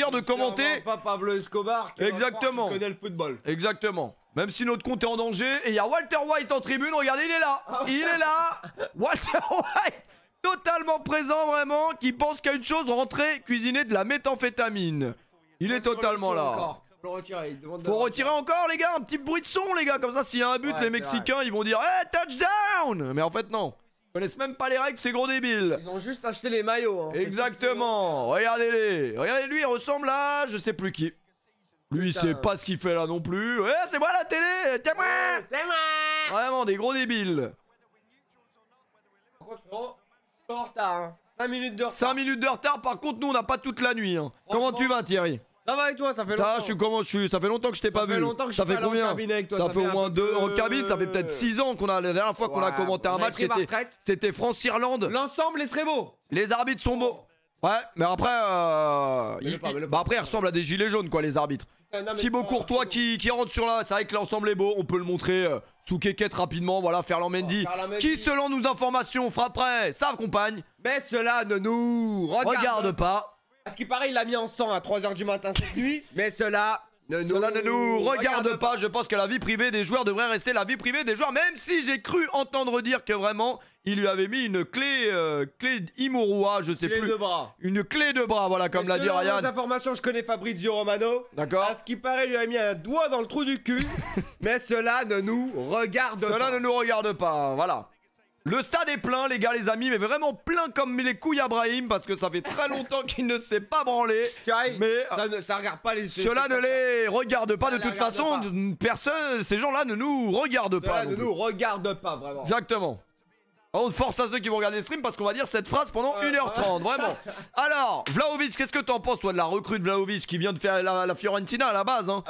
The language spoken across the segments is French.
plaisir de commenter. Pas Pablo Escobar. Exactement. Qui connaît le football. Exactement. Même si notre compte est en danger. Et il y a Walter White en tribune. Regardez, il est là. Il est là. Walter White. Totalement présent, vraiment. Qui pense qu'à une chose, rentrer, cuisiner de la méthamphétamine. Il est totalement là. Faut retirer encore, les gars. Un petit bruit de son, les gars. Comme ça, s'il y a un but, les Mexicains, ils vont dire hey, touchdown. Mais en fait, non. Ils connaissent même pas les règles, ces gros débiles. Ils ont juste acheté les maillots. Hein. Exactement. Regardez-les. Regardez, lui, il ressemble à je sais plus qui. Lui, il sait pas ce qu'il fait là non plus. Ouais, c'est moi la télé. Tiens-moi. C'est moi. Vraiment, des gros débiles. Par contre, frérot, en retard. Hein. 5 minutes de retard. 5 minutes de retard. Par contre, nous, on n'a pas toute la nuit. Hein. Comment tu vas, Thierry? Ça va avec toi, ça fait longtemps. Ça fait longtemps que je t'ai pas vu. Ça fait combien avec toi, ça fait au moins 2 en cabine, ça fait peut-être 6 ans qu'on a. La dernière fois qu'on a commenté un match, c'était France-Irlande. L'ensemble est très beau. Les arbitres sont beaux. Ouais, mais après, après, ils ressemblent à des gilets jaunes, quoi, les arbitres. Thibaut Courtois qui rentre sur là, c'est vrai que l'ensemble est beau, on peut le montrer sous quéquette rapidement, voilà, Ferland Mendy, qui selon nos informations frapperait sa compagne. Mais cela ne nous regarde pas. À ce qui paraît, il a mis en sang à 3h du matin cette nuit, mais cela ne nous regarde pas. Je pense que la vie privée des joueurs devrait rester la vie privée des joueurs, même si j'ai cru entendre dire que vraiment, il lui avait mis une clé Imorua, je sais plus. Clé de bras. Une clé de bras, voilà, comme l'a dit Ryan. Selon nos informations, je connais Fabrizio Romano. D'accord. À ce qui paraît, il lui a mis un doigt dans le trou du cul, mais cela ne nous regarde pas. Cela ne nous regarde pas, voilà. Le stade est plein, les gars, les amis, mais vraiment plein comme les couilles à Brahim, parce que ça fait très longtemps qu'il ne s'est pas branlé. Mais ça regarde pas les. Cela ne les regarde pas de toute façon. Personne, ces gens-là ne nous regardent pas. Cela ne nous regarde pas vraiment. Exactement. On force à ceux qui vont regarder le stream parce qu'on va dire cette phrase pendant 1h30, vraiment. Alors, Vlahovic, qu'est-ce que t'en penses, toi, de la recrue de Vlahovic qui vient de faire la Fiorentina à la base, hein?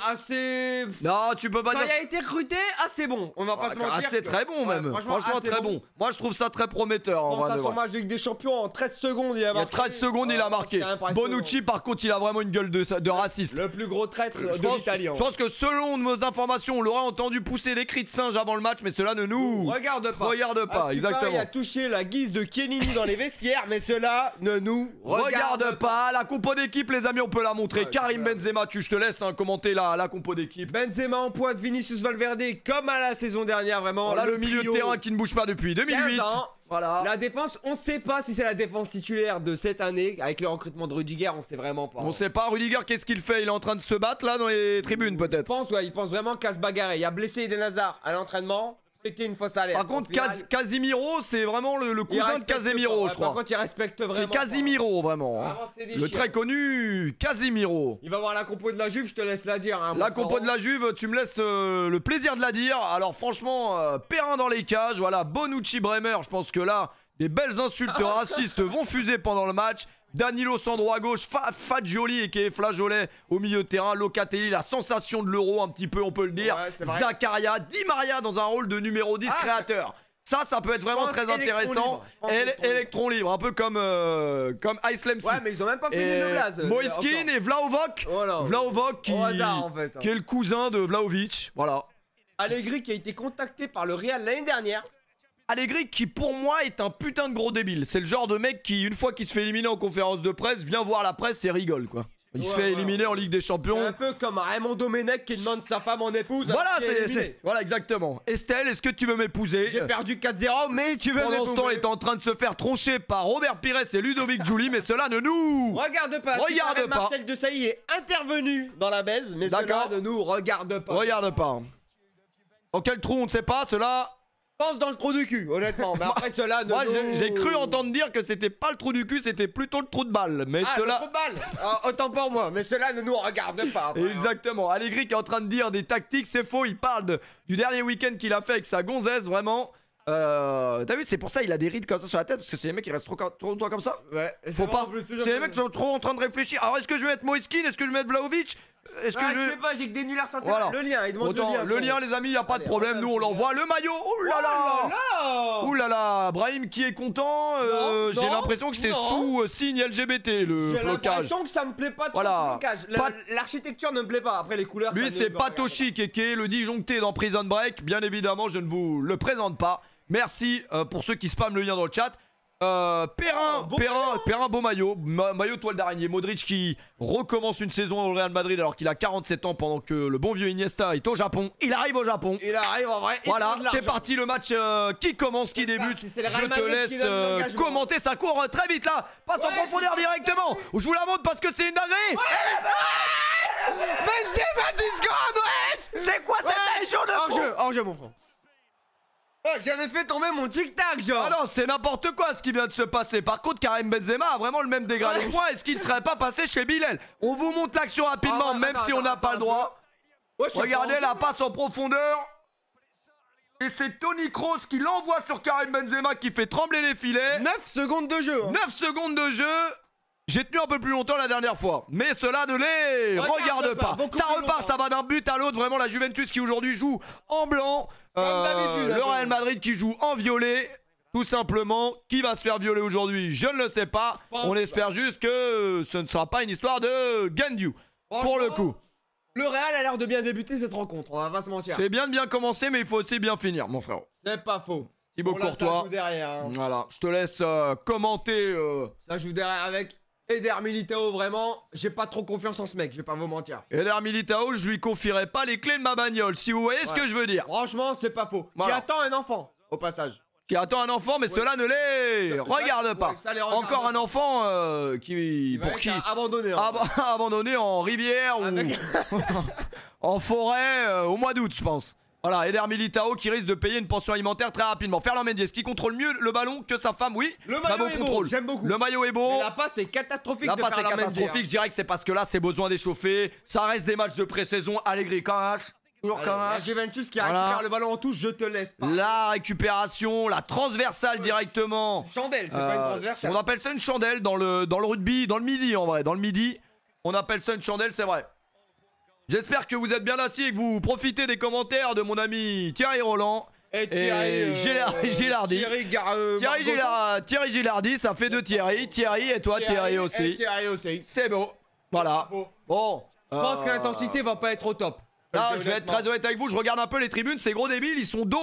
Assez. Non, tu peux pas dire. Quand il a été recruté, assez bon. On va pas se mentir. C'est très bon, même. Franchement, très bon. Moi, je trouve ça très prometteur. Dans sa match de Ligue des Champions, en 13 secondes, il a marqué. 13 secondes, il a marqué. Bonucci, par contre, il a vraiment une gueule de raciste. Le plus gros traître de l'Italien. Je pense que selon nos informations, on l'aurait entendu pousser des cris de singe avant le match, mais cela ne nous regarde pas. Exactement. Il a touché la guise de Chiellini dans les vestiaires, mais cela ne nous regarde pas. La compo d'équipe, les amis, on peut la montrer. Karim Benzema, je te laisse commenter la compo d'équipe. Benzema en pointe, Vinicius Valverde, comme à la saison dernière, vraiment. Voilà le milieu de terrain qui ne bouge pas depuis 2008. Voilà. La défense, on sait pas si c'est la défense titulaire de cette année. Avec le recrutement de Rudiger, on sait vraiment pas. On sait pas. Rudiger, qu'est-ce qu'il fait? Il est en train de se battre là dans les tribunes, peut-être. Il pense vraiment qu'à se bagarrer. Il a blessé Eden Hazard à l'entraînement. C'était une fausse alerte. Par contre, Casimiro, c'est vraiment le cousin de Casemiro, je crois. Par contre, il respecte vraiment. C'est Casimiro, vraiment. Hein. Le très connu Casimiro. Il va voir la compo de la Juve, je te laisse la dire. Hein, la compo de la Juve, tu me laisses le plaisir de la dire. Alors, franchement, Perrin dans les cages. Voilà, Bonucci, Bremer. Je pense que là, des belles insultes racistes vont fuser pendant le match. Danilo Sandro à gauche, Fagioli et qui est Flageolet au milieu de terrain, Locatelli, la sensation de l'Euro un petit peu, on peut le dire. Zakaria, Di Maria dans un rôle de numéro 10 créateur. Ça peut être vraiment très intéressant. Électron libre, un peu comme Ice Lemsi. Ouais, mais ils ont même pas fait le blaze. Moiskin et Vlahovic. Vlahovic qui est le cousin de Vlahovic. Voilà. Allegri qui a été contacté par le Real l'année dernière. Allegri qui pour moi est un putain de gros débile. C'est le genre de mec qui, une fois qu'il se fait éliminer en conférence de presse, vient voir la presse et rigole, quoi. Il se fait éliminer en Ligue des Champions. C'est un peu comme Raymond Domenech qui demande sa femme en épouse. Voilà, exactement. Estelle, est-ce que tu veux m'épouser? J'ai perdu 4-0, mais tu veux m'épouser. Pendant ce temps, il est en train de se faire troncher par Robert Pires et Ludovic Giuli, mais cela ne nous regarde pas. Marcel Desailly est intervenu dans la baise, mais cela ne nous regarde pas. Regarde pas. Dans quel trou, on ne sait pas, cela... Pense dans le trou du cul, honnêtement. Mais après cela, moi j'ai cru entendre dire que c'était pas le trou du cul, c'était plutôt le trou de balle. Mais le trou de balle. Autant pour moi, mais cela ne nous regarde pas. Après, exactement. Allegri qui est en train de dire des tactiques, c'est faux. Il parle du dernier week-end qu'il a fait avec sa gonzesse, vraiment. T'as vu, c'est pour ça il a des rides comme ça sur la tête, parce que c'est les mecs qui restent trop longtemps comme ça. Ouais. Faut pas. C'est les mecs qui sont trop en train de réfléchir. Alors est-ce que je vais mettre Moiskin? Est-ce que je vais mettre Vlahovic? Est-ce que je sais pas, j'ai que des nullars sur terrain. Le lien, il demande le lien, les amis, y a pas de problème. Nous on l'envoie. Le maillot. Ouh là là. Ouh là là. Brahim qui est content. J'ai l'impression que c'est sous signe LGBT le flocage. J'ai l'impression que ça me plaît pas trop le flocage. L'architecture ne me plaît pas. Après les couleurs. Lui c'est Patoshi Keke, le disjoncté dans Prison Break. Bien évidemment, je ne vous le présente pas. Merci pour ceux qui spamment le lien dans le chat. Perrin, beau maillot. Maillot toile d'araignée. Modric qui recommence une saison au Real Madrid alors qu'il a 47 ans pendant que le bon vieux Iniesta est au Japon. Il arrive au Japon. Il arrive en vrai. Voilà, c'est parti le match qui commence, qui débute. Je te laisse commenter, ça court très vite là. Passe en profondeur directement. Je vous la montre parce que c'est une dinguerie. Benzema 10 secondes, ouais. C'est quoi cette action de fou? Hors-jeu mon frère. J'avais fait tomber mon tic-tac, genre. Ah non, c'est n'importe quoi ce qui vient de se passer. Par contre, Karim Benzema a vraiment le même dégradé que moi. Est-ce qu'il ne serait pas passé chez Bilal? On vous montre l'action rapidement, même si on n'a pas le droit. Regardez la passe en profondeur. Et c'est Toni Kroos qui l'envoie sur Karim Benzema qui fait trembler les filets. 9 secondes de jeu. 9 secondes de jeu. J'ai tenu un peu plus longtemps la dernière fois, mais cela ne les regarde pas. Ça repart, ça va d'un but à l'autre. Vraiment la Juventus qui aujourd'hui joue en blanc. Comme d'habitude. Le Real Madrid qui joue en violet. Tout simplement, qui va se faire violer aujourd'hui? Je ne le sais pas. On espère juste que ce ne sera pas une histoire de Gandiou. Pour le coup. Le Real a l'air de bien débuter cette rencontre, on va pas se mentir. C'est bien de bien commencer, mais il faut aussi bien finir, mon frère. C'est pas faux. Thibaut Courtois. Derrière, hein. Voilà, je te laisse commenter. Ça joue derrière avec Eder Militao, vraiment. J'ai pas trop confiance en ce mec, je vais pas vous mentir. Eder Militao, je lui confierai pas les clés de ma bagnole, si vous voyez ce que je veux dire. Franchement, c'est pas faux. Voilà. Qui attend un enfant, au passage. Qui attend un enfant, mais cela ne les regarde pas. Encore un enfant abandonné. Abandonné en rivière ou en forêt au mois d'août, je pense. Voilà, Eder Militao qui risque de payer une pension alimentaire très rapidement. Ferland Mendy, qui contrôle mieux le ballon que sa femme, oui. Le maillot est beau, j'aime beaucoup. Le maillot est beau. Mais la passe est catastrophique. La passe est catastrophique, je dirais que c'est parce que là, c'est besoin d'échauffer. Ça reste des matchs de pré-saison. Allegri, quand même. Toujours quand même. La Juventus qui récupère le ballon en touche, je te laisse pas. La récupération, la transversale directement. Chandelle, c'est pas une transversale. On appelle ça une chandelle dans le rugby, dans le midi en vrai. Dans le midi, on appelle ça une chandelle, c'est vrai. J'espère que vous êtes bien assis et que vous profitez des commentaires de mon ami Thierry Roland et Gilardi. Thierry Gilardi, ça fait deux Thierry. Thierry et toi Thierry aussi. C'est beau. Voilà. Bon. Je pense que l'intensité va pas être au top. Là, je vais être très honnête avec vous, je regarde un peu les tribunes, ces gros débiles, ils sont dos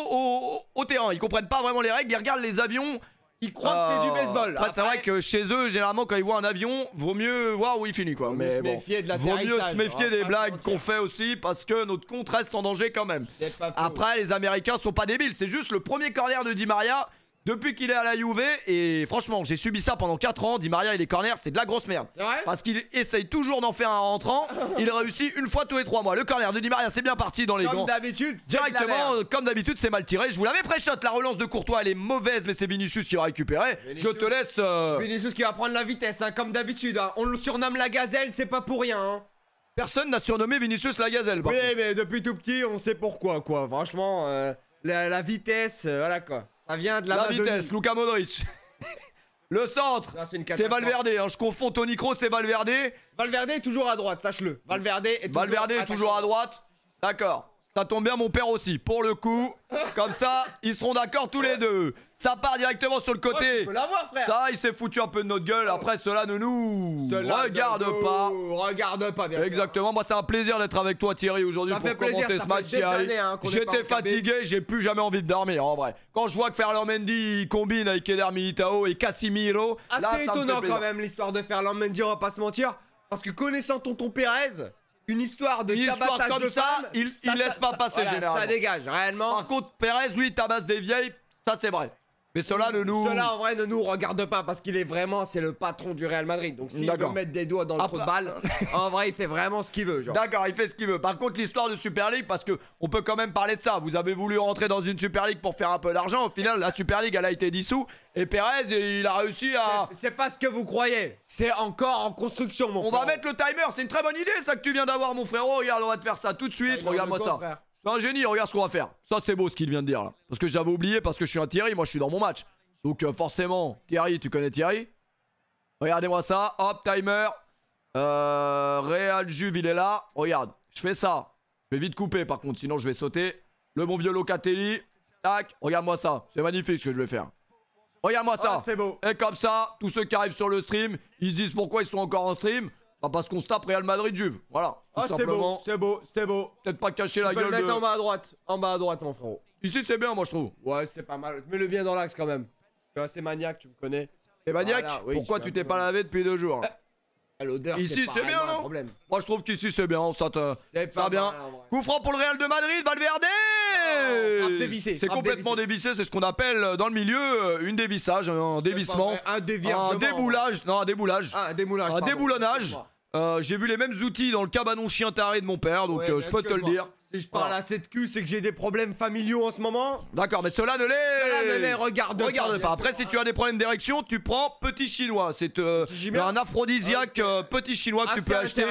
au terrain. Ils comprennent pas vraiment les règles, ils regardent les avions. Ils croient que c'est du baseball. Après, c'est vrai que chez eux, généralement, quand ils voient un avion, vaut mieux voir où il finit, quoi. Mais bon, vaut mieux se méfier des blagues qu'on fait aussi, parce que notre compte reste en danger quand même. Après, les Américains sont pas débiles, c'est juste le premier corner de Di Maria depuis qu'il est à la Juve. Et franchement, j'ai subi ça pendant 4 ans. Di Maria et les corners, c'est de la grosse merde. C'est vrai? Parce qu'il essaye toujours d'en faire un rentrant. Il réussit une fois tous les 3 mois. Le corner de Di Maria, c'est bien parti dans les gants. Comme d'habitude, directement, comme d'habitude, c'est mal tiré. Je vous l'avais pré-shot. La relance de Courtois, elle est mauvaise, mais c'est Vinicius qui va récupérer. Je te laisse. Vinicius qui va prendre la vitesse, hein, comme d'habitude. Hein. On le surnomme la gazelle, c'est pas pour rien. Hein. Personne n'a surnommé Vinicius la gazelle. Oui, mais depuis tout petit, on sait pourquoi, quoi. Franchement, la vitesse, voilà quoi. Ça vient de la vitesse, Luka Modric. Le centre, c'est Valverde. Hein. Je confonds Toni Kroos et Valverde. Valverde est toujours à droite, sache-le. Valverde est toujours à droite. D'accord. Ça tombe bien, mon père aussi. Pour le coup, comme ça, ils seront d'accord tous les deux. Ça part directement sur le côté. Tu peux l'avoir, frère. Ça, il s'est foutu un peu de notre gueule. Après, cela ne nous regarde pas. Regarde pas, bien exactement. sûr. Moi, c'est un plaisir d'être avec toi, Thierry, aujourd'hui pour commenter ce match. J'étais fatigué, j'ai plus jamais envie de dormir, en vrai. Quand je vois que Ferland Mendy combine avec Eder Militao et Casemiro, assez étonnant quand même l'histoire de Ferland Mendy, on va pas se mentir. Parce que connaissant tonton Pérez, une histoire de tabassage comme de ça, femmes, il laisse pas passer généralement. Ça dégage, réellement. Par contre, Pérez, lui, tabasse des vieilles, ça c'est vrai. Mais cela en vrai ne nous regarde pas parce qu'il est vraiment, c'est le patron du Real Madrid. Donc s'il veut mettre des doigts dans le trou de balle, en vrai il fait vraiment ce qu'il veut, genre. D'accord, il fait ce qu'il veut. Par contre, l'histoire de Super League, parce que on peut quand même parler de ça. Vous avez voulu rentrer dans une Super League pour faire un peu d'argent. Au final, la Super League, elle a été dissoute. Et Pérez, il a réussi à... C'est pas ce que vous croyez. C'est encore en construction, mon frère. On va mettre le timer. C'est une très bonne idée, ça que tu viens d'avoir, mon frérot. Regarde, on va te faire ça tout de suite. Regarde-moi ça. C'est un génie, regarde ce qu'on va faire. Ça, c'est beau ce qu'il vient de dire là. Parce que j'avais oublié, parce que je suis un Thierry, moi je suis dans mon match. Donc forcément, Thierry, tu connais Thierry? Regardez-moi ça, hop, timer. Real Juve, il est là. Regarde, je fais ça. Je vais vite couper par contre, sinon je vais sauter. Le bon vieux Locatelli. Tac, regarde-moi ça. C'est magnifique ce que je vais faire. Regarde-moi ça. C'est beau. Et comme ça, tous ceux qui arrivent sur le stream, ils se disent pourquoi ils sont encore en stream. Bah parce qu'on se tape Real Madrid Juve. Voilà. C'est beau, c'est beau, c'est beau. Peut-être pas cacher la gueule. Tu peux le mettre en bas à droite. En bas à droite, mon frérot. Ici, c'est bien, moi je trouve. Ouais, c'est pas mal. Mets-le bien dans l'axe quand même. Je suis assez maniaque, tu me connais. T'es maniaque? Voilà, oui, pourquoi tu t'es pas lavé depuis 2 jours? L'odeur, ici c'est bien, non? Moi je trouve qu'ici c'est bien, ça va bien. Coup franc pour le Real de Madrid, Valverde. C'est complètement dévissé, c'est ce qu'on appelle dans le milieu une dévissage, un dévissement. Un déboulage. Non, un déboulage. Ah, un démoulage. Un déboulonnage. J'ai vu les mêmes outils dans le cabanon chien taré de mon père, donc je peux te le dire. Si je parle assez de cul, c'est que j'ai des problèmes familiaux en ce moment. D'accord, mais cela ne les regarde pas. Après, si tu as des problèmes d'érection, tu prends petit chinois. C'est un aphrodisiaque petit chinois que tu peux acheter.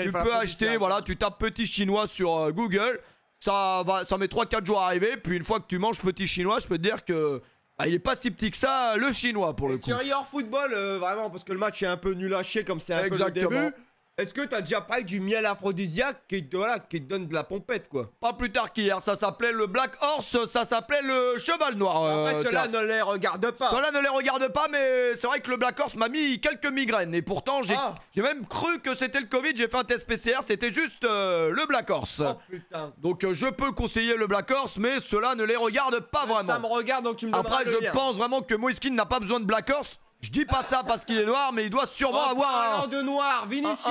Tu peux acheter, voilà, tu tapes petit chinois sur Google. Ça met 3-4 jours à arriver. Puis une fois que tu manges petit chinois, je peux te dire que il est pas si petit que ça, le chinois pour le coup. Tu hors football, vraiment, parce que le match est un peu nul à chier comme c'est un peu le début. Est-ce que t'as déjà parlé du miel aphrodisiaque qui te donne de la pompette, quoi? Pas plus tard qu'hier, ça s'appelait le Black Horse, ça s'appelait le Cheval Noir. Après, cela ne les regarde pas. Cela ne les regarde pas, mais c'est vrai que le Black Horse m'a mis quelques migraines. Et pourtant, j'ai même cru que c'était le Covid, j'ai fait un test PCR, c'était juste le Black Horse. Oh putain. Donc je peux conseiller le Black Horse, mais cela ne les regarde pas vraiment. Ça me regarde, donc tu me donneras Après, je pense vraiment que Moiskin n'a pas besoin de Black Horse. Je dis pas ça parce qu'il est noir, mais il doit sûrement avoir un de noir. Vinicius,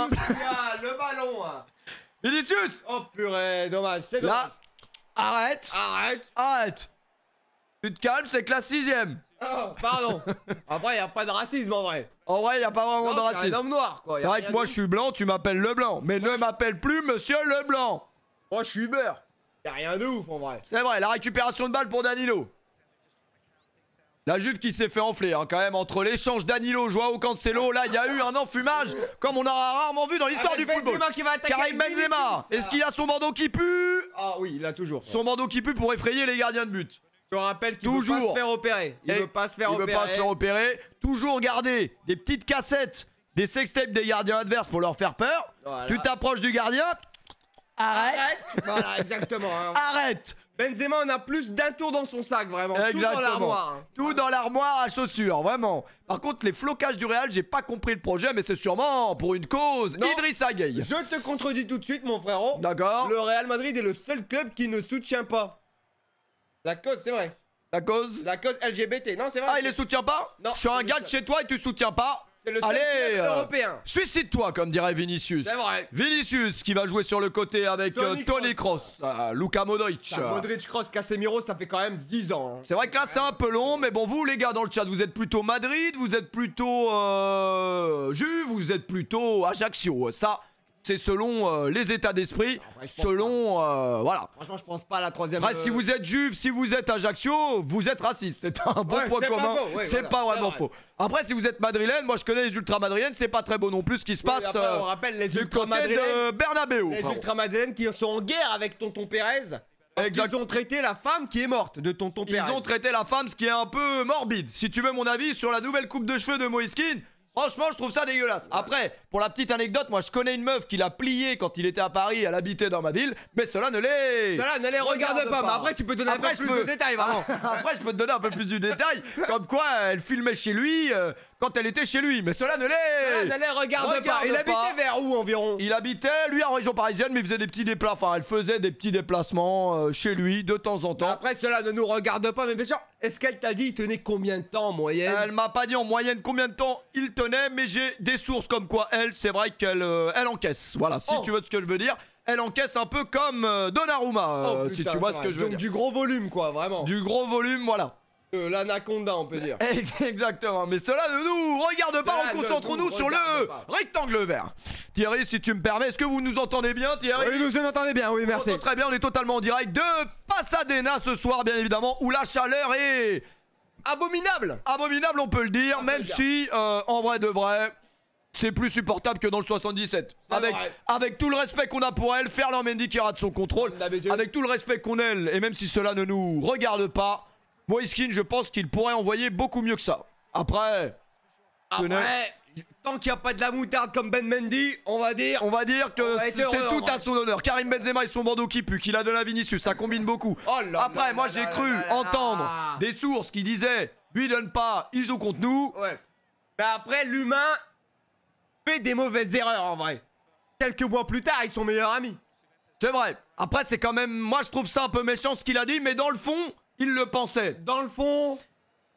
le ballon. Vinicius. Oh purée, dommage, c'est dommage. Là, arrête. Tu te calmes, c'est que la 6ème. Oh, pardon. Après, y a pas de racisme en vrai. En vrai, y a pas vraiment de racisme. C'est un homme noir, quoi. C'est vrai que moi, je suis blanc, tu m'appelles Leblanc. Mais ne m'appelle plus Monsieur Leblanc. Moi, je suis beurre. Y a rien de ouf en vrai. C'est vrai, la récupération de balle pour Danilo. La Juve qui s'est fait enfler quand même entre l'échange Danilo, Joao Cancelo. Là, il y a eu un enfumage comme on aura rarement vu dans l'histoire du football. Karim Benzema. Est-ce qu'il a son bandeau qui pue? Ah oui, il a toujours. Son bandeau qui pue pour effrayer les gardiens de but. Je rappelle qu'il veut pas se faire opérer. Il veut pas se faire opérer. Toujours garder des petites cassettes, des sextapes des gardiens adverses pour leur faire peur. Voilà. Tu t'approches du gardien. Arrête. Voilà, exactement. Arrête. Benzema en a plus d'un tour dans son sac, vraiment. Exactement. Tout dans l'armoire. Tout dans l'armoire à chaussures, vraiment. Par contre, les flocages du Real, j'ai pas compris le projet, mais c'est sûrement pour une cause. Idrissa Gueye. Je te contredis tout de suite, mon frérot. D'accord. Le Real Madrid est le seul club qui ne soutient pas. La cause, c'est vrai. La cause LGBT, non, c'est vrai. Ah, il les soutient pas? Non. Je suis un gars de chez toi et tu soutiens pas? C'est le seul club européen. Suicide-toi, comme dirait Vinicius. C'est vrai. Vinicius qui va jouer sur le côté avec Toni Kroos, Luka Modric. Modric, Kroos, Casemiro, ça fait quand même 10 ans. C'est vrai que là c'est un peu long, mais bon, vous les gars dans le chat, vous êtes plutôt Madrid, vous êtes plutôt Juve, vous êtes plutôt Ajaccio. Ça, c'est selon les états d'esprit, voilà. Franchement, je pense pas à la troisième. Après, si vous êtes Juve, si vous êtes Ajaccio, vous êtes raciste. C'est un bon point commun. C'est pas vraiment faux. Après, si vous êtes madrilène, moi je connais les ultra-madrilènes, c'est pas très beau non plus ce qui se passe. Après, on rappelle les du côté de Bernabéu. Les ultra-madrilènes qui sont en guerre avec tonton Pérez. Ils ont traité la femme qui est morte de tonton Pérez. Ils ont traité la femme, ce qui est un peu morbide. Si tu veux mon avis sur la nouvelle coupe de cheveux de Moiskin. Franchement, je trouve ça dégueulasse. Après, pour la petite anecdote, moi je connais une meuf qui l'a plié quand il était à Paris, elle habitait dans ma ville, mais cela ne les regarde pas. Mais après, tu peux donner un peu plus de détails, vraiment. Après, je peux te donner un peu plus de détails, comme quoi elle filmait chez lui quand elle était chez lui, mais cela ne les regarde pas. Il habitait vers où environ? Il habitait, lui, en région parisienne, mais il faisait des petits déplacements. Enfin, elle faisait des petits déplacements chez lui de temps en temps. Après, cela ne nous regarde pas, mais bien sûr, est-ce qu'elle t'a dit il tenait combien de temps en moyenne? Elle m'a pas dit en moyenne combien de temps il tenait, mais j'ai des sources comme quoi c'est vrai qu'elle encaisse. Voilà, si tu veux ce que je veux dire. Elle encaisse un peu comme Donnarumma, si tu vois ce que je veux dire. Donc du gros volume, quoi, vraiment. Du gros volume, voilà. L'anaconda, on peut dire. Exactement, mais cela ne nous regarde pas, concentrons-nous sur le rectangle vert. Thierry, si tu me permets, est-ce que vous nous entendez bien, Thierry? Oui, nous entendez bien, oui, merci. Très bien, on est totalement en direct de Pasadena ce soir, bien évidemment, où la chaleur est... abominable. Abominable, on peut le dire, même si, en vrai de vrai... C'est plus supportable que dans le 77. Avec tout le respect qu'on a pour elle, Ferland Mendy qui rate son contrôle, avec tout le respect qu'on a, et même si cela ne nous regarde pas, Moiskin, je pense qu'il pourrait envoyer beaucoup mieux que ça. Après, tant qu'il n'y a pas de la moutarde comme Ben Mendy, on va dire que c'est tout à son honneur. Karim Benzema et son bandeau qui pue, qu'il a de la Vinicius, ça combine beaucoup. Après, moi j'ai cru entendre des sources qui disaient lui donne pas, il joue contre nous. Ouais. Mais après, l'humain fait des mauvaises erreurs en vrai. Quelques mois plus tard, ils sont meilleurs amis. C'est vrai. Après, c'est quand même, moi je trouve ça un peu méchant ce qu'il a dit, mais dans le fond, il le pensait. Dans le fond,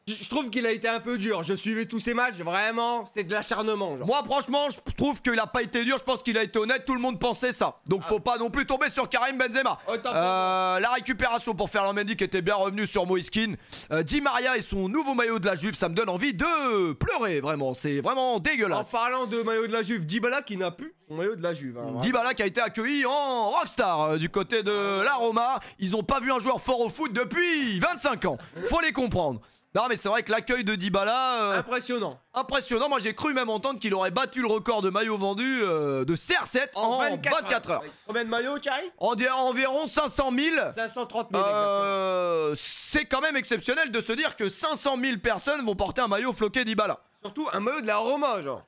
Je trouve qu'il a été un peu dur. Je suivais tous ces matchs, vraiment, c'est de l'acharnement. Moi, franchement, je trouve qu'il a pas été dur. Je pense qu'il a été honnête. Tout le monde pensait ça. Donc, faut pas non plus tomber sur Karim Benzema. La récupération pour Ferland Mendy qui était bien revenu sur Moïskine. Di Maria et son nouveau maillot de la Juve, ça me donne envie de pleurer. Vraiment, c'est vraiment dégueulasse. En parlant de maillot de la Juve, Dybala qui n'a plus son maillot de la Juve. Dybala qui a été accueilli en rockstar du côté de la Roma. Ils ont pas vu un joueur fort au foot depuis 25 ans. Faut les comprendre. Non mais c'est vrai que l'accueil de Dybala impressionnant. Impressionnant, moi j'ai cru même entendre qu'il aurait battu le record de maillots vendus de CR7 en 24 heures. Combien de maillots, Thierry? Environ 500 000. 530 000 c'est quand même exceptionnel de se dire que 500 000 personnes vont porter un maillot floqué Dybala. Surtout un maillot de la Roma genre.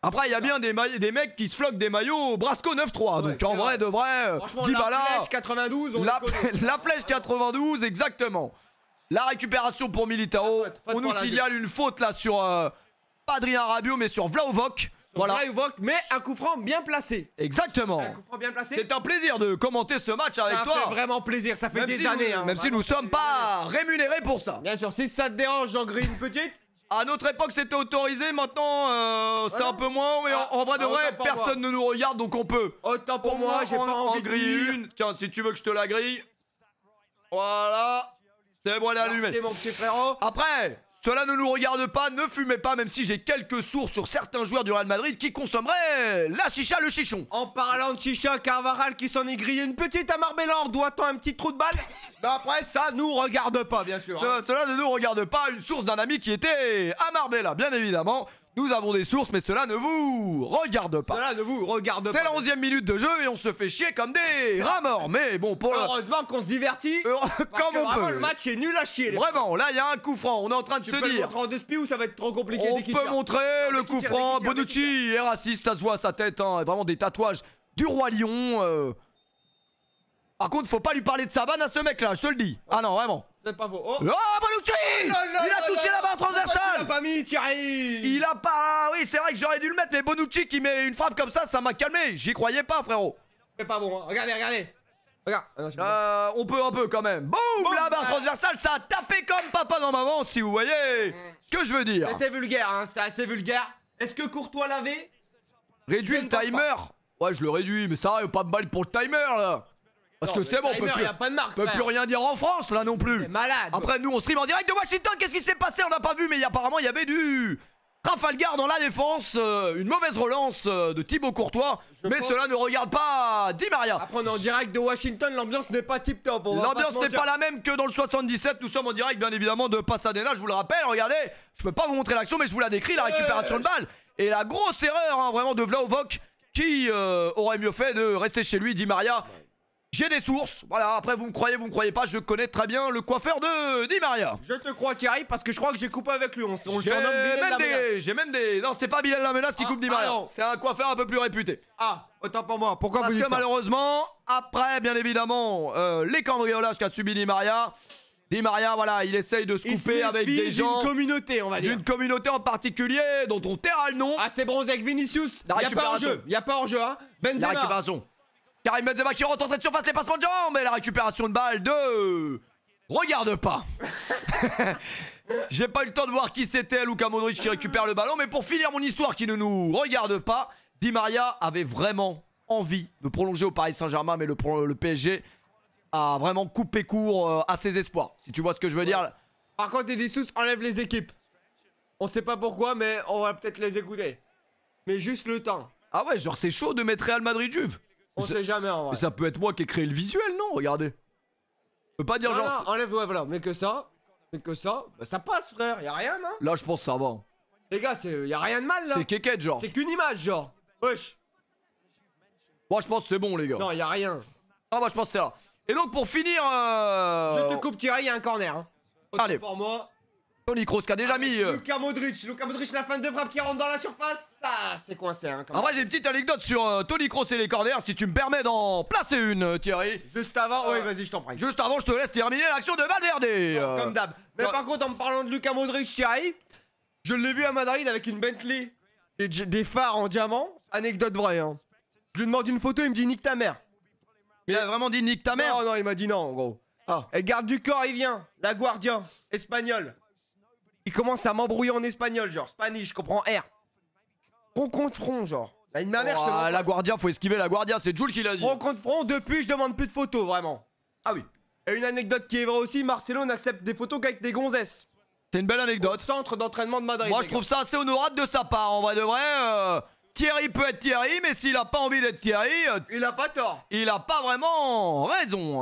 Après il y a bien des mecs qui se floquent des maillots Brasco 9-3, donc en vrai de vrai Dybala, la flèche 92 la flèche 92 exactement. La récupération pour Militao. On nous signale une faute là sur pas Adrien Rabiot mais sur Vlahovic. Voilà. Vlahovic, mais un coup franc bien placé. Exactement. Un coup franc bien placé. C'est un plaisir de commenter ce match avec toi. Ça fait vraiment plaisir, ça fait des années. Même si nous sommes pas rémunérés pour ça. Bien sûr, si ça te dérange, j'en grille une petite. À notre époque c'était autorisé, maintenant c'est un peu moins, mais en vrai de vrai personne ne nous regarde donc on peut. Autant pour moi, j'ai pas envie de griller une. Tiens, si tu veux que je te la grille. Voilà. C'est bon, elle est allumée. C'est mon petit frérot. Après, cela ne nous regarde pas, ne fumez pas, même si j'ai quelques sources sur certains joueurs du Real Madrid qui consommeraient la chicha, le chichon. En parlant de chicha, Carvajal qui s'en est grillé une petite à Marbella, doit-on un petit trou de balle? Bah après, ça nous regarde pas, bien sûr. Cela ne nous regarde pas, une source d'un ami qui était à Marbella, bien évidemment. Nous avons des sources, mais cela ne vous regarde pas. Cela ne vous regarde pas. C'est la 11e minute de jeu et on se fait chier comme des rats morts. Mais bon, pour heureusement qu'on se divertit. Comme on peut. Le match est nul à chier. Vraiment, là il y a un coup franc. On est en train de se dire. Tu peux le montrer en deux spies ou ça va être trop compliqué? On peut montrer le coup franc. Bonucci est raciste, ça se voit à sa tête. Hein. Vraiment des tatouages du roi lion. Par contre, faut pas lui parler de sa vanne à ce mec-là, je te le dis. Ah non, vraiment. C'est pas faux. Oh, Bonucci! Il a touché la barre transversale! Il a pas mis, Thierry! Il a pas. Oui, c'est vrai que j'aurais dû le mettre, mais Bonucci qui met une frappe comme ça m'a calmé. J'y croyais pas, frérot. C'est pas bon, hein. Regardez. Regarde. On peut un peu quand même. Boum, la barre transversale, ça a tapé comme papa dans maman, si vous voyez ce que je veux dire. C'était vulgaire, hein, c'était assez vulgaire. Est-ce que Courtois l'avait? Réduit le timer? Ouais, je le réduis, mais ça va, pas de balle pour le timer là. Parce que c'est bon, on peut plus rien dire en France là non plus. C'est malade. Après nous on stream en direct de Washington, qu'est-ce qui s'est passé? On n'a pas vu, mais apparemment il y avait du Trafalgar dans la défense, une mauvaise relance de Thibaut Courtois, mais cela ne regarde pas Di Maria. Après on est en direct de Washington, l'ambiance n'est pas tip top. L'ambiance n'est pas la même que dans le 77, nous sommes en direct bien évidemment de Pasadena, je vous le rappelle, regardez, je peux pas vous montrer l'action mais je vous la décris, la récupération de balle. Et la grosse erreur hein, vraiment de Vlahovic qui aurait mieux fait de rester chez lui, Di Maria. J'ai des sources, voilà, après vous me croyez pas, je connais très bien le coiffeur de Di Maria. Je te crois Thierry parce que je crois que j'ai coupé avec lui, on le surnomme J'ai même des... Non c'est pas Bilal Lamela qui coupe Di Maria, c'est un coiffeur un peu plus réputé. Ah, autant pour moi, pourquoi parce vous dites que malheureusement, après bien évidemment, les cambriolages qu'a subi Di Maria, voilà, il essaye de se couper avec des gens... d'une communauté, on va dire. D'une communauté en particulier dont on taira le nom. Ah c'est bronzé avec Vinicius, la récupération. Y a pas hors-jeu, hein. Benzema. La récupération. Karim Benzema qui rentre en de surface, les passements de jambes, mais la récupération de balle de... Regarde pas. J'ai pas eu le temps de voir qui c'était, Luka Modric qui récupère le ballon, mais pour finir mon histoire qui ne nous regarde pas, Di Maria avait vraiment envie de prolonger au Paris Saint-Germain, mais le PSG a vraiment coupé court à ses espoirs, si tu vois ce que je veux dire. Par contre, Edistus enlève les équipes. On sait pas pourquoi, mais on va peut-être les écouter. Mais juste le temps. Ah ouais, genre c'est chaud de mettre Real Madrid Juve. On sait jamais en vrai. Mais ça peut être moi qui ai créé le visuel, non? Regardez. Je peux pas dire non, genre... Non, enlève, ouais, voilà, mais que ça, bah, ça passe frère, y'a rien, non? Là je pense que ça va. Les gars, y'a rien de mal là. C'est kékette genre. C'est qu'une image genre. Wesh. Moi je pense que c'est bon les gars. Non, y'a rien. Ah bah je pense que c'est là. Et donc pour finir... Je te coupe Thierry, y'a un corner. Hein. Allez. Pour moi. Toni Kroos qui a déjà mis... Luka Modric, la fin de frappe qui rentre dans la surface, ça c'est coincé hein. Après j'ai une petite anecdote sur Toni Kroos et les corners, si tu me permets d'en placer une Thierry. Juste avant, oui vas-y je t'en prie. Juste avant je te laisse terminer l'action de Valverde. Comme d'hab. Mais par contre en me parlant de Luka Modric Thierry, je l'ai vu à Madrid avec une Bentley et des phares en diamant, anecdote vraie hein. Je lui demande une photo, il me dit nique ta mère. Il a vraiment dit nique ta mère? Non, il m'a dit non en gros. Ah. Et garde du corps il vient, la Guardia, espagnol. Il commence à m'embrouiller en espagnol, genre Spanish, je comprends R. Front contre front, genre. Là, ma mère, je te montre. La Guardia, faut esquiver la Guardia, c'est Jules qui l'a dit. Front contre front, depuis, je demande plus de photos, vraiment. Ah oui. Et une anecdote qui est vraie aussi, Marcelo n'accepte des photos qu'avec des gonzesses. C'est une belle anecdote. Au centre d'entraînement de Madrid. Moi, je trouve ça assez honorable de sa part, en vrai de vrai. Thierry peut être Thierry, mais s'il a pas envie d'être Thierry, il a pas tort. il a pas vraiment raison.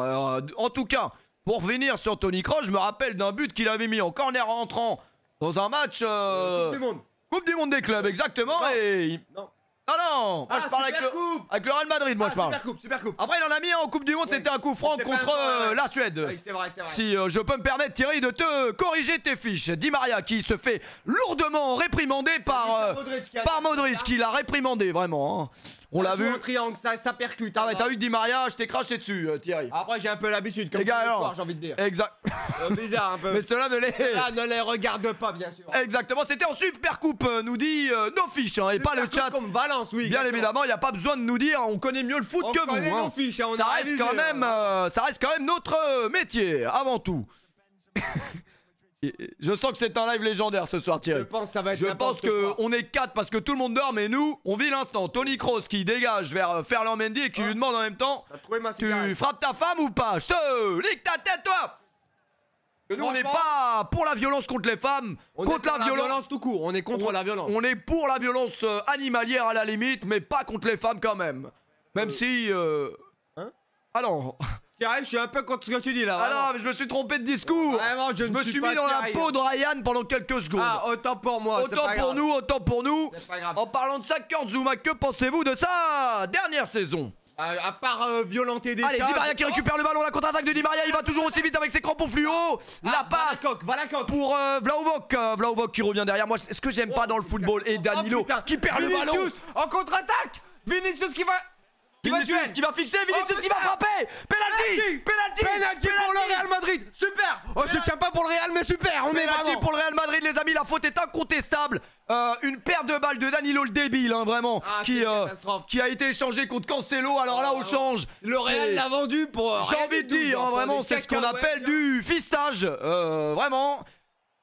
En tout cas, pour finir sur Toni Kroos, je me rappelle d'un but qu'il avait mis en corner rentrant dans un match Coupe du monde. Coupe du monde des clubs, exactement. Non. Et Non. non, moi je parle avec le Real Madrid, moi je parle. Super coupe. Après, il en a mis un en Coupe du Monde, Oui. c'était un coup franc C'était contre pas un- la Suède. Oui, c'est vrai. Si je peux me permettre, Thierry, de te corriger tes fiches. Di Maria qui se fait lourdement réprimander par Modric, qui l'a réprimandé vraiment. Hein. On l'a vu. En triangle, ça percute. Ah ouais, t'as vu Di Maria, je t'ai craché dessus, Thierry. Après, j'ai un peu l'habitude, comme Les gars, tous les alors. soirs, j'ai envie de dire. Exact. Bizarre un peu. Mais cela ne l'est. Là, ne les regarde pas, bien sûr. Exactement, c'était en Super Coupe, nous dit nos fiches, hein, et pas le Super chat. coupe comme Valence, oui. Bien exactement. évidemment, il n'y a pas besoin de nous dire, on connaît mieux le foot On que connaît vous. nos Hein. fiches, hein, on Ça a reste révisé, ça reste quand même notre métier, avant tout. Je sens que c'est un live légendaire ce soir, Je Thierry. pense que ça va être Je pense n'importe quoi. qu'on est 4 parce que tout le monde dort, mais nous, on vit l'instant. Toni Kroos qui dégage vers Ferland Mendy et qui lui demande en même temps: T'as trouvé ma tu cigarette. frappes ta femme ou pas? Je te ligue ta tête, toi! Que nous, on n'est Franchement, pas pour la violence contre les femmes, On est contre pour la violence. tout court, on est contre la violence. On est pour la violence animalière à la limite, mais pas contre les femmes quand même. Même si. Hein? Ah non. Thierry, je suis un peu contre ce que tu dis là. Ah vraiment. non, mais je me suis trompé de discours. Vraiment, je ne me suis suis pas mis dans la Thierry, peau de Ryan pendant quelques secondes. Ah, autant pour moi, c'est autant pas pour grave. nous, autant pour nous. C'est pas grave. En parlant de ça, Kurt Zouma, que pensez-vous de sa dernière saison? À part violenter des Allez, chats, Di Maria qui oh, récupère le ballon, la contre-attaque de Di Maria, il va toujours aussi vite avec ses crampons fluo. La passe va la coque. pour Vlahovic. Vlahovic qui revient derrière. Moi, ce que j'aime pas dans le football, et Danilo putain. qui perd le ballon. Vinicius en contre-attaque. Vinicius qui va. Vinicius qui va fixer, Vinicius qui va frapper. Penalty. Penalty pour le Real Madrid. Super. Oh, je tiens pas pour le Real, mais super. On est Penalty vraiment. pour le Real Madrid, les amis. La faute est incontestable. Une paire de balles de Danilo le débile, hein, vraiment, Ah, c'est une catastrophe. qui a été échangé contre Cancelo. Alors là, au change. Le Real c'est- l'a vendu pour. J'ai rien envie de du tout, dire, genre, hein, pour vraiment, des c'est ce qu'on cacahuètes, appelle là. du fistage. Vraiment.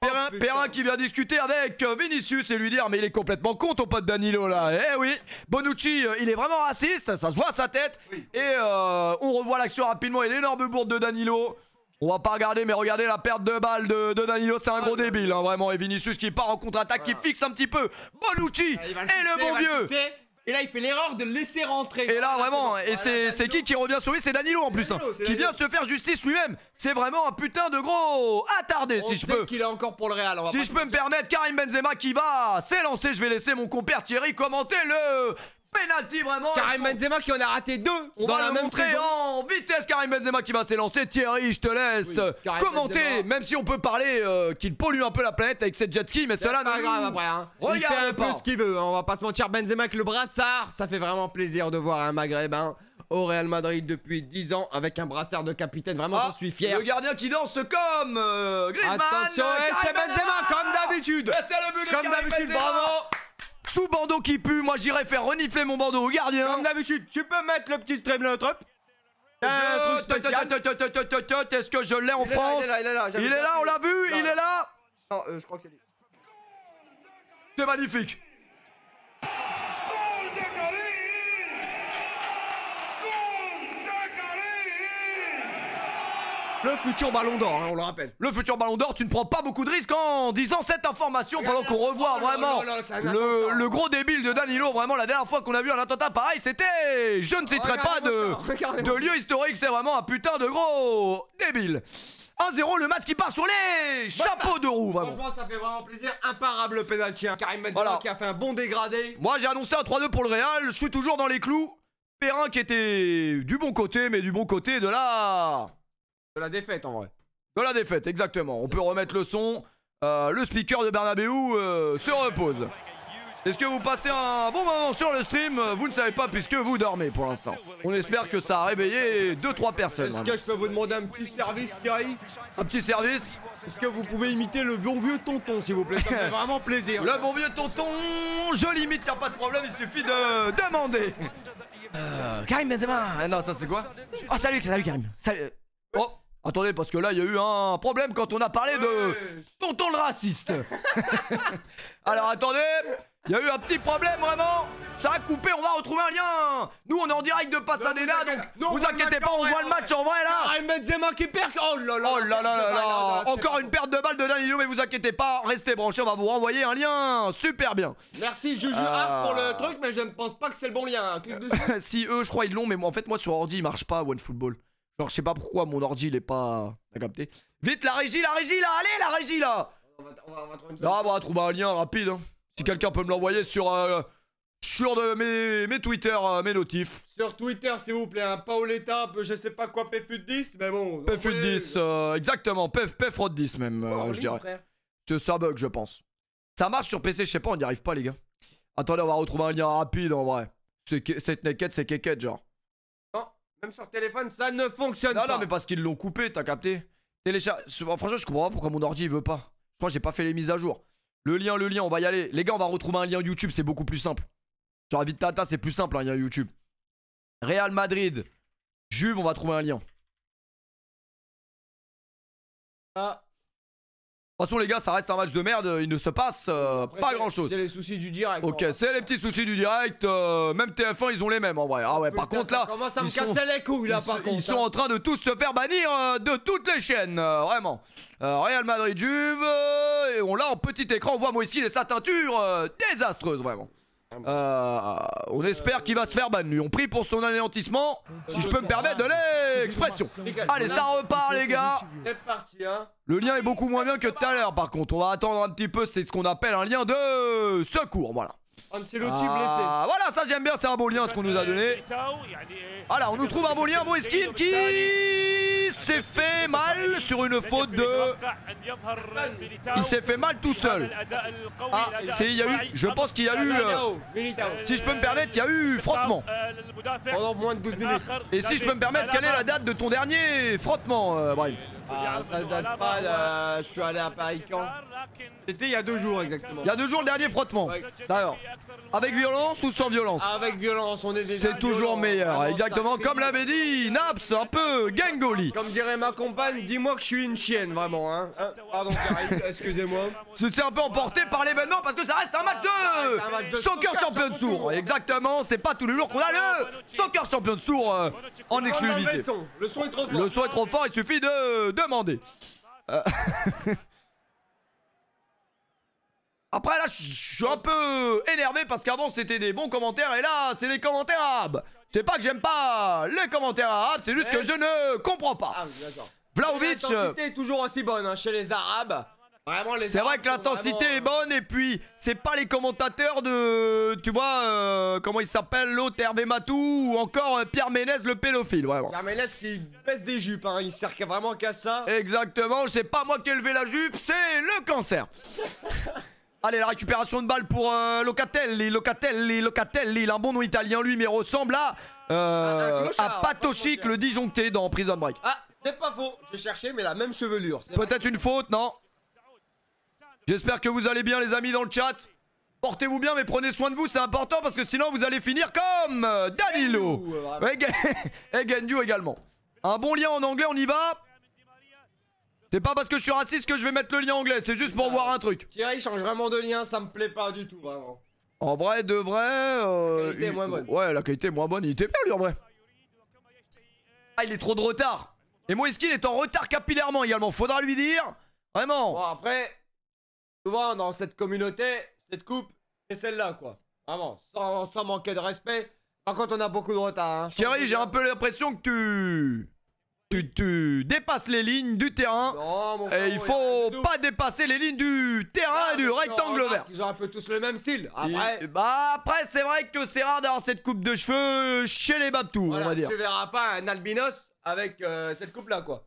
putain. Perrin qui vient discuter avec Vinicius et lui dire: mais il est complètement con ton pote Danilo là. Eh oui, Bonucci, il est vraiment raciste, ça se voit à sa tête. Et on revoit l'action rapidement et l'énorme bourde de Danilo. On va pas regarder, mais regardez la perte de balle de Danilo, c'est un gros débile, hein, vraiment. Et Vinicius qui part en contre-attaque, qui fixe un petit peu Bonucci Il va et le fixer, bon il va le vieux. fixer. Et là, il fait l'erreur de le laisser rentrer. Et là Voilà, vraiment, bon. et Voilà, c'est qui revient sur lui? C'est Danilo en plus, hein, Danilo, c'est qui vient Danilo. se faire justice lui-même. C'est vraiment un putain de gros attardé, On si je sait peux. qu'il est encore pour le Real. on va Si pas je se peux me mentir. permettre, Karim Benzema qui va s'élancer. Je vais laisser mon compère Thierry commenter le penalty vraiment. Karim Benzema qui en a raté deux On dans va la le même montrer saison. en vitesse. Karim Benzema qui va s'élancer. Thierry, je te laisse Oui, Karim commenter, Benzema. même si on peut parler qu'il pollue un peu la planète avec cette jet ski, mais C'est cela pas ne grave après, hein. Il regarde fait un pas. peu ce qu'il veut, hein. On va pas se mentir. Benzema avec le brassard, ça fait vraiment plaisir de voir un Maghrébin au Real Madrid depuis 10 ans avec un brassard de capitaine. Vraiment, Ah, j'en suis fier. Le gardien qui danse comme Griezmann. Attention, et Karim c'est Benzema comme d'habitude. Et c'est le but de Comme Karim d'habitude, Benzema. bravo. Sous bandeau qui pue, moi j'irais faire renifler mon bandeau au gardien. Comme d'habitude, tu peux mettre le petit Streamliner Up. Un truc spécial. Est-ce que je l'ai en Il est là, France? il est là, il est là, j'avais Il est là, pas on vu. l'a vu, Là. il est là. Non, je crois que c'est lui. C'est magnifique. Le futur ballon d'or, hein, on le rappelle. Le futur ballon d'or, tu ne prends pas beaucoup de risques en disant cette information pendant qu'on revoit Oh là vraiment là là, c'est un attentat. le gros débile de Danilo. Vraiment, la dernière fois qu'on a vu un attentat pareil, c'était, je ne citerai pas de lieu historique, c'est vraiment un putain de gros débile. 1-0, le match qui part sur les chapeaux de roue, vraiment. Franchement, ça fait vraiment plaisir. Imparable le penalty. Hein. Karim Benzema Voilà. qui a fait un bon dégradé. Moi, j'ai annoncé un 3-2 pour le Real, je suis toujours dans les clous. Perrin qui était du bon côté, mais du bon côté de la défaite en vrai. De la défaite, exactement. On peut remettre le son. Le speaker de Bernabeu se repose. Est-ce que vous passez un bon moment sur le stream? Vous ne savez pas puisque vous dormez pour l'instant. On espère que ça a réveillé 2-3 personnes. Est-ce vraiment. que je peux vous demander un petit service, Thierry? Un petit service. Est-ce que vous pouvez imiter le bon vieux tonton, s'il vous plaît? Ça me fait vraiment plaisir. Le bon vieux tonton, je l'imite, y a pas de problème, il suffit de demander. Karim Benzema. Non, ça c'est quoi? Oh, salut Karim. Salut. Oh. Attendez, parce que là, il y a eu un problème quand on a parlé de tonton le raciste. Alors, attendez, il y a eu un petit problème, vraiment. Ça a coupé, on va retrouver un lien. Nous, on est en direct de Pasadena, donc vous inquiétez pas, on voit le match en vrai, là. Ah, Benzema qui perd. Oh là là. Oh là là là là. Encore une perte de balle de Danilo, mais vous inquiétez pas, restez branchés, on va vous renvoyer un lien. Super bien. Merci Juju pour le truc, mais je ne pense pas que c'est le bon lien. Clique dessus. Si eux, je crois, ils l'ont, mais moi, en fait, moi, sur ordi, il marche pas, OneFootball. Genre, je sais pas pourquoi mon ordi, il est pas... T'as capté? Vite, la régie, là. Allez, la régie, là. On va trouver une Là, on va trouver un lien rapide. Hein. Si quelqu'un peut me l'envoyer sur mes Twitter, mes notifs. Sur Twitter, s'il vous plaît, un Paoletta, je sais pas quoi, PFUT10, mais bon. PFUT10, exactement. PFROD10 même, je dirais. Frère. C'est un bug, je pense. Ça marche sur PC, je sais pas, on n'y arrive pas, les gars. Attendez, on va retrouver un lien rapide, en vrai. Cette naked, c'est keket, genre. Non, même sur téléphone, ça ne fonctionne pas. Non, mais parce qu'ils l'ont coupé, t'as capté? Franchement, je comprends pas pourquoi mon ordi, il veut pas. Je crois que j'ai pas fait les mises à jour. Le lien, on va y aller. Les gars, on va retrouver un lien YouTube, c'est beaucoup plus simple. Genre, vite tata, c'est plus simple, un lien YouTube. Real Madrid, Juve, on va trouver un lien. Ah. De toute façon, les gars, ça reste un match de merde, il ne se passe pas grand chose. C'est les soucis du direct. Ok, c'est les petits soucis du direct. Même TF1, ils ont les mêmes en vrai. Ah ouais, par contre là. Comment ça me casser les couilles là, par contre. Ils sont en train de tous se faire bannir de toutes les chaînes, vraiment. Real Madrid Juve, et on l'a en petit écran, on voit Moïse et sa teinture désastreuse, vraiment. On espère qu'il va se faire ban. On prie pour son anéantissement, si je peux me permettre de l'expression. Allez, ça repart, les gars. C'est parti, hein. Le lien est beaucoup moins bien que tout à l'heure, par contre. On va attendre un petit peu, c'est ce qu'on appelle un lien de secours, voilà. Ancelotti blessé. Voilà, ça j'aime bien, c'est un beau lien ce qu'on nous a donné. Voilà, on nous trouve un beau lien, Moïse qui s'est fait mal sur une faute de... Il s'est fait mal tout seul. Ah, je pense qu'il y a eu... Si je peux me permettre, il y a eu frottement. Pendant moins de 12 minutes. Et si je peux me permettre, quelle est la date de ton dernier frottement, Brahim? Ah, ça date pas de... Je suis allé à Paris quand? C'était il y a 2 jours exactement. Il y a 2 jours le dernier frottement. D'ailleurs, avec violence ou sans violence? Avec violence, on est déjà... C'est toujours meilleur, vraiment, exactement comme l'avait dit Naps, un peu gangoli. Comme dirait ma compagne, dis-moi que je suis une chienne, vraiment, hein. Pardon, Karine, excusez-moi. C'est un peu emporté par l'événement parce que ça reste un match de Soccer Champions Tour. Exactement, c'est pas tous les jours qu'on a le Soccer Champions Tour en exclusivité. Le son est trop fort. Le son est trop fort, il suffit de demander. Après là, je suis un peu énervé parce qu'avant c'était des bons commentaires et là c'est les commentaires arabes. C'est pas que j'aime pas les commentaires arabes, c'est juste que je ne comprends pas. Ah, d'accord. Vlahovic, l'intensité est toujours aussi bonne hein, chez les Arabes. Vraiment, les c'est vrai que l'intensité est bonne et puis c'est pas les commentateurs de, tu vois, comment il s'appelle, l'autre Hervé Matou ou encore Pierre Ménez le pédophile, vraiment. Pierre Ménez qui baisse des jupes, hein, il sert vraiment qu'à ça. Exactement, c'est pas moi qui ai levé la jupe, c'est le cancer. Allez, la récupération de balle pour Locatelli, un bon nom italien lui, mais ressemble à Patochic, le disjoncté dans Prison Break. Ah, c'est pas faux, j'ai cherché, mais la même chevelure. Peut-être une faute, non? J'espère que vous allez bien, les amis, dans le chat. Portez-vous bien, mais prenez soin de vous, c'est important parce que sinon vous allez finir comme Danilo. Et Gendu également. Un bon lien en anglais, on y va? C'est pas parce que je suis raciste que je vais mettre le lien anglais, c'est juste pour voir un truc. Thierry change vraiment de lien, ça me plaît pas du tout, vraiment. En vrai, de vrai... la qualité est moins bonne. Ouais, la qualité est moins bonne, il était bien lui en vrai. Ah, il est trop de retard. Et Moïse est en retard capillairement également, faudra lui dire. Vraiment. Bon, après, souvent dans cette communauté, cette coupe, c'est celle-là, quoi. Vraiment, sans manquer de respect. Par contre, on a beaucoup de retard. Hein. Thierry, j'ai un peu l'impression que tu dépasses les lignes du terrain. Non, mon frère, et il faut pas dépasser les lignes du terrain et du rectangle vert. Ils ont un peu tous le même style. Après, c'est vrai que c'est rare d'avoir cette coupe de cheveux chez les Babtou, voilà, on va dire. Tu verras pas un albinos avec cette coupe-là, quoi.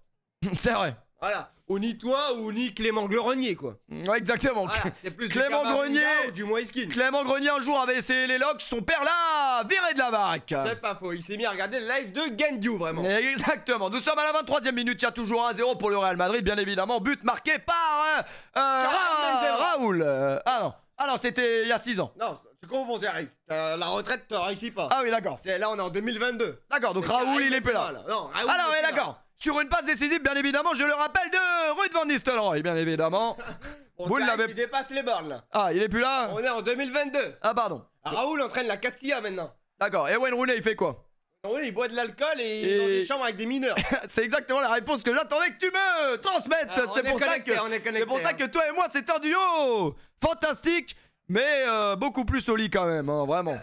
C'est vrai. Voilà. Ou ni toi, ou ni Clément Grenier, quoi. Ouais, exactement. Voilà, c'est plus Clément Grenier ou du Moïskine. Clément Grenier un jour avait essayé les locks, son père l'a viré de la baraque. C'est pas faux, il s'est mis à regarder le live de Gendu, vraiment. Exactement. Nous sommes à la 23e minute, il y a toujours 1-0 pour le Real Madrid, bien évidemment. But marqué par Raoul. Ah non. Ah non, c'était il y a 6 ans. Non, tu confonds, Thierry. La retraite te réussit pas. Ah oui, d'accord. Là, on est en 2022. D'accord, donc Raoul, il est plus là. Non, Raoul, Ah non, il est ouais, plus là. d'accord. Sur une passe décisive, bien évidemment, je le rappelle, de Ruud van Nistelrooy, bien évidemment. Bon, Vous Thierry, l'avez... tu dépasses les bornes, là. Ah, il est plus là? On est en 2022. Ah, pardon. Raoul entraîne la Castilla maintenant. D'accord, et Wayne Rooney, il fait quoi? Raoul, il boit de l'alcool et il est dans une chambre avec des mineurs. C'est exactement la réponse que j'attendais que tu me transmettes. Alors, C'est pour ça que c'est pour ça que toi et moi c'est un duo fantastique, mais beaucoup plus solide quand même, hein, vraiment.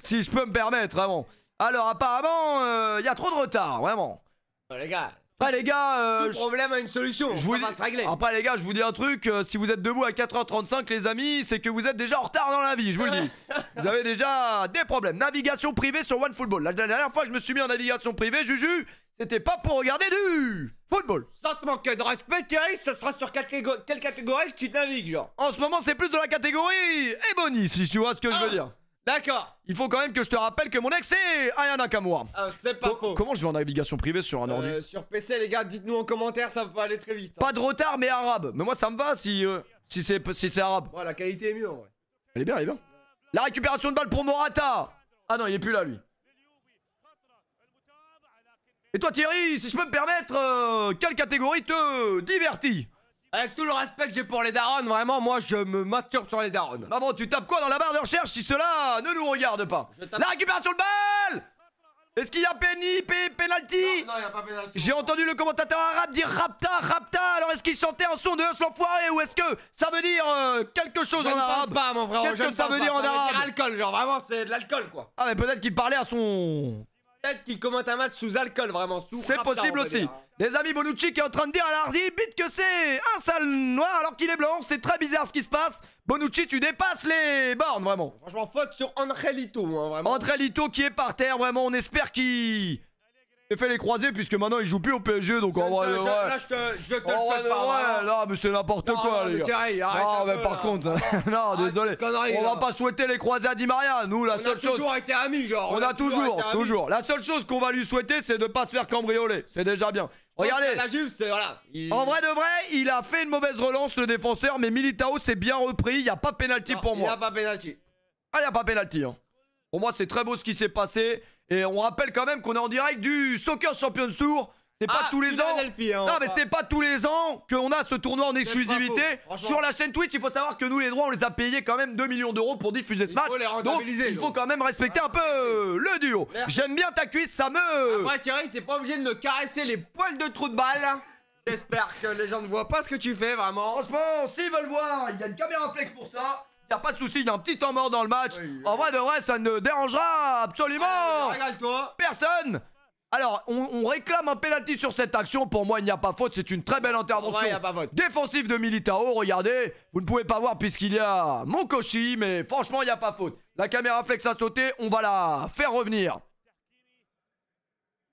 Si je peux me permettre, vraiment. Alors apparemment, il y a trop de retard, vraiment. Les gars, Après les gars, tout problème a une solution. je vous Ça va se régler. Après les gars, je vous dis un truc, si vous êtes debout à 4h35 les amis, c'est que vous êtes déjà en retard dans la vie, je vous le dis. Vous avez déjà des problèmes. Navigation privée sur OneFootball. La dernière fois que je me suis mis en navigation privée, Juju, c'était pas pour regarder du football. Sans te manquer de respect, Thierry, ça sera sur quelle catégorie que tu navigues, genre? En ce moment, c'est plus de la catégorie Ebony, si tu vois ce que je veux dire. D'accord. Il faut quand même que je te rappelle que mon ex c'est Aya Nakamura. Ah, c'est pas faux. Comment je vais en navigation privée sur un ordi? Sur PC, les gars, dites-nous en commentaire, ça peut aller très vite. Hein. Pas de retard, mais arabe. Mais moi, ça me va si c'est arabe. Ouais, la qualité est mieux en vrai. Elle est bien, elle est bien. La récupération de balle pour Morata. Ah non, il est plus là, lui. Et toi, Thierry, si je peux me permettre, quelle catégorie te divertit? Avec tout le respect que j'ai pour les darons, vraiment, moi je me masturbe sur les darons. Maman, tu tapes quoi dans la barre de recherche si cela ne nous regarde pas? La récupération de balle. Est-ce qu'il y a penalty? Non, y'a pas pénalty. J'ai entendu le commentateur arabe dire Rapta, Rapta. Alors est-ce qu'il chantait un son de Us l'enfoiré ou est-ce que ça veut dire quelque chose Je en ne arabe? parle pas, mon frère. Qu'est-ce que ça veut dire en arabe? Alcool, genre vraiment, c'est de l'alcool quoi. Ah mais peut-être qu'il parlait à son... Peut-être qu'il commente un match sous alcool, vraiment, sous C'est Rapta, possible on peut aussi. dire. Les amis, Bonucci qui est en train de dire à l'arbitre que c'est un sale noir alors qu'il est blanc. C'est très bizarre ce qui se passe. Bonucci, tu dépasses les bornes, vraiment. Franchement, faute sur Angelito, hein, vraiment. Angelito qui est par terre, vraiment. On espère qu'il fait les croisés puisque maintenant il joue plus au PSG. Donc en vrai, ouais. Là, je te le En vrai, souhaite pas, ouais, vraiment. non, mais c'est n'importe Non, quoi, non, les mais gars. Thierry, arrête Non, un mais peu, par là. contre, non, Arrête désolé. tes conneries, On là. va pas souhaiter les croisés à Di Maria. Nous, la On seule a chose. toujours été amis, genre. On a toujours, été amis. toujours. La seule chose qu'on va lui souhaiter, c'est de pas se faire cambrioler. C'est déjà bien. Regardez. La Juve, c'est voilà. En vrai de vrai, il a fait une mauvaise relance le défenseur, mais Militao s'est bien repris. Il n'y a pas pénalty pour Il n'y moi. a pas pénalty. Ah, il n'y a pas pénalty. Hein. Pour moi, c'est très beau ce qui s'est passé. Et on rappelle quand même qu'on est en direct du Soccer Champions Tour. C'est pas tous les ans. Hein, Non, mais c'est pas tous les ans qu'on a ce tournoi en exclusivité. faux, Sur la chaîne Twitch, il faut savoir que nous, les droits, on les a payés quand même 2 millions d'euros pour diffuser ce match. faut les Donc, rentabiliser, il faut quand même respecter un peu le duo. Merci. J'aime bien ta cuisse, ça me. Après, Thierry, t'es pas obligé de me caresser les poils de trou de balle. J'espère que les gens ne voient pas ce que tu fais, vraiment. Franchement, s'ils veulent voir, il y a une caméra flex pour ça. Y a pas de souci, il y a un petit temps mort dans le match. Oui. En vrai de vrai, ça ne dérangera absolument Régale-toi. personne. Alors, on réclame un penalty sur cette action. Pour moi, il n'y a pas faute. C'est une très belle intervention. Ouais, y a pas faute. Défensive de Militao. Regardez, vous ne pouvez pas voir puisqu'il y a mon Koshi, mais franchement, il n'y a pas faute. La caméra flex a sauté. On va la faire revenir.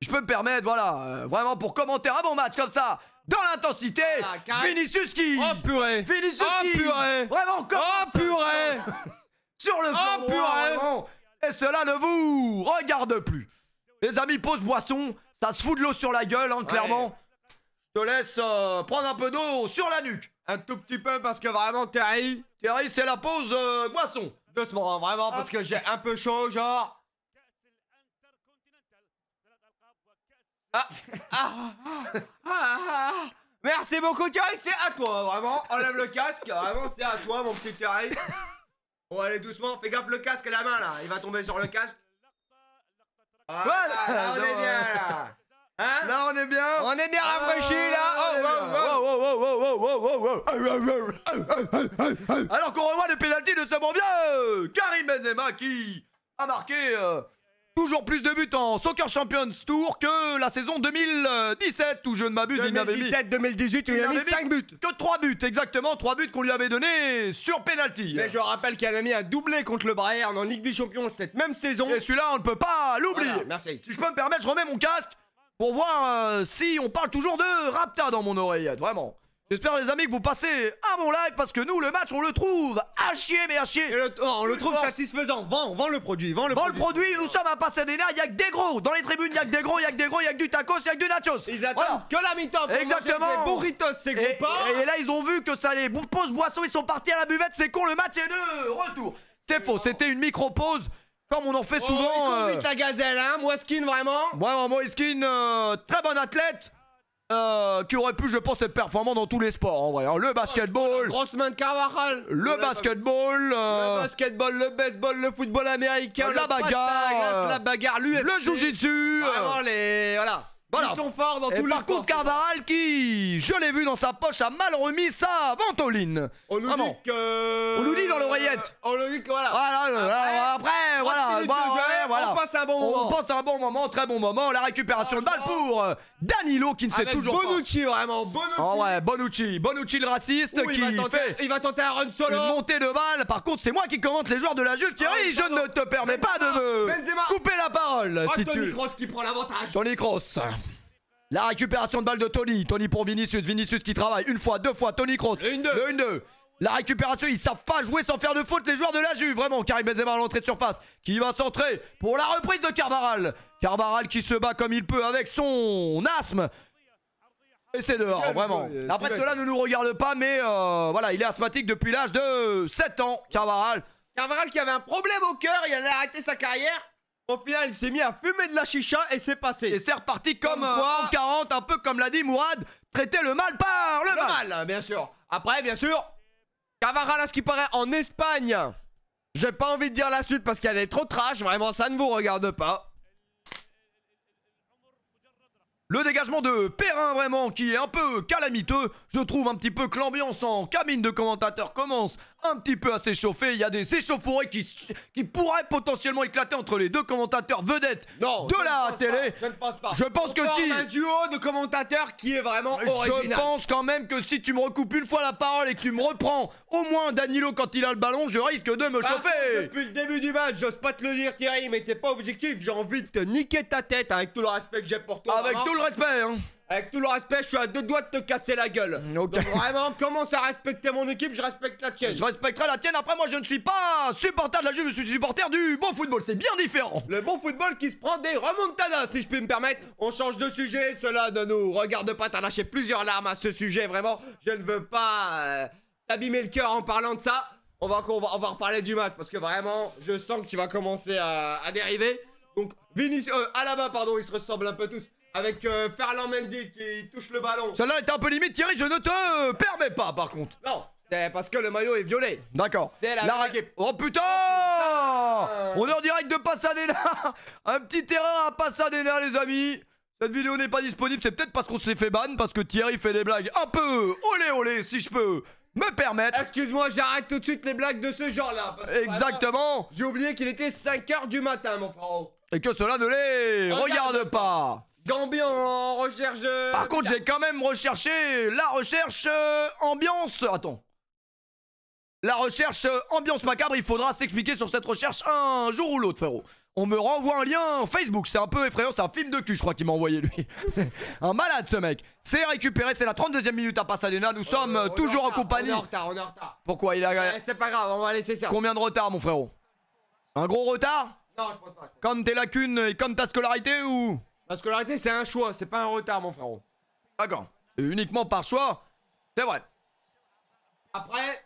Je peux me permettre, voilà, vraiment pour commenter un bon match comme ça, dans l'intensité. Voilà, carré. Vinicius qui. Oh purée. Vinicius Oh qui. purée. Vraiment comme. Oh purée. Sur le flanc droit, purée. vraiment. Et cela ne vous regarde plus. Les amis, pause boisson. Ça se fout de l'eau sur la gueule, hein, clairement. Je te laisse prendre un peu d'eau sur la nuque. Un tout petit peu parce que vraiment, Thierry. Thierry, c'est la pause boisson. Doucement, hein, vraiment, parce que j'ai un peu chaud, genre. Merci beaucoup, Thierry, c'est à toi, vraiment. Enlève le casque, vraiment, c'est à toi, mon petit Thierry. On va aller doucement, fais gaffe le casque et la main là, il va tomber sur le casque. Voilà, là, on est bien là. Hein? Là, on est bien. On est bien rafraîchi là. Alors qu'on revoit le pénalty de ce bon vieux Karim Benzema qui a marqué toujours plus de buts en Soccer Champions Tour que la saison 2017 où je ne m'abuse, il n'avait mis 2018, il a mis 5 buts. que 3 buts, exactement 3 buts qu'on lui avait donnés sur pénalty. Mais je rappelle qu'il avait mis un doublé contre le Bayern en Ligue des Champions cette même saison. Et celui-là, on ne peut pas l'oublier. Voilà, merci. Si je peux me permettre, je remets mon casque pour voir si on parle toujours de Rapta dans mon oreillette, vraiment. J'espère les amis que vous passez un bon live parce que nous le match on le trouve à chier mais à chier. On le trouve satisfaisant. Vends le produit. Vends le produit. Nous sommes à Pasadena, il y a que des gros. Dans les tribunes, il y a que des gros, il y a que des gros, il y a que du tacos, il y a que du nachos. Ils attendent que la mi-temps. Exactement. Les burritos, c'est et là ils ont vu que ça les pause boisson, ils sont partis à la buvette, c'est con, le match est de retour. C'est faux, c'était une micro-pause. Comme on en fait souvent. Vite la gazelle, hein. Moiskin, vraiment. Moiskin, très bon athlète. Qui aurait pu, je pense, être performant dans tous les sports en vrai. Le basketball, grosse main de Carvajal. Le basketball, le baseball, le football américain, la bagarre, la bagarre, l'UFC, le jiu-jitsu. Vraiment Voilà. Ils sont forts dans tous les sports. Par contre, Carvajal qui, je l'ai vu dans sa poche, a mal remis sa ventoline. On nous dit que... On nous dit dans l'oreillette. On nous dit que voilà. Après, on passe un bon moment. On passe un bon moment, très bon moment. La récupération de balle pour Danilo qui ne sait toujours Bonucci, pas. vraiment, Bonucci. Bonucci le raciste il va tenter un run solo. Une montée de balle. Par contre, c'est moi qui commente les joueurs de la Juve. Thierry, je ne te permets pas de me couper la parole. Toni Kroos qui prend l'avantage. Toni Kroos. La récupération de balle de Toni. Toni pour Vinicius. Vinicius qui travaille une fois, deux fois. Toni Kroos. Le 1-2. La récupération, ils savent pas jouer sans faire de faute les joueurs de la Juve. Vraiment, Karim Benzema à l'entrée de surface. Qui va centrer pour la reprise de Carvajal. Carvajal qui se bat comme il peut avec son asthme. Et c'est dehors, vraiment. Après cela ne nous regarde pas, mais voilà, il est asthmatique depuis l'âge de 7 ans, Carvajal. Carvajal qui avait un problème au cœur, il allait arrêter sa carrière. Au final, il s'est mis à fumer de la chicha et c'est passé. Et c'est reparti comme en 40, un peu comme l'a dit Mourad, traiter le mal par le mal, bien sûr. Après, bien sûr, Carvajal, à ce qui paraît, en Espagne. J'ai pas envie de dire la suite parce qu'elle est trop trash, vraiment, ça ne vous regarde pas. Le dégagement de Perrin vraiment qui est un peu calamiteux. Je trouve un petit peu que l'ambiance en cabine de commentateurs commence un petit peu à s'échauffer. Il y a des échauffourées qui pourraient potentiellement éclater entre les deux commentateurs vedettes de la télé. Je ne pense pas. Je pense que si. Un duo de commentateurs qui est vraiment original. Je pense quand même que si tu me recoupes une fois la parole et que tu me reprends au moins Danilo quand il a le ballon, je risque de me chauffer. Depuis le début du match, j'ose pas te le dire Thierry, mais t'es pas objectif. J'ai envie de te niquer ta tête avec tout le respect que j'ai pour toi. Avec tout le respect, hein. Avec tout le respect, je suis à 2 doigts de te casser la gueule. Donc vraiment, commence à respecter mon équipe, je respecte la tienne. Je respecterai la tienne. Après, moi, je ne suis pas supporter de la Juve, je suis supporter du bon football. C'est bien différent. Le bon football qui se prend des remontadas, si je puis me permettre. On change de sujet, cela ne nous regarde pas. T'as lâché plusieurs larmes à ce sujet, vraiment. Je ne veux pas t'abîmer le cœur en parlant de ça. On va reparler du match parce que vraiment, je sens que tu vas commencer à dériver. Donc, Vinicius, Alaba, pardon, ils se ressemblent un peu tous. Avec Ferland Mendy qui touche le ballon. Celle-là était un peu limite, Thierry, je ne te permets pas par contre. Non, c'est parce que le maillot est violet. D'accord. C'est la équipe. Oh putain, on est en direct de Pasadena. Un petit terrain à Pasadena, les amis. Cette vidéo n'est pas disponible, c'est peut-être parce qu'on s'est fait ban, parce que Thierry fait des blagues un peu olé, si je peux me permettre. Excuse-moi, j'arrête tout de suite les blagues de ce genre-là. Exactement. J'ai oublié qu'il était 5h du matin, mon frère. Et que cela ne les regarde pas. Gambien en recherche de... Par contre, j'ai quand même recherché la recherche ambiance... Attends. La recherche ambiance macabre, il faudra s'expliquer sur cette recherche un jour ou l'autre, frérot. On me renvoie un lien Facebook, c'est un peu effrayant, c'est un film de cul, je crois qu'il m'a envoyé, lui. Un malade, ce mec. C'est récupéré, c'est la 32e minute à Pasadena, nous sommes toujours en compagnie. On est en retard. Pourquoi il a... c'est pas grave, on va laisser ça. Combien de retard, mon frérot? Un gros retard? Non, je pense pas. Comme tes lacunes et comme ta scolarité ou... La scolarité, c'est un choix, c'est pas un retard, mon frérot. D'accord. Et uniquement par choix, c'est vrai. Après,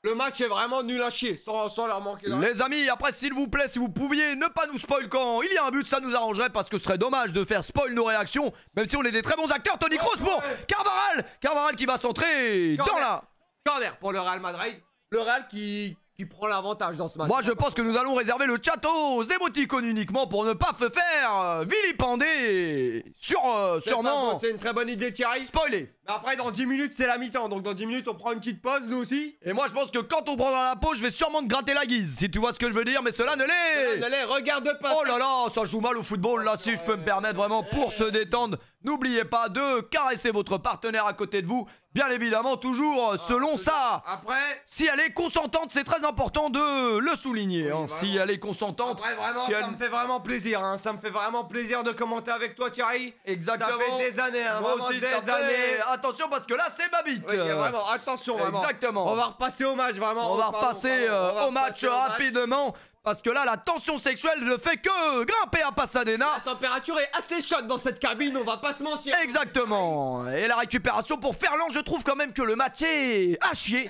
le match est vraiment nul à chier, sans leur manquer dans les amis, après, s'il vous plaît, si vous pouviez ne pas nous spoil quand il y a un but, ça nous arrangerait parce que ce serait dommage de faire spoil nos réactions, même si on est des très bons acteurs. Toni Kroos pour Carvajal qui va centrer dans la... Corner pour le Real Madrid. Le Real qui prend l'avantage dans ce match. Moi je pense que nous allons réserver le chat aux émoticônes uniquement pour ne pas se faire vilipender sûrement. C'est une très bonne idée Thierry. Spoiler. Mais après dans 10 minutes c'est la mi-temps, donc dans 10 minutes on prend une petite pause nous aussi. Et moi je pense que quand on prendra la pause je vais sûrement te gratter la guise, si tu vois ce que je veux dire, mais cela ne les regarde pas. Oh là là, ça joue mal au football là, si je peux me permettre vraiment pour se détendre. N'oubliez pas de caresser votre partenaire à côté de vous. Bien évidemment, toujours selon ça. Après, si elle est consentante, c'est très important de le souligner. Oui, si elle est consentante. Après, vraiment, si ça me fait vraiment plaisir. Hein. Ça me fait vraiment plaisir de commenter avec toi, Thierry. Exactement. Ça fait des années, hein, Moi vraiment aussi, des ça fait- années. Attention parce que là, c'est ma bite. Oui, vraiment, attention, vraiment. Exactement. On va repasser au match, vraiment. On va repasser On va au match repasser au match. rapidement. Parce que là, la tension sexuelle ne fait que grimper à Pasadena. La température est assez chaude dans cette cabine, on va pas se mentir. Exactement. Et la récupération pour Ferland, je trouve quand même que le match est à chier.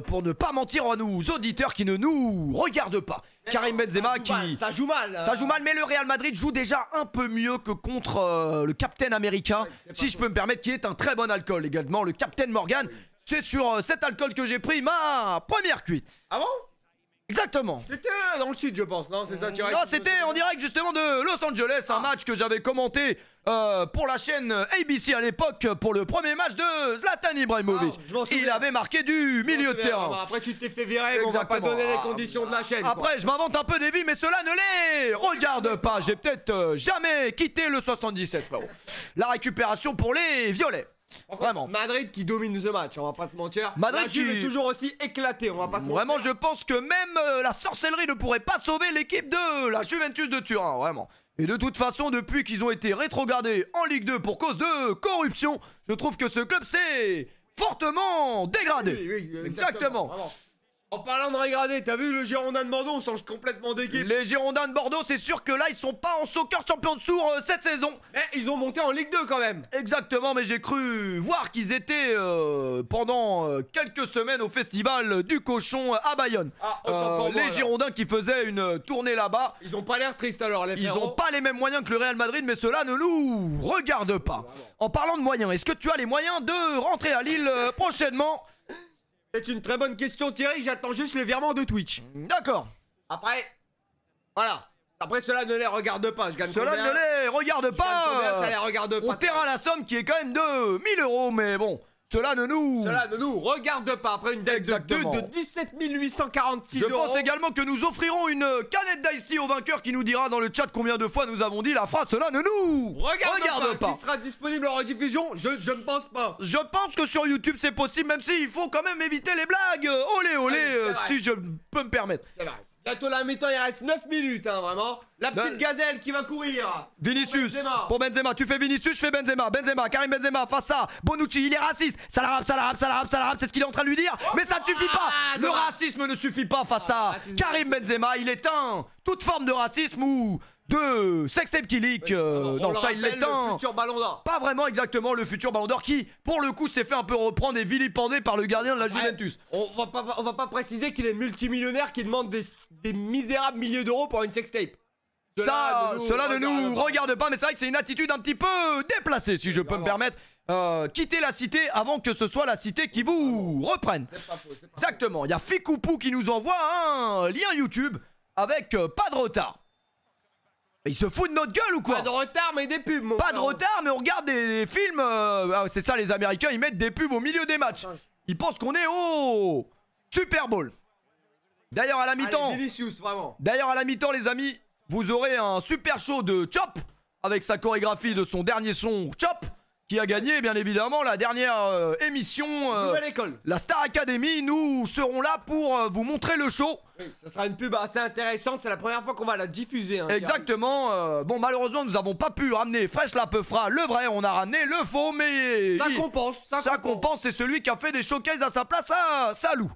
Pour ne pas mentir à nos auditeurs qui ne nous regardent pas. Karim Benzema qui... Ça joue mal. Ça joue mal, mais le Real Madrid joue déjà un peu mieux que contre le Captain américain, si je peux me permettre, qui est un très bon alcool également, le Captain Morgan. C'est sur cet alcool que j'ai pris ma première cuite. Ah bon? Exactement. C'était dans le sud, je pense, non? C'est ça, Thierry? Non, c'était en direct justement de Los Angeles, un match que j'avais commenté pour la chaîne ABC à l'époque pour le premier match de Zlatan Ibrahimovic. Ah, je m'en souviens. Il avait marqué du milieu de terrain. Après, tu t'es fait virer, mais on va pas Exactement. donner les conditions de la chaîne. quoi. Après, je m'invente un peu des vies, mais cela ne les regarde pas. J'ai peut-être jamais quitté le 77, frérot. La récupération pour les violets. Vraiment. Madrid qui domine ce match, on va pas se mentir. Madrid la Juve qui- est toujours aussi éclaté, on va pas se mentir. Vraiment, je pense que même la sorcellerie ne pourrait pas sauver l'équipe de la Juventus de Turin, vraiment. Et de toute façon, depuis qu'ils ont été rétrogradés en Ligue 2 pour cause de corruption, je trouve que ce club s'est fortement dégradé. Oui, Exactement. vraiment. En parlant de regarder, t'as vu le Girondin de Bordeaux, on change complètement d'équipe. Les Girondins de Bordeaux, c'est sûr que là, ils sont pas en Soccer Champions Tour cette saison. Mais ils ont monté en Ligue 2 quand même. Exactement, mais j'ai cru voir qu'ils étaient pendant quelques semaines au festival du cochon à Bayonne. Ah, autant pour moi, les alors. Girondins qui faisaient une tournée là-bas. Ils ont pas l'air tristes alors, les Ils frérots. ont pas les mêmes moyens que le Real Madrid, mais cela ne nous regarde pas. En parlant de moyens, est-ce que tu as les moyens de rentrer à Lille prochainement? C'est une très bonne question, Thierry. J'attends juste le virement de Twitch. D'accord. Après, voilà. Après, cela ne les regarde pas. Je gagne Cela combien ne les regarde Je gagne combien pas. Ça les regarde pas. On terra la somme qui est quand même de 1000 €, mais bon, cela ne nous... Cela ne nous regarde pas. Après une dette Exactement. de 17 846 Je euros. pense également que nous offrirons une canette d'Ice Tea au vainqueur qui nous dira dans le chat combien de fois nous avons dit la phrase cela ne nous regarde pas. Qui sera disponible en rediffusion? Je ne pense pas. Je pense que sur YouTube c'est possible, même s'il faut quand même éviter les blagues. Olé olé, Ah oui, c'est vrai. si je peux me permettre. C'est vrai. Bientôt la mi-temps, il reste 9 minutes, hein, vraiment. La petite Non. gazelle qui va courir. Vinicius, Benzema. pour Benzema, tu fais Vinicius, je fais Benzema. Benzema, Karim Benzema, face à Bonucci, il est raciste. Ça la rappe, c'est ce qu'il est en train de lui dire. Mais ça ne suffit pas. Le dommage. racisme ne suffit pas face à racisme. Karim Benzema. Il éteint toute forme de racisme ou de sextape qui leak. On Non, le ça il rappelle, l'éteint. le futur Ballon d'Or. Pas vraiment exactement le futur Ballon d'Or qui, pour le coup, s'est fait un peu reprendre et vilipender par le gardien de la Juventus. On va pas préciser qu'il est multimillionnaire qui demande des misérables milliers d'euros pour une sextape. Cela ne nous regarde pas, mais c'est vrai que c'est une attitude un petit peu déplacée, si je peux me permettre. Quittez la cité avant que ce soit la cité qui vous reprenne. C'est pas faux, c'est pas Exactement. Il y a Fikoupou qui nous envoie un lien YouTube avec pas de retard. Et il se fout de notre gueule ou quoi? Pas de retard, mais des pubs, mon Pas de frère. retard, mais on regarde des films. C'est ça, les Américains, ils mettent des pubs au milieu des matchs. Ils pensent qu'on est au Super Bowl. D'ailleurs, à la mi-temps. Allez, Vinicius, vraiment. D'ailleurs, à la mi-temps, les amis, vous aurez un super show de Chop avec sa chorégraphie de son dernier son Chop qui a gagné, bien évidemment, la dernière émission. Nouvelle école. La Star Academy. Nous serons là pour vous montrer le show. Oui, ce sera une pub assez intéressante. C'est la première fois qu'on va la diffuser. Hein, Exactement. Bon, malheureusement, nous n'avons pas pu ramenner Fresh la Peufra, le vrai. On a ramené le faux, mais Ça compense. ça compense. C'est celui qui a fait des showcases à sa place à Salou.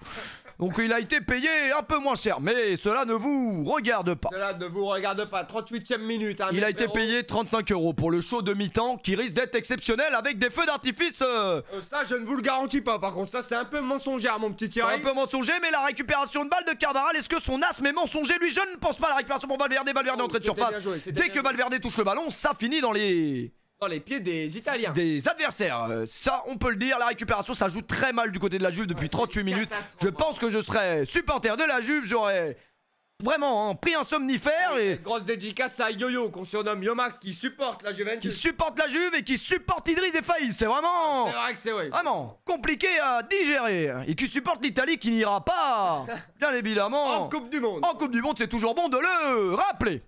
Donc il a été payé un peu moins cher, mais cela ne vous regarde pas. Cela ne vous regarde pas. 38e minute. Hein, Il mes a été frérots. payé 35 € pour le show de mi-temps qui risque d'être exceptionnel avec des feux d'artifice. Ça, je ne vous le garantis pas. Par contre, ça, c'est un peu mensongère, mon petit C'est Thierry. un peu mensonger, mais la récupération de balle de Carvajal, est-ce que son asthme est mensonger? Lui, je ne pense pas. La récupération pour Valverde, entrée de c'était surface. bien joué, c'était Dès bien que joué. Valverde touche le ballon, ça finit dans les Dans les pieds des Italiens. des adversaires. Ça, on peut le dire, la récupération, ça joue très mal du côté de la Juve depuis 38 minutes. Je pense que je serais supporter de la Juve, j'aurais vraiment pris un somnifère et Grosse dédicace à Yo-Yo, qu'on surnomme Yomax, qui supporte la qui Juventus. supporte la Juve et qui supporte Idriss et Faïs. C'est vraiment... C'est vrai que c'est vrai. Vraiment compliqué à digérer. Et qui supporte l'Italie qui n'ira pas, bien évidemment. En Coupe du Monde. En Coupe du Monde, c'est toujours bon de le rappeler.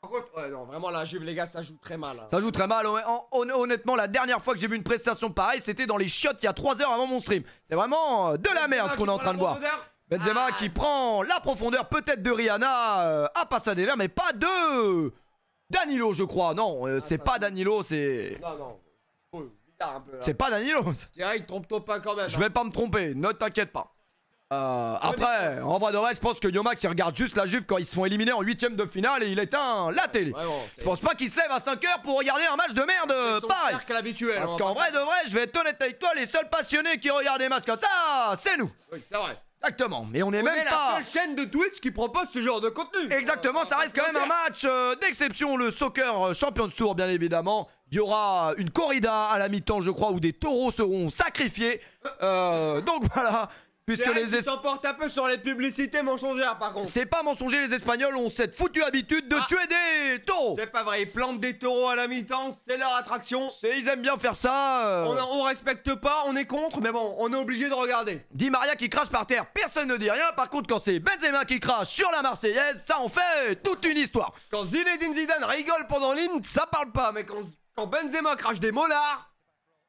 Par contre, ouais, non, vraiment, la Juve, les gars, ça joue très mal. Hein. Ça joue très mal. Honnêtement, la dernière fois que j'ai vu une prestation pareille, c'était dans les chiottes il y a 3 heures avant mon stream. C'est vraiment de la merde ce qu'on est en train de voir. Benzema qui prend la profondeur peut-être de Rihanna à Pasadena, mais pas de Danilo, je crois. Non, c'est pas Danilo, c'est... Non. C'est pas Danilo. Thierry, trompe-toi pas quand même. Je vais pas me tromper, ne t'inquiète pas. Après, en vrai de vrai, je pense que Yomax il regarde juste la Juve quand ils se font éliminer en 8ème de finale et il éteint la télé. Je pense pas qu'il se lève à 5h pour regarder un match de merde pareil. Parce qu'en vrai de vrai, je vais être honnête avec toi, les seuls passionnés qui regardent des matchs comme ça, c'est nous. Oui, c'est vrai. Exactement, mais on est même pas la seule chaîne de Twitch qui propose ce genre de contenu. Exactement, ça reste quand même un match d'exception, le Soccer Champions Tour bien évidemment. Il y aura une corrida à la mi-temps je crois où des taureaux seront sacrifiés. Donc voilà. Puisque les t'emportes un peu sur les publicités mensongères par contre. C'est pas mensonger, les Espagnols ont cette foutue habitude de tuer des taureaux. C'est pas vrai, ils plantent des taureaux à la mi-temps, c'est leur attraction. Ils aiment bien faire ça. On respecte pas, on est contre, mais bon, on est obligé de regarder. Di Maria qui crache par terre, personne ne dit rien. Par contre, quand c'est Benzema qui crache sur la Marseillaise, ça en fait toute une histoire. Quand Zinedine Zidane rigole pendant l'hymne, ça parle pas, mais quand Benzema crache des molards,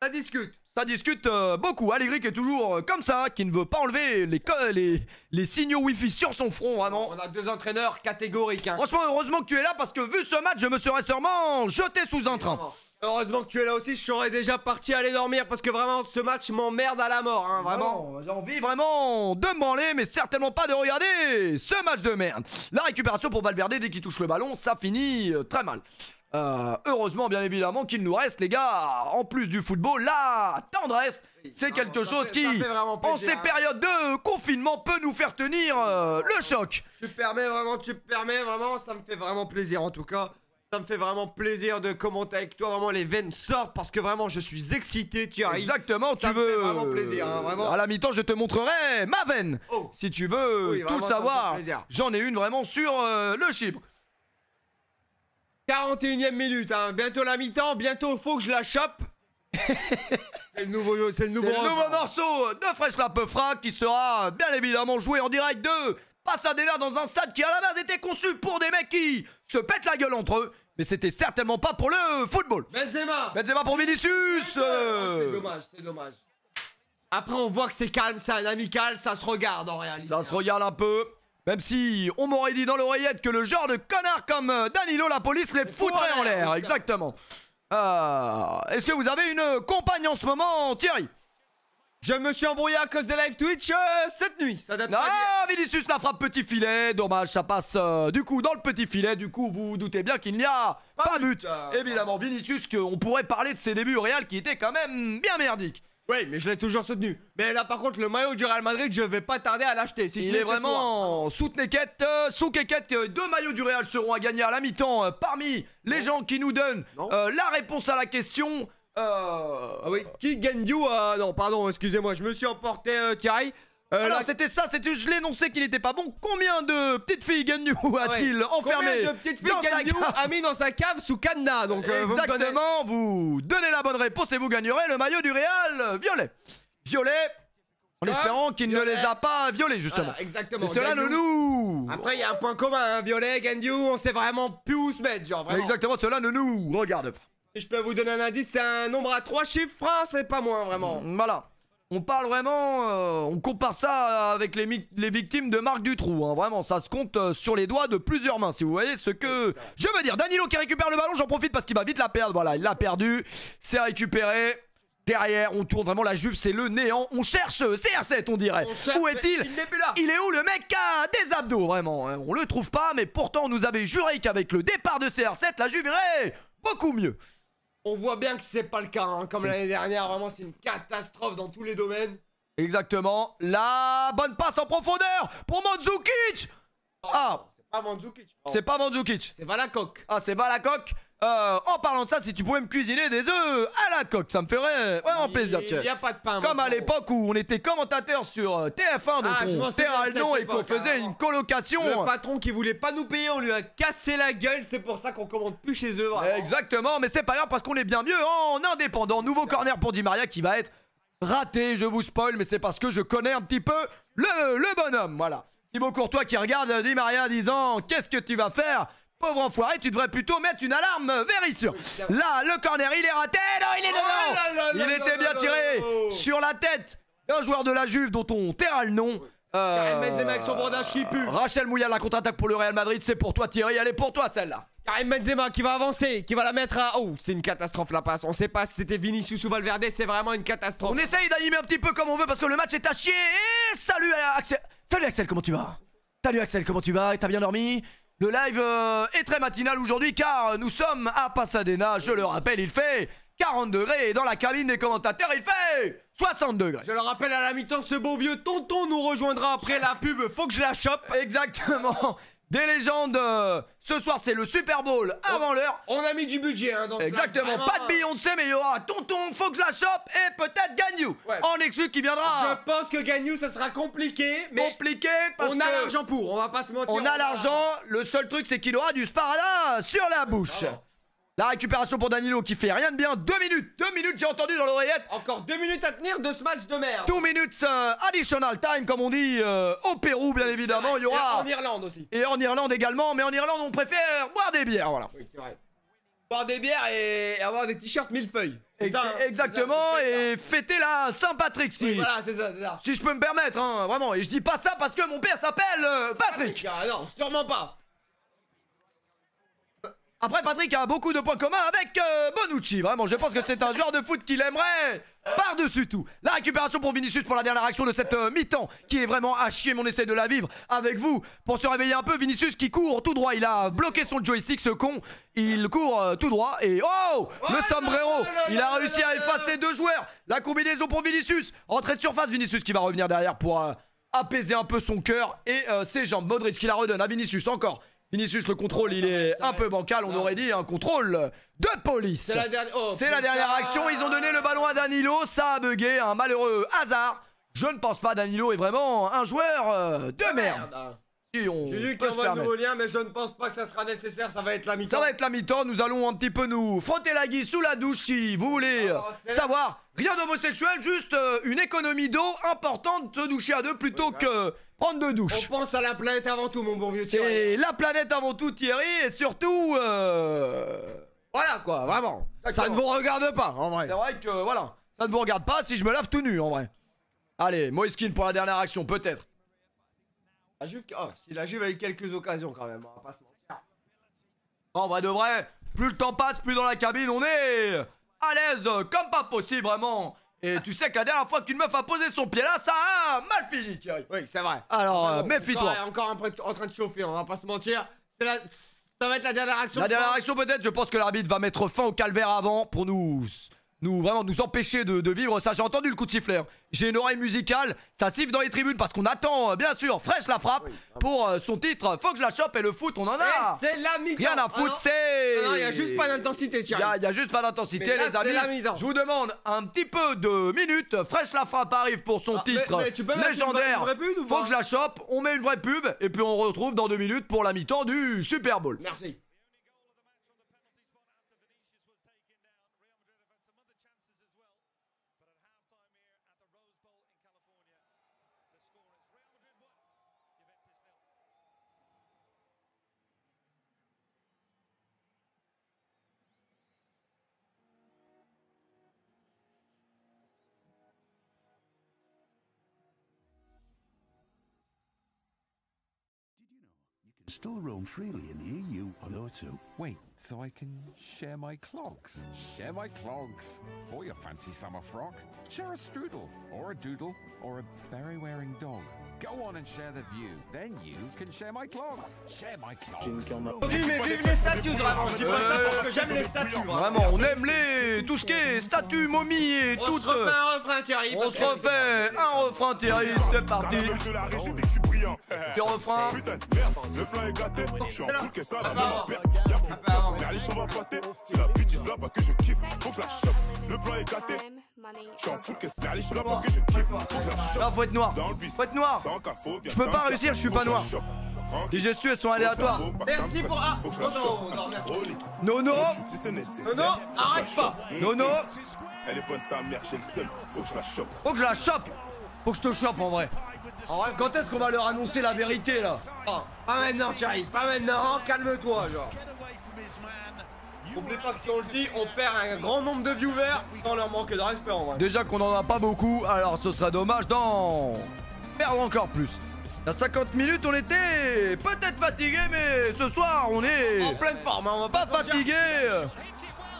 ça discute. Ça discute beaucoup. Allegri qui est toujours comme ça, qui ne veut pas enlever les signaux Wi-Fi sur son front, vraiment. On a 2 entraîneurs catégoriques. Hein. Franchement, heureusement que tu es là parce que vu ce match, je me serais sûrement jeté sous un train. Heureusement que tu es là aussi, je serais déjà parti aller dormir parce que vraiment ce match m'emmerde à la mort. Hein, vraiment. J'ai envie vraiment de me branler, mais certainement pas de regarder ce match de merde. La récupération pour Valverde dès qu'il touche le ballon, ça finit très mal. Heureusement bien évidemment qu'il nous reste les gars, en plus du football, la tendresse, c'est quelque chose qui en ces périodes de confinement peut nous faire tenir le choc. Tu me permets vraiment, ça me fait vraiment plaisir en tout cas. Ça me fait vraiment plaisir de commenter avec toi, vraiment les veines sortent parce que vraiment je suis excité Thierry. Exactement, ça tu veux. Ça me fait vraiment plaisir, hein, vraiment. À la mi-temps je te montrerai ma veine, si tu veux tout le savoir. J'en ai une vraiment sur le chibre. 41ème minute, hein. Bientôt la mi-temps, bientôt faut que je la chope. C'est le nouveau morceau de Fresh La Peufra qui sera bien évidemment joué en direct de Pasadena dans un stade qui à la base était conçu pour des mecs qui se pètent la gueule entre eux. Mais c'était certainement pas pour le football. Benzema pour Vinicius. C'est dommage. Après on voit que c'est calme, c'est un amical, ça se regarde en réalité. Ça se regarde un peu. Même si on m'aurait dit dans l'oreillette que le genre de connard comme Danilo, la police les foutrait en l'air. Exactement. Est-ce que vous avez une compagne en ce moment, Thierry? Je me suis embrouillé à cause des live Twitch cette nuit. Ça date pas Vinicius la frappe petit filet. Dommage, ça passe du coup dans le petit filet. Du coup, vous vous doutez bien qu'il n'y a pas but. Évidemment, Vinicius, qu'on pourrait parler de ses débuts au Real qui étaient quand même bien merdiques. Oui, mais je l'ai toujours soutenu. Mais là, par contre, le maillot du Real Madrid, je vais pas tarder à l'acheter. Si il est vraiment sous quéquette. Sous quéquette, 2 maillots du Real seront à gagner à la mi-temps parmi les gens qui nous donnent la réponse à la question. Ah oui. Qui gagne du non, pardon, excusez-moi, je me suis emporté, Thierry. Alors c'était ça, je l'énonçais qu'il était pas bon. Combien de petites filles Ganyu a-t-il enfermé? Combien de petites filles Ganyu a mis dans sa cave sous cadenas? Donc exactement, vous donnez la bonne réponse et vous gagnerez le maillot du Real violet. En espérant qu'il ne les a pas violés justement. Exactement. Et cela ne nous... Après il y a un point commun, violet, Ganyu, on sait vraiment plus où se mettre, genre vraiment. Exactement, cela ne nous regarde pas. Si je peux vous donner un indice, c'est un nombre à 3 chiffres, hein, c'est pas moins vraiment. Voilà. On parle vraiment, on compare ça avec les victimes de Marc Dutroux, hein. Vraiment, ça se compte sur les doigts de plusieurs mains, si vous voyez ce que je veux dire. Danilo qui récupère le ballon, j'en profite parce qu'il va vite la perdre, voilà, il l'a perdu, c'est récupéré. Derrière, on tourne vraiment, la Juve, c'est le néant. On cherche CR7, on dirait. Où est-il? Il est où le mec qui a des abdos, vraiment, hein. On le trouve pas, mais pourtant on nous avait juré qu'avec le départ de CR7, la Juve irait beaucoup mieux. On voit bien que c'est pas le cas, hein. Comme l'année dernière, vraiment c'est une catastrophe dans tous les domaines. Exactement, la bonne passe en profondeur pour Mandzukic. C'est pas Mandzukic. C'est pas Mandzukic. C'est Valakoc. C'est Valakoc. En parlant de ça, si tu pouvais me cuisiner des œufs à la coque, ça me ferait vraiment plaisir. Il n'y a pas de pain. Comme à l'époque où on était commentateur sur TF1, donc on terrait le nom et qu'on faisait une colocation. Le patron qui voulait pas nous payer, on lui a cassé la gueule, c'est pour ça qu'on commande plus chez eux. Vraiment. Exactement, mais c'est pas grave parce qu'on est bien mieux en indépendant. Nouveau corner pour Di Maria qui va être raté, je vous spoil, mais c'est parce que je connais un petit peu le bonhomme, voilà. Thibaut Courtois qui regarde Di Maria disant qu'est-ce que tu vas faire? Pauvre enfoiré, tu devrais plutôt mettre une alarme Vérissure. Là, le corner, il est raté. Non, il est dedans. Il était bien tiré sur la tête d'un joueur de la Juve dont on taira le nom. Karim Benzema avec son bandage qui pue. Rachel Mouilla, la contre-attaque pour le Real Madrid. C'est pour toi, Thierry. Elle est pour toi, celle-là. Karim Benzema qui va avancer, qui va la mettre à... Oh, c'est une catastrophe la passe. On sait pas si c'était Vinicius ou Valverde, c'est vraiment une catastrophe. On essaye d'animer un petit peu comme on veut parce que le match est à chier. Et salut Axel. Salut Axel, comment tu vas? Salut Axel, comment tu vas? T'as bien dormi? Le live est très matinal aujourd'hui car nous sommes à Pasadena. Je le rappelle, il fait 40 degrés et dans la cabine des commentateurs, il fait 60 degrés. Je le rappelle, à la mi-temps, ce beau vieux tonton nous rejoindra après la pub. Faut que je la chope. Exactement. Des légendes. Ce soir, c'est le Super Bowl avant l'heure. On a mis du budget, hein, dans exactement. Vraiment... Pas de Beyoncé, mais il y aura tonton, faut que je la chope et peut-être Gagnou. Ouais. En exclu qui viendra. Je pense que Gagnou, ça sera compliqué. Mais compliqué parce on a l'argent pour, on va pas se mentir. On a l'argent. Le seul truc, c'est qu'il aura du sparadrap sur la bouche. La récupération pour Danilo qui fait rien de bien. 2 minutes. 2 minutes, j'ai entendu dans l'oreillette. Encore 2 minutes à tenir de ce match de merde. 2 minutes additional time, comme on dit au Pérou, bien évidemment. Il y aura. Et en Irlande aussi. Et en Irlande également. Mais en Irlande, on préfère boire des bières. Voilà. Oui, c'est vrai. Boire des bières et avoir des t-shirts millefeuilles. Exactement. Ça, et fêter la Saint-Patrick. Si. Oui, voilà, c'est ça, c'est ça. Si je peux me permettre, hein, vraiment. Et je dis pas ça parce que mon père s'appelle Patrick. Ah, non, sûrement pas. Après, Patrick a beaucoup de points communs avec Bonucci. Vraiment, je pense que c'est un joueur de foot qu'il aimerait par-dessus tout. La récupération pour Vinicius pour la dernière action de cette mi-temps qui est vraiment à chier, mais on essaie de la vivre avec vous pour se réveiller un peu. Vinicius qui court tout droit. Il a bloqué son joystick, ce con. Il court tout droit et oh, le sombrero. Il a réussi à effacer 2 joueurs. La combinaison pour Vinicius. Entrée de surface, Vinicius qui va revenir derrière pour apaiser un peu son cœur et ses jambes. Modric qui la redonne à Vinicius encore. Vinicius, le contrôle, il est un peu bancal, on aurait dit un contrôle de police. C'est la dernière action, ils ont donné le ballon à Danilo, ça a bugué, un malheureux hasard. Je ne pense pas Danilo est vraiment un joueur de merde. Si J'ai dit qu'on voit le nouveau lien, mais je ne pense pas que ça sera nécessaire, ça va être la mi-temps. Ça va être la mi-temps, nous allons un petit peu nous frotter la guise sous la douche si vous voulez savoir. Rien d'homosexuel, juste une économie d'eau importante de se doucher à 2 plutôt que prendre 2 douches. On pense à la planète avant tout, mon bon vieux Thierry. C'est la planète avant tout, Thierry, et surtout... Voilà quoi, vraiment. Ça ne vous regarde pas, en vrai. C'est vrai que, voilà, ça ne vous regarde pas si je me lave tout nu, en vrai. Allez, Moïskine pour la dernière action, peut-être. La Juve, la Juve a eu quelques occasions quand même, on va pas se mentir. En vrai de vrai, plus le temps passe, plus dans la cabine, on est à l'aise comme pas possible, vraiment. Et tu sais que la dernière fois qu'une meuf a posé son pied là, ça a mal fini, Thierry. Oui, c'est vrai. Alors, méfie-toi. Encore en train de chauffer, on va pas se mentir. Ça va être la dernière action. La dernière action peut-être, je pense que l'arbitre va mettre fin au calvaire avant pour nous empêcher de vivre ça. J'ai entendu le coup de sifflet. J'ai une oreille musicale, ça siffle dans les tribunes parce qu'on attend bien sûr Fraîche la frappe pour son titre. Faut que je la chope et le foot on en a. C'est la mi-temps. Rien à foutre, c'est. Non, il y a juste pas d'intensité, Thierry. Il y a juste pas d'intensité, les amis. Je vous demande un petit peu de minutes. Fraîche la frappe arrive pour son titre légendaire. Faut que je la chope. On met une vraie pub et puis on retrouve dans 2 minutes pour la mi-temps du Super Bowl. Merci. Still roam freely in the EU on O2. Wait, so I can share my clogs? Share my clogs. For your fancy summer frock. Share a strudel, or a doodle, or a beret-wearing dog. Go on and share the view. Then you can share my clogs. Share my clogs. Mais vive les statues, vraiment. Je dis pas ça parce que j'aime les statues. Vraiment, on aime tout ce qui est statues, momies et tout. On se refait un refrain, Thierry. On se refait un refrain, Thierry. C'est parti. Petit refrain. Le plan est gâté, je suis en full que ça, la même perte, y'a plus de temps. Merlich, on va pâter, c'est la bêtise là-bas que je kiffe, faut que je la chope. Le plan est gâté, je suis en full que Merlich là-bas que je kiffe, faut que je la chope. Là, faut être noir. Faut être noir. Je peux pas réussir, je suis pas noir. Les gestuels elles sont aléatoires. Merci pour A. Nono. Nono, arrête pas. Nono. Elle est bonne sa mère, j'ai le seum, faut que je la chope. Faut que je la chope. Faut que je te chope en vrai. En vrai, quand est-ce qu'on va leur annoncer la vérité là? Oh, pas maintenant, Thierry, pas maintenant, calme-toi, genre. N'oublie pas que si on le dit, on perd un grand nombre de viewers sans leur manquer de respect en vrai. Déjà qu'on en a pas beaucoup, alors ce serait dommage d'en perdre encore plus. Il y a 50 minutes, on était peut-être fatigué, mais ce soir, on est En pleine forme, hein, on va pas se mentir. fatigué.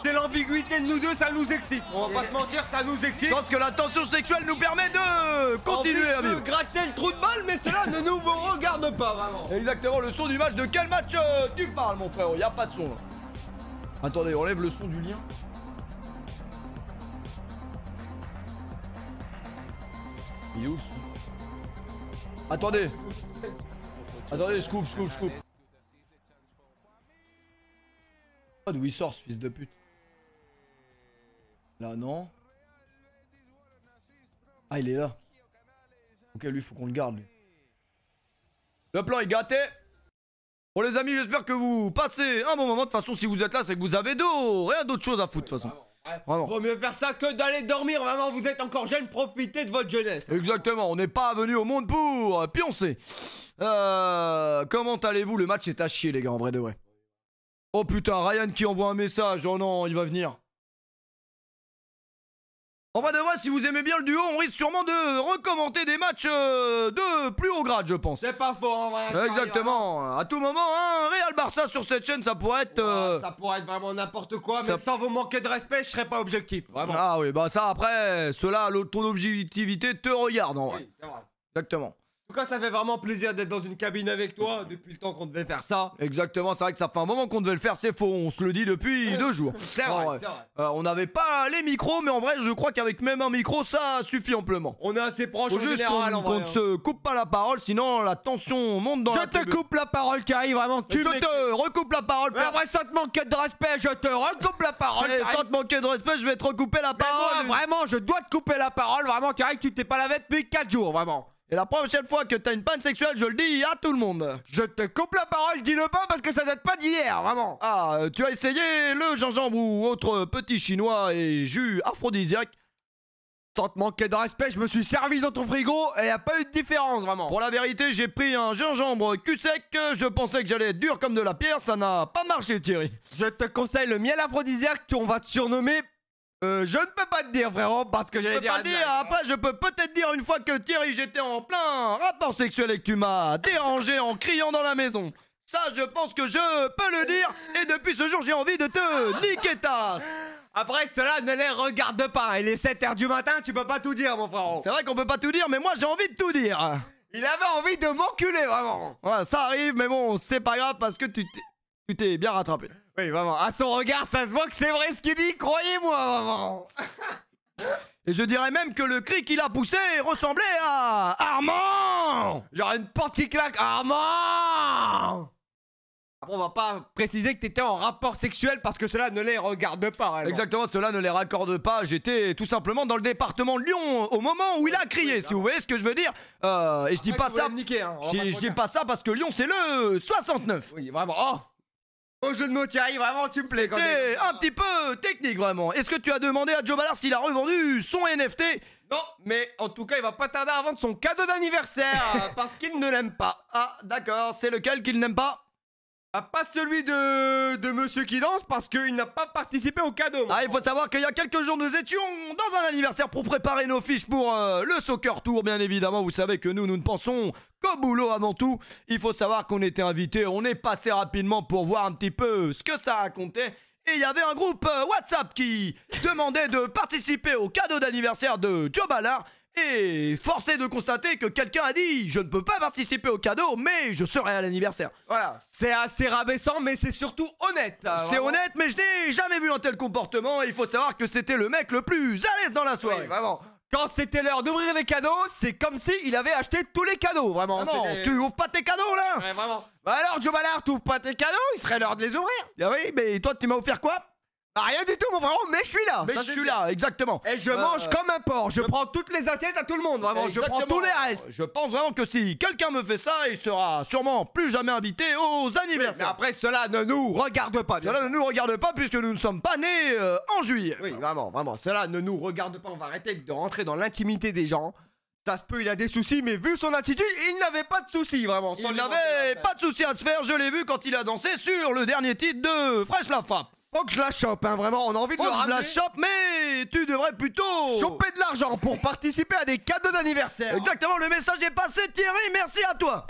C'est l'ambiguïté de nous deux, ça nous excite. On va pas se mentir, ça nous Je excite. pense que la tension sexuelle nous permet de continuer à Envie de vivre. gratter le trou de balle, mais cela ne nous regarde pas vraiment. Exactement, le son du match. De quel match tu parles, mon frère? Il y a pas de son là. Attendez, on enlève le son du lien. Il est où le son? Attendez. Attendez, je coupe. Ah, d'où il sort ce fils de pute? Là, non. Ah, il est là. Ok, lui, faut qu'on le garde, lui. Le plan est gâté. Bon, les amis, j'espère que vous passez un bon moment. De toute façon, si vous êtes là, c'est que vous avez rien d'autre chose à foutre, de toute façon. Vraiment. Vaut mieux faire ça que d'aller dormir, vraiment, vous êtes encore jeune, profitez de votre jeunesse. Exactement, on n'est pas venu au monde pour pioncer. Comment allez-vous? Le match est à chier, les gars, en vrai de vrai. Oh putain, Ryan qui envoie un message. Oh non, il va venir. En vrai de vrai, si vous aimez bien le duo, on risque sûrement de recommander des matchs de plus haut grade, je pense. C'est pas faux, en vrai. Exactement. À tout moment, hein, Real Barça sur cette chaîne, ça pourrait être... Ça pourrait être vraiment n'importe quoi, ça- mais sans vous manquer de respect, je serais pas objectif. Vraiment. Ah oui, bah ça après, cela, ton objectivité te regarde en vrai. Oui, c'est vrai. Exactement. En tout cas, ça fait vraiment plaisir d'être dans une cabine avec toi depuis le temps qu'on devait faire ça. Exactement, c'est vrai que ça fait un moment qu'on devait le faire, c'est faux, on se le dit depuis 2 jours. C'est En vrai, c'est vrai. On n'avait pas les micros, mais en vrai, je crois qu'avec même un micro, ça suffit amplement. On est assez proches Faut en juste général, qu'on en vrai. qu'on ne se coupe pas la parole, sinon la tension monte dans Je la te tribune. coupe la parole, Thierry, vraiment. Je te recoupe la parole, Mais frère. après, ça te manquait de respect, je te recoupe la parole, Et Thierry. sans te manquer de respect, je vais te recouper la Mais moi, parole. vraiment, je dois te couper la parole, vraiment, Thierry, tu t'es pas lavé depuis 4 jours, vraiment. Et la prochaine fois que t'as une panne sexuelle, je le dis à tout le monde. Je te coupe la parole, dis-le pas parce que ça date pas d'hier, vraiment. Ah, tu as essayé le gingembre ou autre petit chinois et jus aphrodisiaque? Sans te manquer de respect, je me suis servi dans ton frigo et y a pas eu de différence, vraiment. Pour la vérité, j'ai pris un gingembre cul sec. Je pensais que j'allais être dur comme de la pierre. Ça n'a pas marché, Thierry. Je te conseille le miel aphrodisiaque qu'on va te surnommer. Je ne peux pas te dire, frérot, parce que Je j'allais peux dire. pas le dire. Après, je peux peut-être dire une fois que Thierry, j'étais en plein rapport sexuel et que tu m'as dérangé en criant dans la maison. Ça, je pense que je peux le dire. Et depuis ce jour, j'ai envie de te niquer ta race. Après, cela ne les regarde pas. Il est 7h du matin, tu peux pas tout dire, mon frérot. C'est vrai qu'on peut pas tout dire, mais moi, j'ai envie de tout dire. Il avait envie de m'enculer, vraiment. Voilà, ça arrive, mais bon, c'est pas grave parce que tu t'es bien rattrapé. Oui, vraiment. À son regard, ça se voit que c'est vrai ce qu'il dit, croyez-moi, vraiment. Et je dirais même que le cri qu'il a poussé ressemblait à Armand. Genre une porte qui claque. Armand! Après, on va pas préciser que t'étais en rapport sexuel parce que cela ne les regarde pas, réellement. Exactement, cela ne les raccorde pas. J'étais tout simplement dans le département de Lyon au moment où il a crié, si vous voyez ce que je veux dire. Et je dis pas ça. Je dis pas ça parce que Lyon c'est le 69. Oui, vraiment. Oh! Au jeu de mots, Thierry, vraiment, tu me plais quand C'est t'es. un petit peu technique vraiment. Est-ce que tu as demandé à Joe Ballard s'il a revendu son NFT? Non, mais en tout cas, il va pas tarder à vendre son cadeau d'anniversaire parce qu'il ne l'aime pas. Ah, d'accord, c'est lequel qu'il n'aime pas? Ah, pas celui de Monsieur qui danse parce qu'il n'a pas participé au cadeau. Ah, il faut savoir qu'il y a quelques jours, nous étions dans un anniversaire pour préparer nos fiches pour le Soccer Tour, bien évidemment. Vous savez que nous ne pensons qu'au boulot avant tout. Il faut savoir qu'on était invités. On est passé rapidement pour voir un petit peu ce que ça racontait. Et il y avait un groupe WhatsApp qui demandait de participer au cadeau d'anniversaire de Joe Ballard. Et force est de constater que quelqu'un a dit « Je ne peux pas participer au cadeau, mais je serai à l'anniversaire. » Voilà, c'est assez rabaissant, mais c'est surtout honnête. C'est honnête, mais je n'ai jamais vu un tel comportement. Et il faut savoir que c'était le mec le plus à l'aise dans la soirée. Oui, vraiment. Quand c'était l'heure d'ouvrir les cadeaux, c'est comme si il avait acheté tous les cadeaux, vraiment. Ah non, c'était- tu ouvres pas tes cadeaux là. Ouais, vraiment. Bah alors, Joe Ballard, t'ouvres pas tes cadeaux, il serait l'heure de les ouvrir. Ah oui, mais toi tu m'as offert quoi? Bah, rien du tout, mon frérot, mais je suis là. Mais Ça, je c'est suis sûr. là, exactement. Et je mange comme un porc. Je prends toutes les assiettes à tout le monde, vraiment. Je prends tous les restes. Je pense vraiment que si quelqu'un me fait ça, il sera sûrement plus jamais invité aux Mais anniversaires. après, cela ne nous regarde pas. bien Cela sûr. ne nous regarde pas puisque nous ne sommes pas nés en juillet. Oui, vraiment, vraiment. Cela ne nous regarde pas. On va arrêter de rentrer dans l'intimité des gens. Ça se peut, il a des soucis, mais vu son attitude, il n'avait pas de soucis, vraiment. Il n'avait pas de souci à se faire, je l'ai vu quand il a dansé sur le dernier titre de Fresh La Frappe. Faut que je la chope, hein, vraiment, on a envie de Faut le que je la ramener. chope, mais tu devrais plutôt... Choper de l'argent pour participer à des cadeaux d'anniversaire. Exactement, le message est passé, Thierry, merci à toi.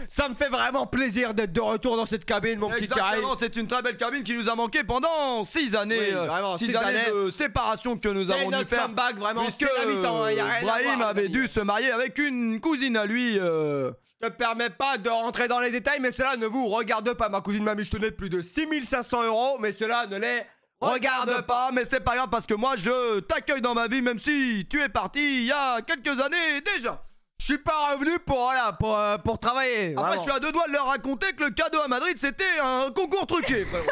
Ça me fait vraiment plaisir d'être de retour dans cette cabine, mon petit Thierry. Exactement, c'est une très belle cabine qui nous a manqué pendant 6 années. Oui, vraiment, 6 six années années de séparation que nous C'est avons dû notre faire. comeback, vraiment, Puisque c'est la mi-temps, hein, y a rien à Brahim voir, avait les dû amis. se marier avec une cousine à lui. Je te permets pas de rentrer dans les détails, mais cela ne vous regarde pas. Ma cousine m'a mis de plus de 6500 €, mais cela ne les regarde pas. Mais c'est pas grave parce que moi je t'accueille dans ma vie même si tu es parti il y a quelques années déjà. Je suis pas revenu pour travailler. Après vraiment. je suis à deux doigts de leur raconter que le cadeau à Madrid c'était un concours truqué, frérot.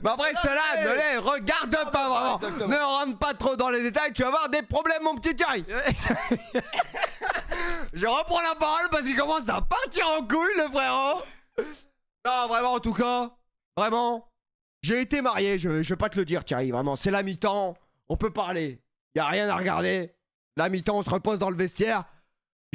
Mais après cela ne les regarde pas vraiment. Exactement. Ne rentre pas trop dans les détails, tu vas avoir des problèmes, mon petit Thierry. Je reprends la parole parce qu'il commence à partir en couille, le frérot. Non, vraiment, en tout cas, vraiment, j'ai été marié, je vais pas te le dire, Thierry, vraiment, c'est la mi-temps, on peut parler, y a rien à regarder. La mi-temps, on se repose dans le vestiaire.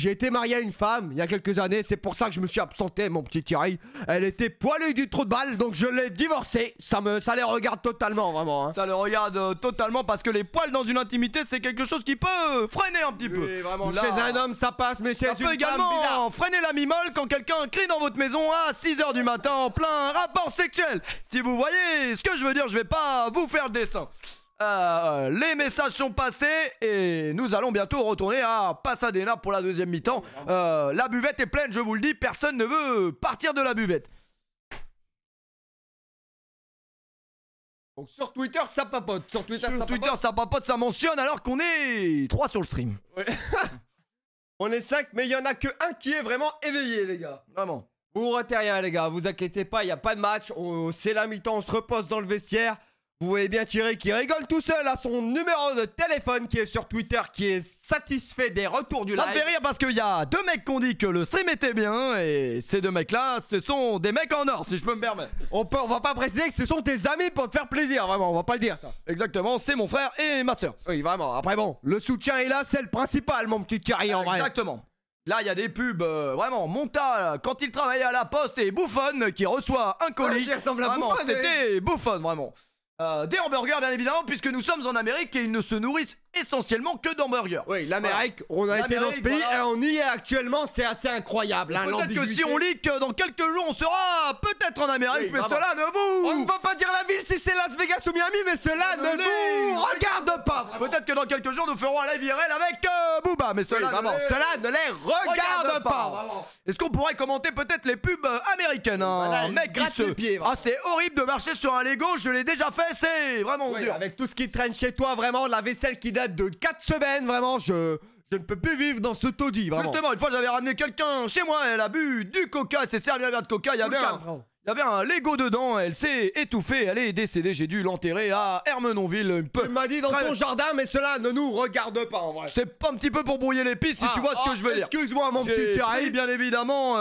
J'ai été marié à une femme il y a quelques années, c'est pour ça que je me suis absenté, mon petit Thierry. Elle était poilue du trou de balle, donc je l'ai divorcée. Ça les regarde totalement, vraiment. Hein. Ça le regarde totalement parce que les poils dans une intimité c'est quelque chose qui peut freiner un petit peu. Oui, vraiment, Là, chez un homme ça passe, mais chez ça une peut femme, bizarre. également freiner la mimole quand quelqu'un crie dans votre maison à 6h du matin en plein rapport sexuel. Si vous voyez ce que je veux dire, je vais pas vous faire le dessin. Les messages sont passés et nous allons bientôt retourner à Pasadena pour la deuxième mi-temps. La buvette est pleine, je vous le dis, personne ne veut partir de la buvette. Donc sur Twitter ça papote, sur Twitter, Sur ça Twitter, papote. ça papote, ça mentionne alors qu'on est 3 sur le stream. On est 5, mais il y en a que un qui est vraiment éveillé, les gars. Vraiment. Vous ratez rien, les gars, vous inquiétez pas, il y a pas de match, c'est la mi-temps, on se repose dans le vestiaire. Vous voyez bien Thierry qui rigole tout seul à son numéro de téléphone qui est sur Twitter, qui est satisfait des retours du live. Ça me fait rire parce qu'il y a deux mecs qui ont dit que le stream était bien et ces deux mecs là ce sont des mecs en or si je peux me permettre. On va pas préciser que ce sont tes amis pour te faire plaisir, vraiment, on va pas le dire ça. Exactement, c'est mon frère et ma soeur. Oui, vraiment, après bon, le soutien est là, c'est le principal, mon petit Thierry, en vrai. Exactement. Là, il y a des pubs, vraiment, Monta, quand il travaillait à la poste, et Bouffon qui reçoit un colis. J'y ressemble à Vraiment, Bouffon, c'était Bouffon, vraiment. Des hamburgers, bien évidemment, puisque nous sommes en Amérique et ils ne se nourrissent essentiellement que d'hamburgers. Oui, l'Amérique, on a été dans ce L'Amérique, pays voilà. et on y est actuellement, c'est assez incroyable. Hein, Peut-être que l'ambiguïté. si on leak dans quelques jours, on sera peut-être en Amérique, Oui, mais vraiment. cela ne vous... On ne va pas dire la ville si c'est Las Vegas ou Miami, mais cela ne vous regarde pas. Vraiment. Peut-être que dans quelques jours, nous ferons un live IRL avec Booba, mais Oui, cela, vraiment, ne les cela ne les regarde pas. vraiment. Est-ce qu'on pourrait commenter peut-être les pubs américaines, hein? Voilà, Un ils mec se qui grattent se... les pieds, vraiment. Ah, c'est horrible de marcher sur un Lego, je l'ai déjà fait, c'est vraiment Oui, dur. avec tout ce qui traîne chez toi, vraiment, la vaisselle qui date de 4 semaines, vraiment, je ne peux plus vivre dans ce taudis, vraiment. Justement, une fois j'avais ramené quelqu'un chez moi, elle a bu du coca, elle s'est servi un verre de coca, il y avait un Lego dedans, elle s'est étouffée, elle est décédée, j'ai dû l'enterrer à Hermenonville. Un peu. Tu m'as dit dans ton jardin, mais cela ne nous regarde pas, en vrai. C'est pas un petit peu pour brouiller les pistes, si tu vois ce que je veux dire. Excuse-moi, mon petit J'ai Thierry. pris, bien évidemment,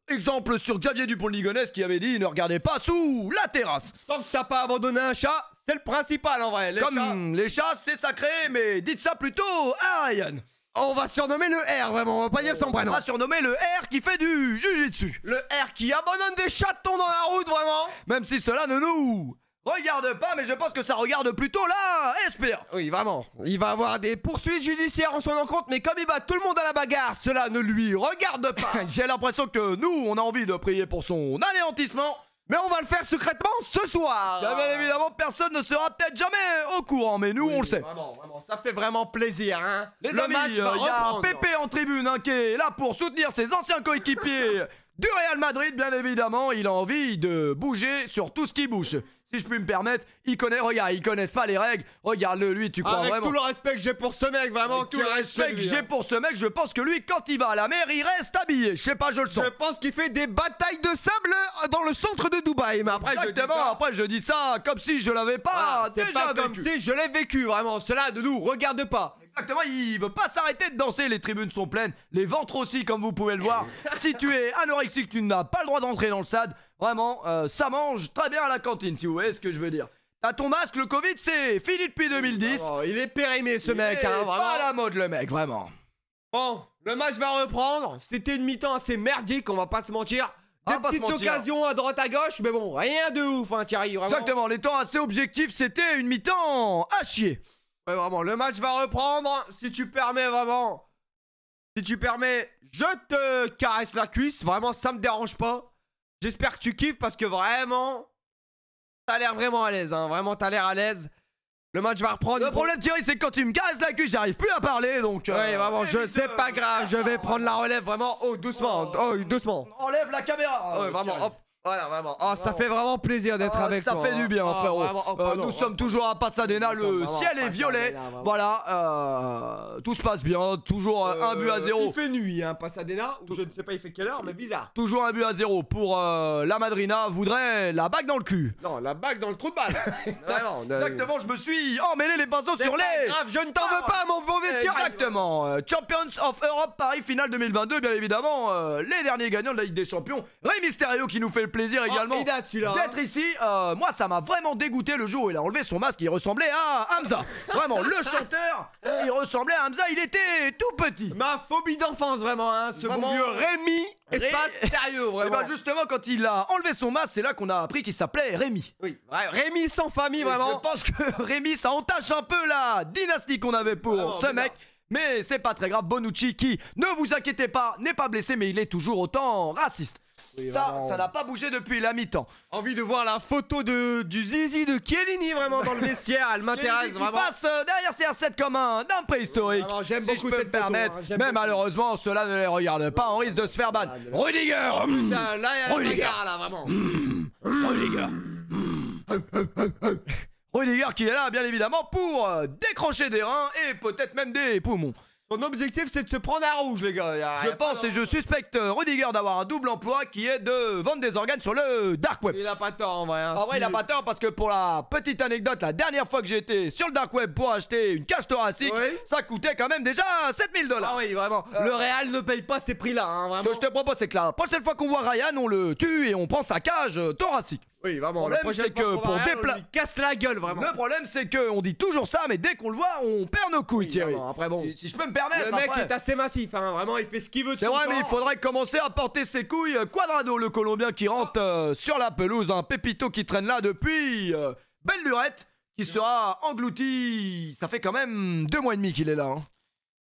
exemple sur Xavier Dupont-Ligonnès qui avait dit ne regardez pas sous la terrasse. Tant que t'as pas abandonné un chat, c'est le principal, en vrai. Les chats, Comme les chats, c'est sacré, mais dites ça plutôt à Ryan. on va surnommer le R, vraiment, on va pas dire son On prénom. va surnommer le R qui fait du jujitsu. Le R qui abandonne des chatons dans la route, vraiment. Même si cela ne nous regarde pas, mais je pense que ça regarde plutôt la SPA. Oui, vraiment. Il va avoir des poursuites judiciaires en son encontre, mais comme il bat tout le monde à la bagarre, cela ne lui regarde pas. J'ai l'impression que nous, on a envie de prier pour son anéantissement. Mais on va le faire secrètement ce soir. Bien évidemment, personne ne sera peut-être jamais au courant, mais nous, on le sait. Vraiment, ça fait vraiment plaisir, hein. Les le amis, match il y va a reprendre. Pépé en tribune hein, qui est là pour soutenir ses anciens coéquipiers du Real Madrid, bien évidemment. Il a envie de bouger sur tout ce qui bouge. Si je puis me permettre, regarde, ils connaissent pas les règles. Regarde-le, lui, tu crois Avec vraiment? tout le respect que j'ai pour ce mec, vraiment. Avec tout le respect que j'ai pour ce mec, je pense que lui, quand il va à la mer, il reste habillé. Je sais pas, je le sens. Je pense qu'il fait des batailles de sable dans le centre de Dubaï. Mais après, Exactement, après je dis ça comme si je l'avais pas c'est déjà pas comme vécu. si je l'ai vécu, vraiment. Cela ne nous regarde pas. Exactement, il veut pas s'arrêter de danser, les tribunes sont pleines, les ventres aussi comme vous pouvez le voir. Si tu es anorexique, tu n'as pas le droit d'entrer dans le stade. Vraiment, ça mange très bien à la cantine si vous voyez ce que je veux dire. T'as ton masque, le Covid, c'est fini depuis 2010. Oh, il est périmé ce mec, hein, vraiment. Pas à la mode, le mec, vraiment. Bon, le match va reprendre. C'était une mi-temps assez merdique, on va pas se mentir. Des petites occasions à droite à gauche, mais bon, rien de ouf, hein, Thierry, vraiment. Exactement, les temps assez objectifs, c'était une mi-temps à chier. Ouais, vraiment, le match va reprendre. Si tu permets, vraiment. Si tu permets, je te caresse la cuisse. Vraiment, ça me dérange pas. J'espère que tu kiffes parce que vraiment, t'as l'air vraiment à l'aise, hein. Vraiment, t'as l'air à l'aise. Le match va reprendre. Le problème, Thierry, c'est que quand tu me caresses la cuisse, j'arrive plus à parler, donc... Ouais, vraiment, c'est pas grave, je vais prendre la relève, vraiment. Oh, doucement, oh, doucement. Enlève la caméra. Ouais, vraiment, hop. Voilà, vraiment. Oh, ça fait vraiment plaisir d'être avec toi. Ça fait du bien, frérot. Vraiment, nous sommes toujours à Pasadena, le ciel est violet. Voilà, tout se passe bien, toujours 1-0. Il fait nuit, hein, Pasadena. Je ne sais pas, il fait quelle heure, mais bizarre. Toujours 1-0 pour la Madrina. Voudrait la bague dans le cul. Non, la bague dans le trou de balle. Vraiment. Exactement, je me suis emmêlé les pinceaux sur les. Grave, je ne t'en veux pas, mon mauvais tir. Exactement. Champions of Europe Paris finale 2022, bien évidemment. Les derniers gagnants de la Ligue des Champions. Rey Mysterio qui nous fait le plaisir également d'être ici. Moi, ça m'a vraiment dégoûté le jour où il a enlevé son masque. Il ressemblait à Hamza. Vraiment, le chanteur, il ressemblait à Hamza. Il était tout petit. Ma phobie d'enfance, vraiment, hein. Ce bon vieux Rémi. Espace sérieux, vraiment. Et bah justement, quand il a enlevé son masque, c'est là qu'on a appris qu'il s'appelait Rémi. Oui, Rémi sans famille, vraiment. Je pense que Rémi, ça entache un peu la dynastie qu'on avait pour ce mec. Mais c'est pas très grave. Bonucci, qui, ne vous inquiétez pas, n'est pas blessé, mais il est toujours autant raciste. Oui, ça n'a pas bougé depuis la mi-temps. Envie de voir la photo du zizi de Chiellini vraiment dans le vestiaire, elle m'intéresse vraiment. Il passe derrière CR7 comme un préhistorique. J'aime si beaucoup je peux me permettre, mais malheureusement cela ne les regarde pas, on risque de se faire ban. Rudiger. Là il y a la bagarre là vraiment. Rudiger qui est là bien évidemment pour décrocher des reins et peut-être même des poumons. Son objectif, c'est de se prendre à rouge, les gars. Je pense et je suspecte Rudiger d'avoir un double emploi qui est de vendre des organes sur le dark web. Il a pas tort en vrai. En vrai, il a pas tort parce que pour la petite anecdote, la dernière fois que j'ai été sur le dark web pour acheter une cage thoracique, ça coûtait quand même déjà 7 000 $. Ah oui, vraiment. Le Real ne paye pas ces prix-là, hein, vraiment. Ce que je te propose, c'est que la prochaine fois qu'on voit Ryan, on le tue et on prend sa cage thoracique. Oui, vraiment. Le problème, c'est que pour déplacer. Casse la gueule, vraiment. Le problème, c'est qu'on dit toujours ça, mais dès qu'on le voit, on perd nos couilles, Thierry. Après, bon. Si je peux me permettre. Le mec est assez massif, hein. Vraiment, il fait ce qu'il veut. C'est vrai, mais il faudrait commencer à porter ses couilles. Quadrado, le Colombien qui rentre sur la pelouse. Un Pépito qui traîne là depuis belle lurette, qui sera englouti. Ça fait quand même 2 mois et demi qu'il est là. Hein.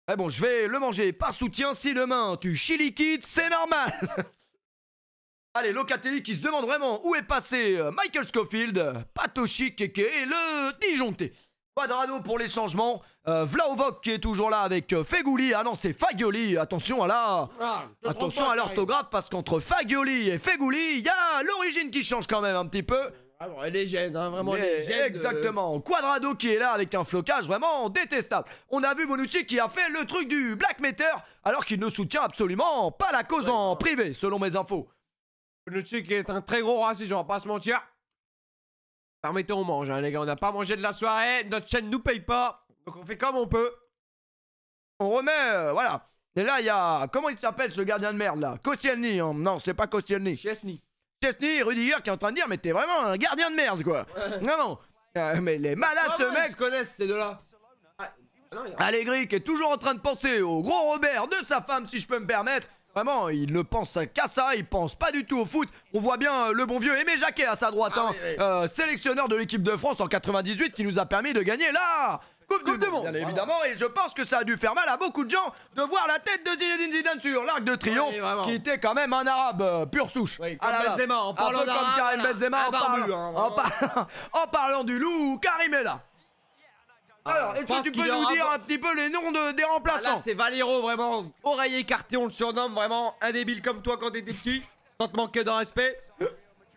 Mais bon, je vais le manger par soutien. Si demain tu chiliquites, c'est normal. Allez, Locatelli qui se demande vraiment où est passé Michael Scofield, Patochi, Keke et le disjoncté. Quadrado pour les changements, Vlahovic qui est toujours là avec Fegouli. Ah non, c'est Fagioli, attention à attention à l'orthographe parce qu'entre Fagioli et Fegouli, il y a l'origine qui change quand même un petit peu. Vraiment, légende, hein, vraiment légende. Exactement. Quadrado qui est là avec un flocage vraiment détestable. On a vu Bonucci qui a fait le truc du Black Matter alors qu'il ne soutient absolument pas la cause en privé, selon mes infos. Bonucci qui est un très gros raciste, on va pas se mentir. Permettez, on mange, hein, les gars. On n'a pas mangé de la soirée. Notre chaîne nous paye pas. Donc on fait comme on peut. On remet, voilà. Et là, il y a. Comment il s'appelle ce gardien de merde là? Koscielny. Hein. Non, c'est pas Koscielny. Chesney. Rudiger qui est en train de dire, mais t'es vraiment un gardien de merde, quoi. Vraiment. Mais les malades, ce mec. Ils connaissent ces deux-là. Allegri qui est toujours en train de penser au gros Robert de sa femme, si je peux me permettre. Vraiment, il ne pense qu'à ça, il pense pas du tout au foot. On voit bien le bon vieux Aimé Jacquet à sa droite, sélectionneur de l'équipe de France en 98 qui nous a permis de gagner la Coupe du Monde. Bien évidemment, et je pense que ça a dû faire mal à beaucoup de gens de voir la tête de Zinedine Zidane sur l'Arc de Triomphe, qui était quand même un arabe pure souche. Oui, comme Benzema, en parlant d'arabe, comme Karim Benzema, en parlant du loup, Karim est là. Alors, est-ce que tu peux nous dire un petit peu les noms des remplaçants? Là, c'est Valero, vraiment, oreille écartée, on le surnomme, vraiment, un débile comme toi quand t'étais petit, sans te manquer de respect.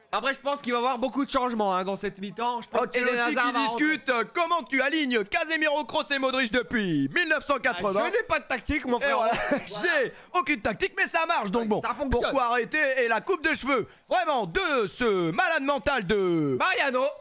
Après, je pense qu'il va y avoir beaucoup de changements hein, dans cette mi-temps. Je pense Eden Hazard qui discute comment tu alignes Casemiro, Kroos et Modric depuis 1980. Je n'ai pas de tactique, mon frère. Voilà. J'ai aucune tactique, mais ça marche. Donc bon, pourquoi arrêter? Et la coupe de cheveux, vraiment, de ce malade mental de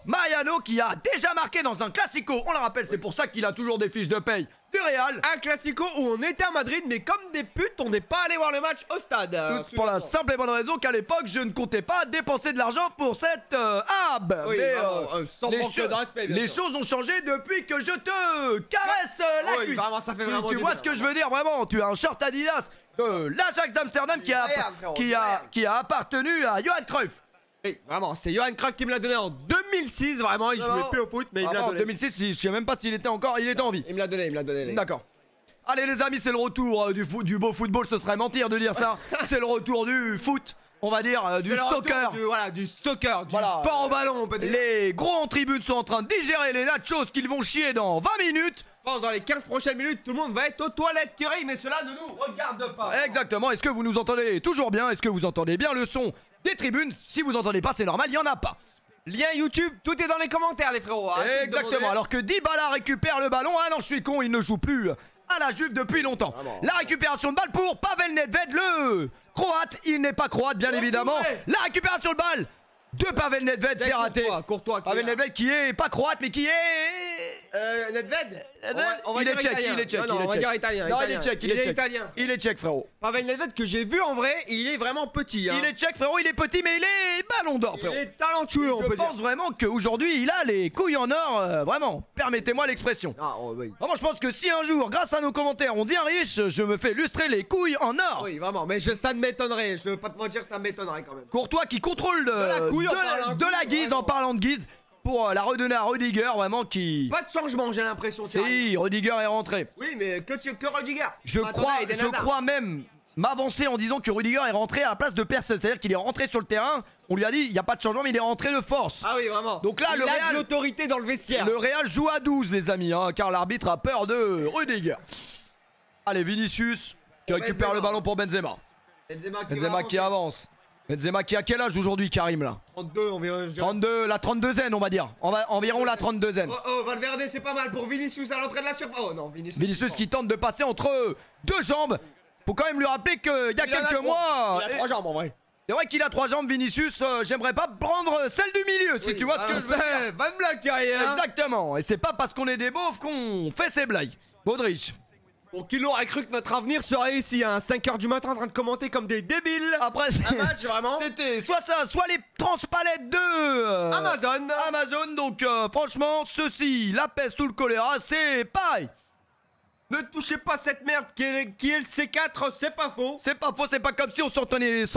Mariano qui a déjà marqué dans un classico. On le rappelle, c'est pour ça qu'il a toujours des fiches de paye. du Real. Un classico où on était à Madrid, mais comme des putes, on n'est pas allé voir le match au stade. Pour la simple et bonne raison qu'à l'époque, je ne comptais pas dépenser de l'argent pour cette hab. Oui, Mais vraiment, sans les, manque de respect, bien les sûr. choses ont changé depuis que je te caresse la Oui, cuisse. vraiment, ça fait vraiment Tu du vois bien, ce que je veux dire, vraiment. Tu as un short Adidas de l'Ajax d'Amsterdam qui a appartenu à Johan Cruyff. Oui, vraiment, c'est Johan Cruyff qui me l'a donné en 2006, vraiment, il jouait plus au foot, mais il me l'a En donné. 2006, je sais même pas s'il était encore, il était en vie. Il me l'a donné. D'accord. Allez les amis, c'est le retour du beau football, ce serait mentir de dire ça. C'est le retour du foot, on va dire, du C'est le retour soccer. du soccer, du Voilà. sport au ballon, on peut dire. Les gros en tribune sont en train de digérer les nachos qu'ils vont chier dans 20 minutes. Je pense dans les 15 prochaines minutes, tout le monde va être aux toilettes, Thierry, mais cela ne nous regarde pas. Exactement, est-ce que vous nous entendez toujours bien? Est-ce que vous entendez bien le son des tribunes? Si vous entendez pas, c'est normal, il y en a pas. Lien YouTube, tout est dans les commentaires, les frérots. Arrêtez de Exactement, demander. alors que Dybala récupère le ballon. Ah non, je suis con, il ne joue plus à la Juve depuis longtemps. Vraiment. La récupération de balle pour Pavel Nedved, le croate. Il n'est pas croate, bien évidemment. La récupération de balle de Pavel Nedved, c'est raté. Courtois, Pavel Nedved qui est pas croate, mais qui est... Nedved on va il dire est tchèque, italien. il est tchèque. Non, il est on va tchèque. dire italien. Non, il est tchèque, il est tchèque. italien. Il est tchèque, frérot. Pavel Nedved que j'ai vu en vrai, il est vraiment petit. Hein. Il est tchèque, frérot, il est petit, mais il est ballon d'or, Il frérot. est talentueux, on Je peut dire. pense vraiment qu'aujourd'hui, il a les couilles en or, vraiment. Permettez-moi l'expression. Ah, oui. Vraiment, je pense que si un jour, grâce à nos commentaires, on devient riche, je me fais lustrer les couilles en or. Oui, vraiment, mais ça ne m'étonnerait. Je veux pas te mentir, ça m'étonnerait quand même. Courtois qui contrôle la couille en parlant de la couille, guise vraiment. en parlant de guise pour la redonner à Rudiger, vraiment qui... Pas de changement, j'ai l'impression. Thierry. Si, Rudiger est rentré. Oui, mais que Rudiger. Je Attendez, Eden Hazard. crois même m'avancer en disant que Rudiger est rentré à la place de personne. C'est-à-dire qu'il est rentré sur le terrain, on lui a dit il n'y a pas de changement, mais il est rentré de force. Ah oui, vraiment. Donc là, il le a Real- de l'autorité dans le vestiaire. Le Real joue à 12 les amis, hein, car l'arbitre a peur de Rudiger. Allez, Vinicius qui Pour récupère Benzema. le ballon pour Benzema. Benzema qui avance. Benzema qui a quel âge aujourd'hui, Karim, là? 32 environ. je dirais. 32, la 32zaine, on va dire. Environ la 32zaine. Oh, Valverde, c'est pas mal pour Vinicius à l'entrée de la surface. Oh non, Vinicius. Vinicius qui tente de passer entre deux jambes. Faut quand même lui rappeler qu'il y a Il en a quelques trois. mois. Il a 3 jambes en vrai. C'est vrai qu'il a 3 jambes, Vinicius. J'aimerais pas prendre celle du milieu, si tu vois ce que je veux dire. Pas de blague, Thierry. Hein. Exactement. Et c'est pas parce qu'on est des beaufs qu'on fait ces blagues. Modric. Bon, qui l'aurait cru que notre avenir serait ici, à 5h du matin en train de commenter comme des débiles. Après, Un match vraiment. c'était soit ça, soit les transpalettes de Amazon. Donc franchement, ceci, la peste ou le choléra, c'est pareil. Ne touchez pas cette merde qui est le C4, c'est pas faux. C'est pas faux, c'est pas comme si on s'en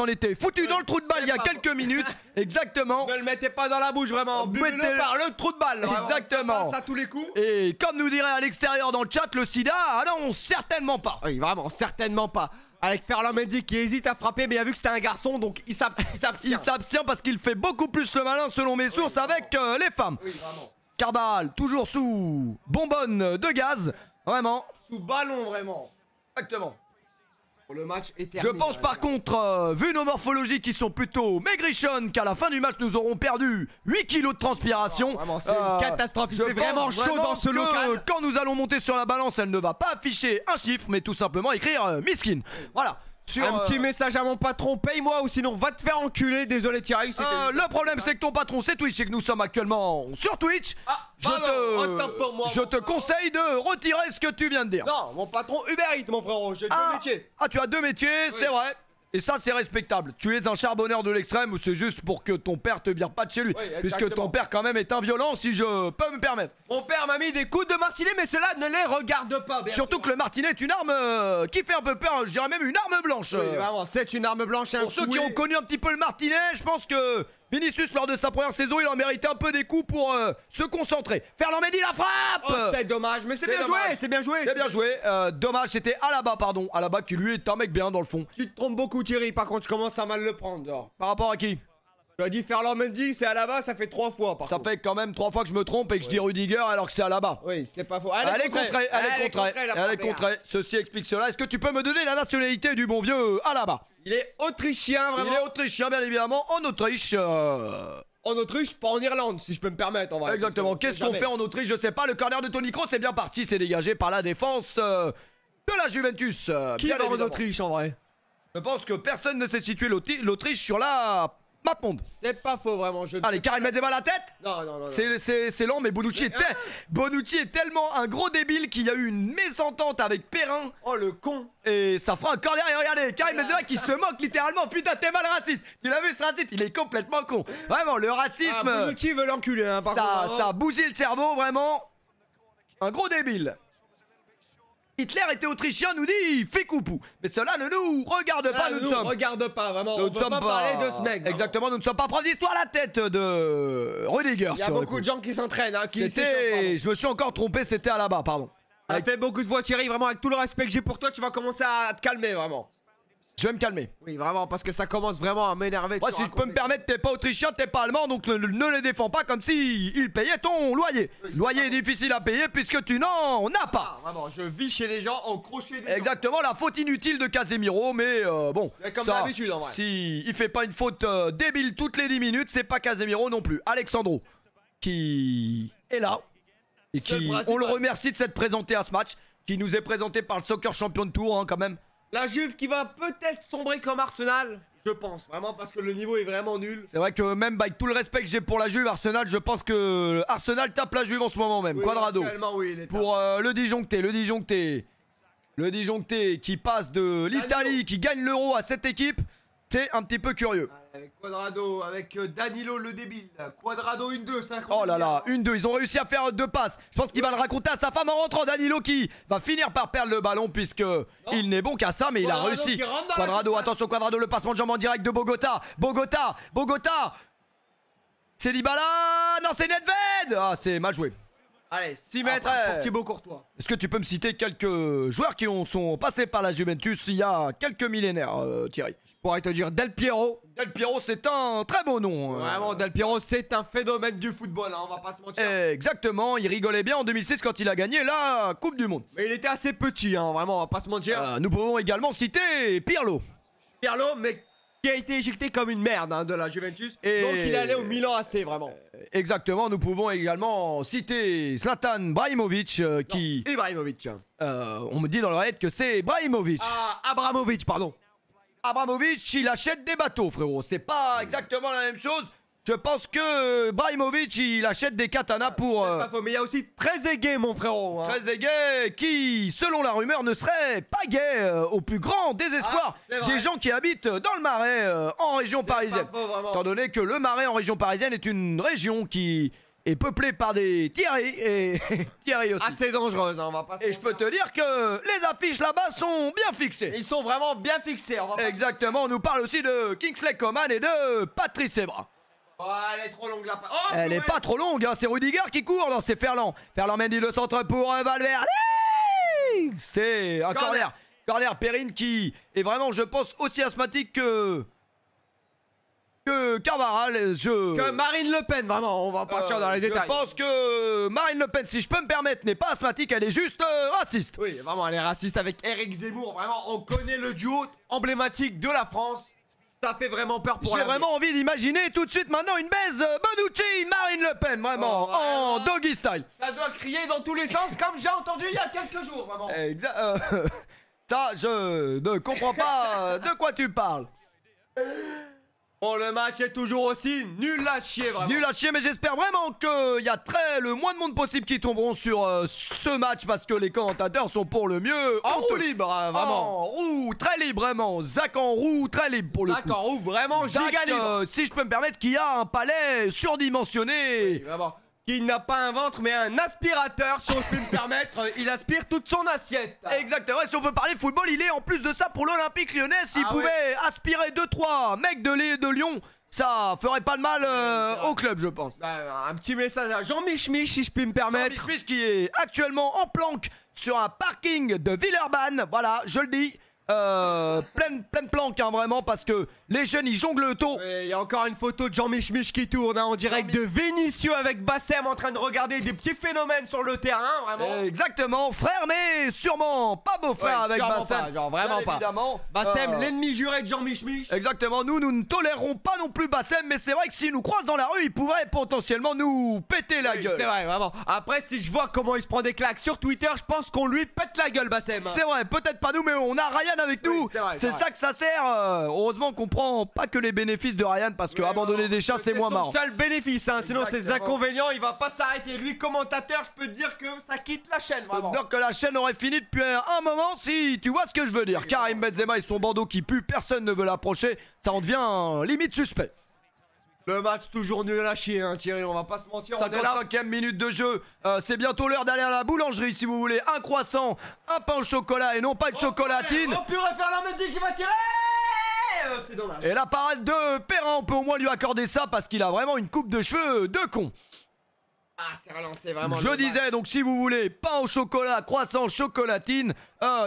était foutu dans le trou de balle il y a c'est pas quelques minutes. Exactement. Ne le mettez pas dans la bouche vraiment. Mettez-le Buvez-le par le trou de balle. Vraiment, Exactement. Ça passe à tous les coups. Et comme nous dirait à l'extérieur dans le chat, le sida, ah non, certainement pas. Oui, vraiment, certainement pas. Avec Ferland Mendy qui hésite à frapper, mais il a vu que c'était un garçon, donc il s'abstient. Il s'abstient parce qu'il fait beaucoup plus le malin selon mes sources avec les femmes. Oui, vraiment. Carvajal, toujours sous bonbonne de gaz. Vraiment. Sous ballon, vraiment. Exactement. Pour le match est Je terminé. pense par contre, vu nos morphologies qui sont plutôt maigrichonnes, qu'à la fin du match nous aurons perdu 8 kilos de transpiration. Vraiment, c'est une catastrophe. Il Je fait vraiment pense chaud dans ce que local. Quand nous allons monter sur la balance, elle ne va pas afficher un chiffre, mais tout simplement écrire miskin. Voilà. Sur, Un petit message à mon patron, paye-moi ou sinon va te faire enculer. Désolé Thierry, c'était... le problème c'est que ton patron c'est Twitch et que nous sommes actuellement sur Twitch. autant pour moi, je mon te patron. conseille de retirer ce que tu viens de dire. Non, mon patron Uber Eats, mon frérot, j'ai deux métiers. Ah, tu as deux métiers, c'est vrai. Et ça, c'est respectable. Tu es un charbonneur de l'extrême ou c'est juste pour que ton père te vire pas de chez lui. Oui, puisque exactement. ton père, quand même, est un violent, si je peux me permettre. Mon père m'a mis des coups de martinet, mais cela ne les regarde pas. bien Surtout sûr. que le martinet est une arme qui fait un peu peur, je dirais même une arme blanche. Oui, vraiment, c'est une arme blanche. Pour ceux qui ont connu un petit peu le martinet, je pense que Vinicius, lors de sa première saison, il en méritait un peu des coups pour se concentrer. Ferland Mendy la frappe. Oh, c'est dommage, mais c'est bien dommage. joué, c'est bien joué. C'est bien joué. Dommage, c'était Alaba, pardon. Alaba qui lui est un mec bien dans le fond. Tu te trompes beaucoup, Thierry. Par contre, je commence à mal le prendre. genre. Par rapport à qui? Tu as dit Ferland Mendy, c'est à la bas, ça fait 3 fois. Par Ça contre. fait quand même 3 fois que je me trompe et que je dis Rudiger alors que c'est Alaba. Oui, c'est pas faux. Elle est contrée, elle est contrée, la elle est première. contrée. Ceci explique cela. Est-ce que tu peux me donner la nationalité du bon vieux Alaba? Il est autrichien, Il vraiment. est autrichien, bien évidemment, en Autriche. En Autriche, pas en Irlande, si je peux me permettre. En vrai, Exactement. parce que Qu'est-ce qu'on jamais. fait en Autriche? Je sais pas. Le corner de Toni Kroos c'est bien parti, c'est dégagé par la défense de la Juventus. Qui bien va en évidemment. Autriche en vrai? Je pense que personne ne sait situer l'Autriche sur la MapMonde. C'est pas faux, vraiment. Allez, Karim Benzema à la tête. Non. C'est lent, mais Bonucci est tellement un gros débile qu'il y a eu une mésentente avec Perrin. Oh, le con. Et ça fera un corner. Et regardez, Karim Benzema qui se moque littéralement. Putain, t'es mal raciste. Tu l'as vu ce raciste? Il est complètement con. Vraiment, le racisme. Bonucci veut l'enculer, hein, par contre. Ça a bougé le cerveau, vraiment. Un gros débile. Hitler était autrichien, nous dit Fikoupou. Mais cela ne nous regarde pas, nous ne sommes. Regarde pas, vraiment. Nous On ne peut sommes pas parler de ce mec. Exactement, nous ne sommes pas profs d'histoire à la tête de Rudiger. Il y a beaucoup de gens qui s'entraînent, hein, qui je me suis encore trompé, c'était à la bas, pardon. Ça fait beaucoup de fois, Thierry, vraiment, avec tout le respect que j'ai pour toi, tu vas commencer à te calmer, vraiment. Je vais me calmer. Oui, vraiment, parce que ça commence vraiment à m'énerver. Moi, si je peux me permettre, t'es pas autrichien, t'es pas allemand, donc ne les défends pas comme si ils payaient ton loyer. Oui, loyer est difficile à payer puisque tu n'en as pas. Vraiment, je vis chez les gens en crochet des Exactement, la faute inutile de Casemiro, mais bon. Mais comme ça, d'habitude, en vrai. Si il fait pas une faute débile toutes les 10 minutes, c'est pas Casemiro non plus. Alexandro, qui est là, et qui, on le remercie de s'être présenté à ce match, qui nous est présenté par le Soccer Champion de Tour, hein, quand même. La Juve qui va peut-être sombrer comme Arsenal, je pense, vraiment, parce que le niveau est vraiment nul. C'est vrai que même avec tout le respect que j'ai pour la Juve, Arsenal, je pense que Arsenal tape la Juve en ce moment même. Oui, Quadrado. Oui, il est Pour le disjoncté qui passe de l'Italie, qui gagne l'Euro à cette équipe, c'est un petit peu curieux. Avec Quadrado, avec Danilo le débile. Quadrado 1-2, ça. Oh là là, 1-2, ils ont réussi à faire 2 passes. Je pense qu'il va le raconter à sa femme en rentrant. Danilo qui va finir par perdre le ballon puisque il n'est bon qu'à ça, mais il a réussi. Quadrado, attention Quadrado, le passement de jambe en direct de Bogota. Bogota. C'est Dybala. Non, c'est Nedved. Ah, c'est mal joué. Allez, 6 mètres Après, pour Thibaut Courtois. Est-ce que tu peux me citer quelques joueurs qui sont passés par la Juventus il y a quelques millénaires, Thierry? Je pourrais te dire Del Piero. Del Piero, c'est un très beau nom. Vraiment, Del Piero, c'est un phénomène du football, hein, on va pas se mentir. Exactement, il rigolait bien en 2006 quand il a gagné la Coupe du Monde. Mais il était assez petit, hein, vraiment, on va pas se mentir. Nous pouvons également citer Pirlo. Pirlo, mais qui a été éjecté comme une merde, hein, de la Juventus. Donc il est allé au Milan AC, vraiment. Exactement, nous pouvons également citer Zlatan Ibrahimovic qui... Ibrahimovic. On me dit dans l'oreillette que c'est Ibrahimovic. Ah, Abramovic, pardon. Abramovic, il achète des bateaux, frérot. C'est pas exactement la même chose. Je pense que Ibrahimovic, il achète des katanas pour... C'est pas faux, mais il y a aussi Trezeguet, mon frérot. Hein. Trezeguet, qui, selon la rumeur, ne serait pas gay au plus grand désespoir des gens qui habitent dans le Marais en région parisienne. Pas faux, vraiment. Étant donné que le Marais en région parisienne est une région qui est peuplée par des Thierry et Thierry aussi. Assez dangereuse, hein, on va pas se Et je peux te dire que les affiches là-bas sont bien fixées. Ils sont vraiment bien fixés. On va pas... Exactement, on nous parle aussi de Kingsley Coman et de Patrice Evra. Oh, elle est trop longue là. Oh, elle est pas trop longue, hein. C'est Rudiger qui court dans ses Ferland. Ferland Mendy le centre pour Valverde. C'est un corner. Corner Perrine qui est vraiment, je pense, aussi asthmatique que Carvajal. Que Marine Le Pen, vraiment, on va partir dans les détails. Je pense que Marine Le Pen, si je peux me permettre, n'est pas asthmatique, elle est juste raciste. Oui, vraiment, elle est raciste avec Éric Zemmour. Vraiment, on connaît le duo emblématique de la France. Ça fait vraiment peur pour J'ai vraiment envie d'imaginer tout de suite maintenant une baise Bonucci, Marine Le Pen, vraiment, en doggy style. Ça doit crier dans tous les sens comme j'ai entendu il y a quelques jours, vraiment. Ça, je ne comprends pas de quoi tu parles. Bon, le match est toujours aussi nul à chier, vraiment. Nul à chier, mais j'espère vraiment qu'il y a le moins de monde possible qui tomberont sur ce match parce que les commentateurs sont pour le mieux. En roue libre, hein, vraiment. En roue, très libre, vraiment. Zach en roue, très libre pour le coup. Zach en roue, vraiment giga libre. Si je peux me permettre, qui a un palais surdimensionné. Oui, vraiment. Qui n'a pas un ventre mais un aspirateur, si on peut me permettre, il aspire toute son assiette. Exactement, et si on peut parler football, il est en plus de ça pour l'Olympique Lyonnais. S'il pouvait aspirer 2-3 mecs de Lyon, ça ferait pas de mal au club, je pense. Un petit message à Jean-Mich, si je puis me permettre. Jean-Mich qui est actuellement en planque sur un parking de Villeurbanne, voilà, je le dis. Pleine planque, hein, vraiment, parce que les jeunes ils jonglent le taux. Il y a encore une photo de Jean-Mich qui tourne en direct de Vénitieux avec Bassem en train de regarder des petits phénomènes sur le terrain, vraiment. Exactement, frère, mais sûrement pas beau-frère avec Bassem. Pas, genre vraiment pas. Évidemment. Bassem, l'ennemi juré de Jean-Mich. Exactement, nous ne tolérerons pas non plus Bassem, mais c'est vrai que s'il nous croise dans la rue, il pourrait potentiellement nous péter la gueule. C'est vrai, vraiment. Après, si je vois comment il se prend des claques sur Twitter, je pense qu'on lui pète la gueule, Bassem. C'est vrai, peut-être pas nous, mais on a Ryan avec nous. Oui, c'est vrai, c'est ça que ça sert. Heureusement qu'on prend pas que les bénéfices de Ryan parce que abandonner des chats c'est moins marrant. C'est son seul bénéfice, hein, sinon ses Exactement. inconvénients, il va pas s'arrêter. Lui, commentateur, je peux te dire que ça quitte la chaîne, Je peux vraiment. te dire que la chaîne aurait fini depuis un moment si tu vois ce que je veux dire. Karim Benzema et son bandeau qui pue, personne ne veut l'approcher, ça en devient limite suspect. Le match toujours nul à chier, hein, Thierry, on va pas se mentir. On est là. 55e minute de jeu, c'est bientôt l'heure d'aller à la boulangerie si vous voulez. Un croissant, un pain au chocolat et non pas de chocolatine. Oh purée, Fernand Mendy qui va tirer. C'est dommage. Et la parade de Perrin, on peut au moins lui accorder ça parce qu'il a vraiment une coupe de cheveux de con. Ah, c'est relancé vraiment. Je disais donc si vous voulez pain au chocolat, croissant, chocolatine,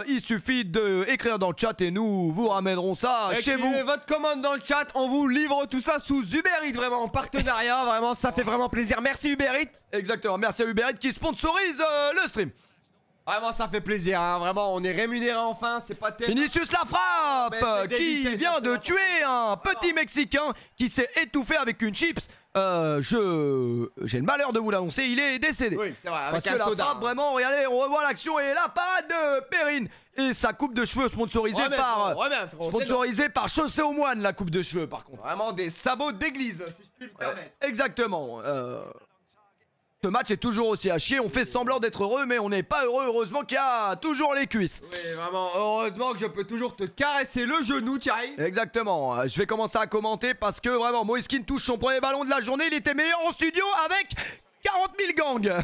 il suffit d'écrire dans le chat et nous vous ramènerons ça chez vous. Écrivez votre commande dans le chat, on vous livre tout ça sous Uber Eats, vraiment en partenariat, vraiment ça fait vraiment plaisir. Merci Uber Eats. Exactement, merci à Uber Eats qui sponsorise le stream. Vraiment ça fait plaisir, hein. Vraiment on est rémunéré enfin, c'est pas terrible. Vinicius la frappe Mais c'est qui délicat, vient ça, de c'est tuer un petit Mexicain qui s'est étouffé avec une chips. J'ai le malheur de vous l'annoncer, il est décédé. Oui, c'est vrai, Parce avec que un la soda. frappe, vraiment, regardez, on revoit l'action et la parade de Perrine et sa coupe de cheveux sponsorisée Remets, par Chaussée aux Moines, la coupe de cheveux par contre. Vraiment des sabots d'église, si je puis me permettre. Exactement. Ce match est toujours aussi à chier, on fait semblant d'être heureux mais on n'est pas heureux, heureusement qu'il y a toujours les cuisses. Oui, vraiment, heureusement que je peux toujours te caresser le genou, Thierry. Exactement, je vais commencer à commenter parce que vraiment Moïskine touche son premier ballon de la journée, il était meilleur en studio avec 40 000 gangs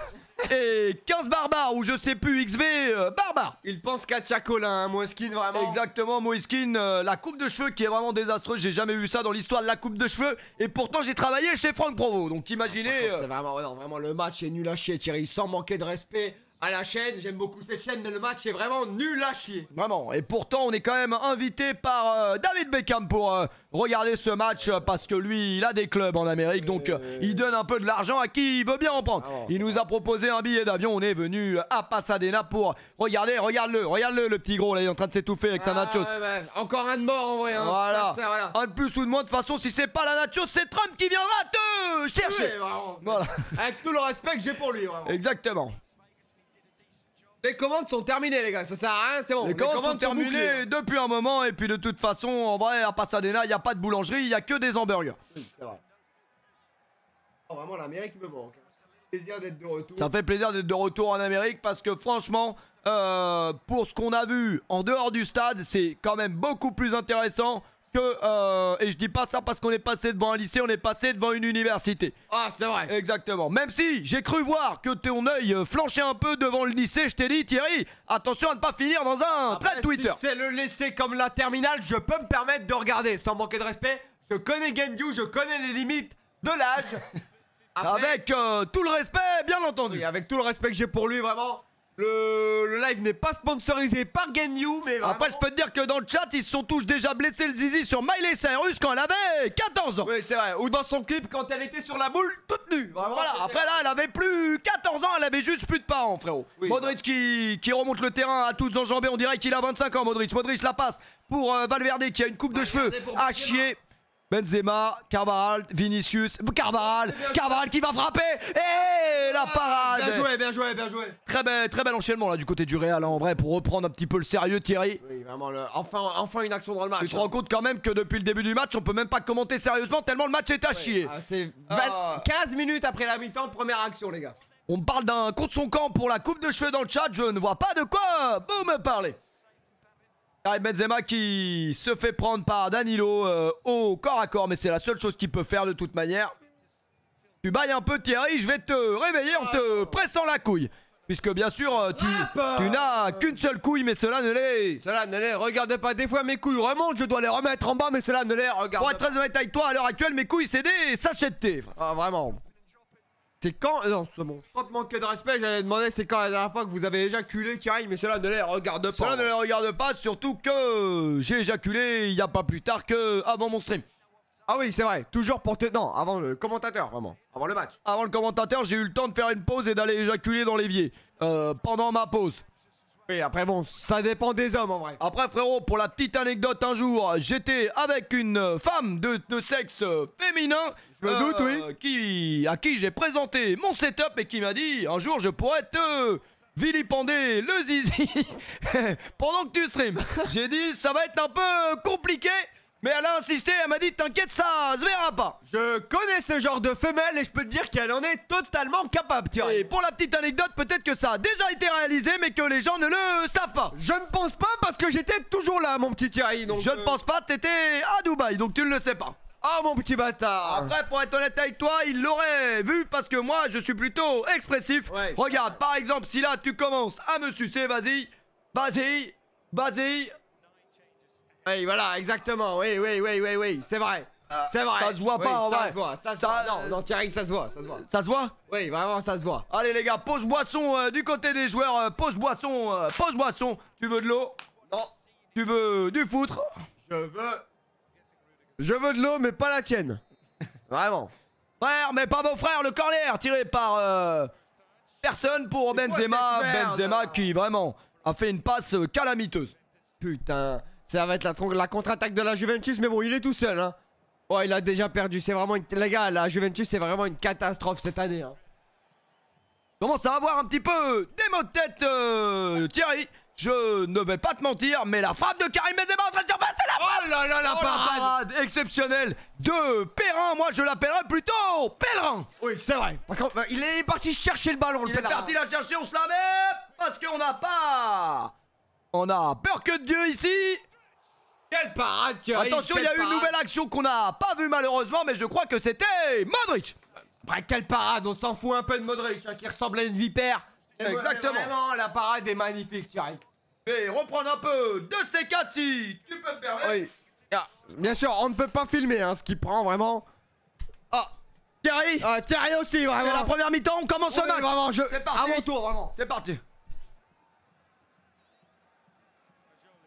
et 15 barbares ou je sais plus XV barbares. Il pense qu'à Chacolin, hein, Moïskine, vraiment. Exactement, Moïskine, la coupe de cheveux qui est vraiment désastreuse, j'ai jamais vu ça dans l'histoire de la coupe de cheveux et pourtant j'ai travaillé chez Franck Provo, donc imaginez... C'est vraiment, non, vraiment, le match est nul à chier, Thierry, sans manquer de respect à la chaîne. J'aime beaucoup cette chaîne, mais le match est vraiment nul à chier. Vraiment, et pourtant on est quand même invité par David Beckham pour regarder ce match parce que lui il a des clubs en Amérique donc il donne un peu de l'argent à qui il veut bien en prendre. Il nous a proposé un billet d'avion, on est venu à Pasadena pour regarde-le le petit gros là, il est en train de s'étouffer avec sa nachos. Ouais. Encore un de mort en vrai, hein. Voilà, voilà. un de plus ou de moins, de toute façon si c'est pas la nachos c'est Trump qui viendra te chercher. Oui, vraiment. Voilà, Avec tout le respect que j'ai pour lui, vraiment. exactement. Les commandes sont terminées, les gars, ça sert à rien, c'est bon. Les commandes sont sont terminées bouclées. depuis un moment et puis de toute façon en vrai à Pasadena il n'y a pas de boulangerie, il y a que des hamburgers. C'est vrai. Oh, vraiment, l'Amérique me manque. Plaisir d'être de retour. Ça fait plaisir d'être de retour en Amérique parce que franchement, pour ce qu'on a vu en dehors du stade, c'est quand même beaucoup plus intéressant que... et je dis pas ça parce qu'on est passé devant un lycée, on est passé devant une université. Ah, c'est vrai. Exactement. Même si j'ai cru voir que ton œil flanchait un peu devant le lycée, je t'ai dit Thierry, attention à ne pas finir dans un Après, thread Twitter. Si c'est le laisser comme la terminale, je peux me permettre de regarder sans manquer de respect. Je connais Genju, je connais les limites de l'âge. Après, Avec tout le respect, bien entendu. oui, avec tout le respect que j'ai pour lui, vraiment, le live n'est pas sponsorisé par Genju, mais vraiment... Après, je peux te dire que dans le chat, ils se sont tous déjà blessés le zizi sur Miley Cyrus quand elle avait 14 ans. Oui, c'est vrai. Ou dans son clip quand elle était sur la boule, toute nue. Vraiment, Voilà, c'était- après là, elle avait plus 14 ans, elle avait juste plus de parents, frérot. Oui, Modric qui remonte le terrain à toutes enjambées, on dirait qu'il a 25 ans, Modric. Modric la passe pour Valverde qui a une coupe de cheveux pour à Benzema. chier. Benzema, Carvajal, Vinicius, Carvajal qui va frapper et la parade. Bien joué. Très bel enchaînement là du côté du Real, hein, en vrai, pour reprendre un petit peu le sérieux, Thierry. Oui, vraiment, enfin une action dans le match. Tu te rends compte quand même que depuis le début du match, on peut même pas commenter sérieusement tellement le match est à chier. Ah, c'est Ah. 15 minutes après la mi-temps, première action, les gars. On me parle d'un contre son camp pour la coupe de cheveux dans le chat, je ne vois pas de quoi vous me parlez. Karim Benzema qui se fait prendre par Danilo au corps à corps, mais c'est la seule chose qu'il peut faire de toute manière. Tu bailles un peu Thierry, je vais te réveiller en te pressant la couille. Puisque bien sûr, tu n'as qu'une seule couille, mais cela ne les... Cela ne les regarde pas. Des fois, mes couilles remontent, je dois les remettre en bas, mais cela ne les regarde Pour être très honnête avec toi, à l'heure actuelle, mes couilles c'est des sachets de thé. Ah, vraiment. C'est quand... Non, c'est bon. Sans te manquer de respect, j'allais demander c'est quand la dernière fois que vous avez éjaculé, Thierry, mais cela ne les regarde pas. Cela ne les regarde pas, surtout que j'ai éjaculé il n'y a pas plus tard que avant mon stream. Ah oui, c'est vrai. Toujours pour te... Non, avant le commentateur, vraiment. Avant le match. Avant le commentateur, j'ai eu le temps de faire une pause et d'aller éjaculer dans l'évier. Pendant ma pause. Oui, après bon, ça dépend des hommes en vrai. Après frérot, pour la petite anecdote, un jour, j'étais avec une femme de sexe féminin. Je me doute, oui. À qui j'ai présenté mon setup et qui m'a dit, un jour je pourrais te vilipender le zizi pendant que tu streams. J'ai dit ça va être un peu compliqué, mais elle a insisté, elle m'a dit t'inquiète, ça se verra pas. Je connais ce genre de femelle et je peux te dire qu'elle en est totalement capable, tiens. Et pour la petite anecdote, peut-être que ça a déjà été réalisé, mais que les gens ne le savent pas. Je ne pense pas parce que j'étais toujours là, mon petit Thierry. Donc Je ne pense pas, t'étais à Dubaï, donc tu ne le sais pas. Ah, mon petit bâtard. Après, pour être honnête avec toi, il l'aurait vu parce que moi, je suis plutôt expressif. Ouais. Regarde, par exemple, si là, tu commences à me sucer, vas-y, vas-y, vas-y. Oui, voilà, exactement. Oui, c'est vrai. C'est vrai. Ça se voit pas, en ça vrai. se voit, ça se Ça- voit. Non, Thierry, ça se voit, ça se voit. Ça se voit? Oui, vraiment, ça se voit. Allez, les gars, pause boisson du côté des joueurs. Pause boisson, pause boisson. Tu veux de l'eau? Non, Tu veux du foutre? je veux de l'eau, mais pas la tienne. Vraiment. Frère, mais pas beau frère, le corner tiré par personne pour C'est quoi Benzema. cette merde, Benzema là qui vraiment a fait une passe calamiteuse. Putain, ça va être la contre-attaque de la Juventus, mais bon, il est tout seul, hein. Oh, il a déjà perdu. C'est vraiment les gars, la Juventus, c'est vraiment une catastrophe cette année, hein. Commence à avoir un petit peu des maux de tête, Thierry. Je ne vais pas te mentir, mais la frappe de Karim Benzema en train de surface, c'est la frappe. Oh là là, la Oh, parade. exceptionnelle de Perrin. Moi, je l'appellerais plutôt Pèlerin. Oui, c'est vrai. Parce qu'il est parti chercher le ballon, le Il est pèlerin. parti la chercher, on se la met parce qu'on n'a pas. On a peur que de Dieu ici. Quelle parade, Thierry. Attention, il y a eu une nouvelle action qu'on n'a pas vue malheureusement, mais je crois que c'était Modric. Après, quelle parade. On s'en fout un peu de Modric, hein, qui ressemble à une vipère. Exactement. Mais vraiment, la parade est magnifique, Thierry. Je vais reprendre un peu de ces quatre si tu peux me permettre. Oui. Ah, bien sûr, on ne peut pas filmer, hein, ce qui prend vraiment. Ah, Thierry, ah, Thierry aussi, vraiment. c'est la première mi-temps, on commence le Oui, match. vraiment, C'est parti. à mon tour, vraiment. C'est parti.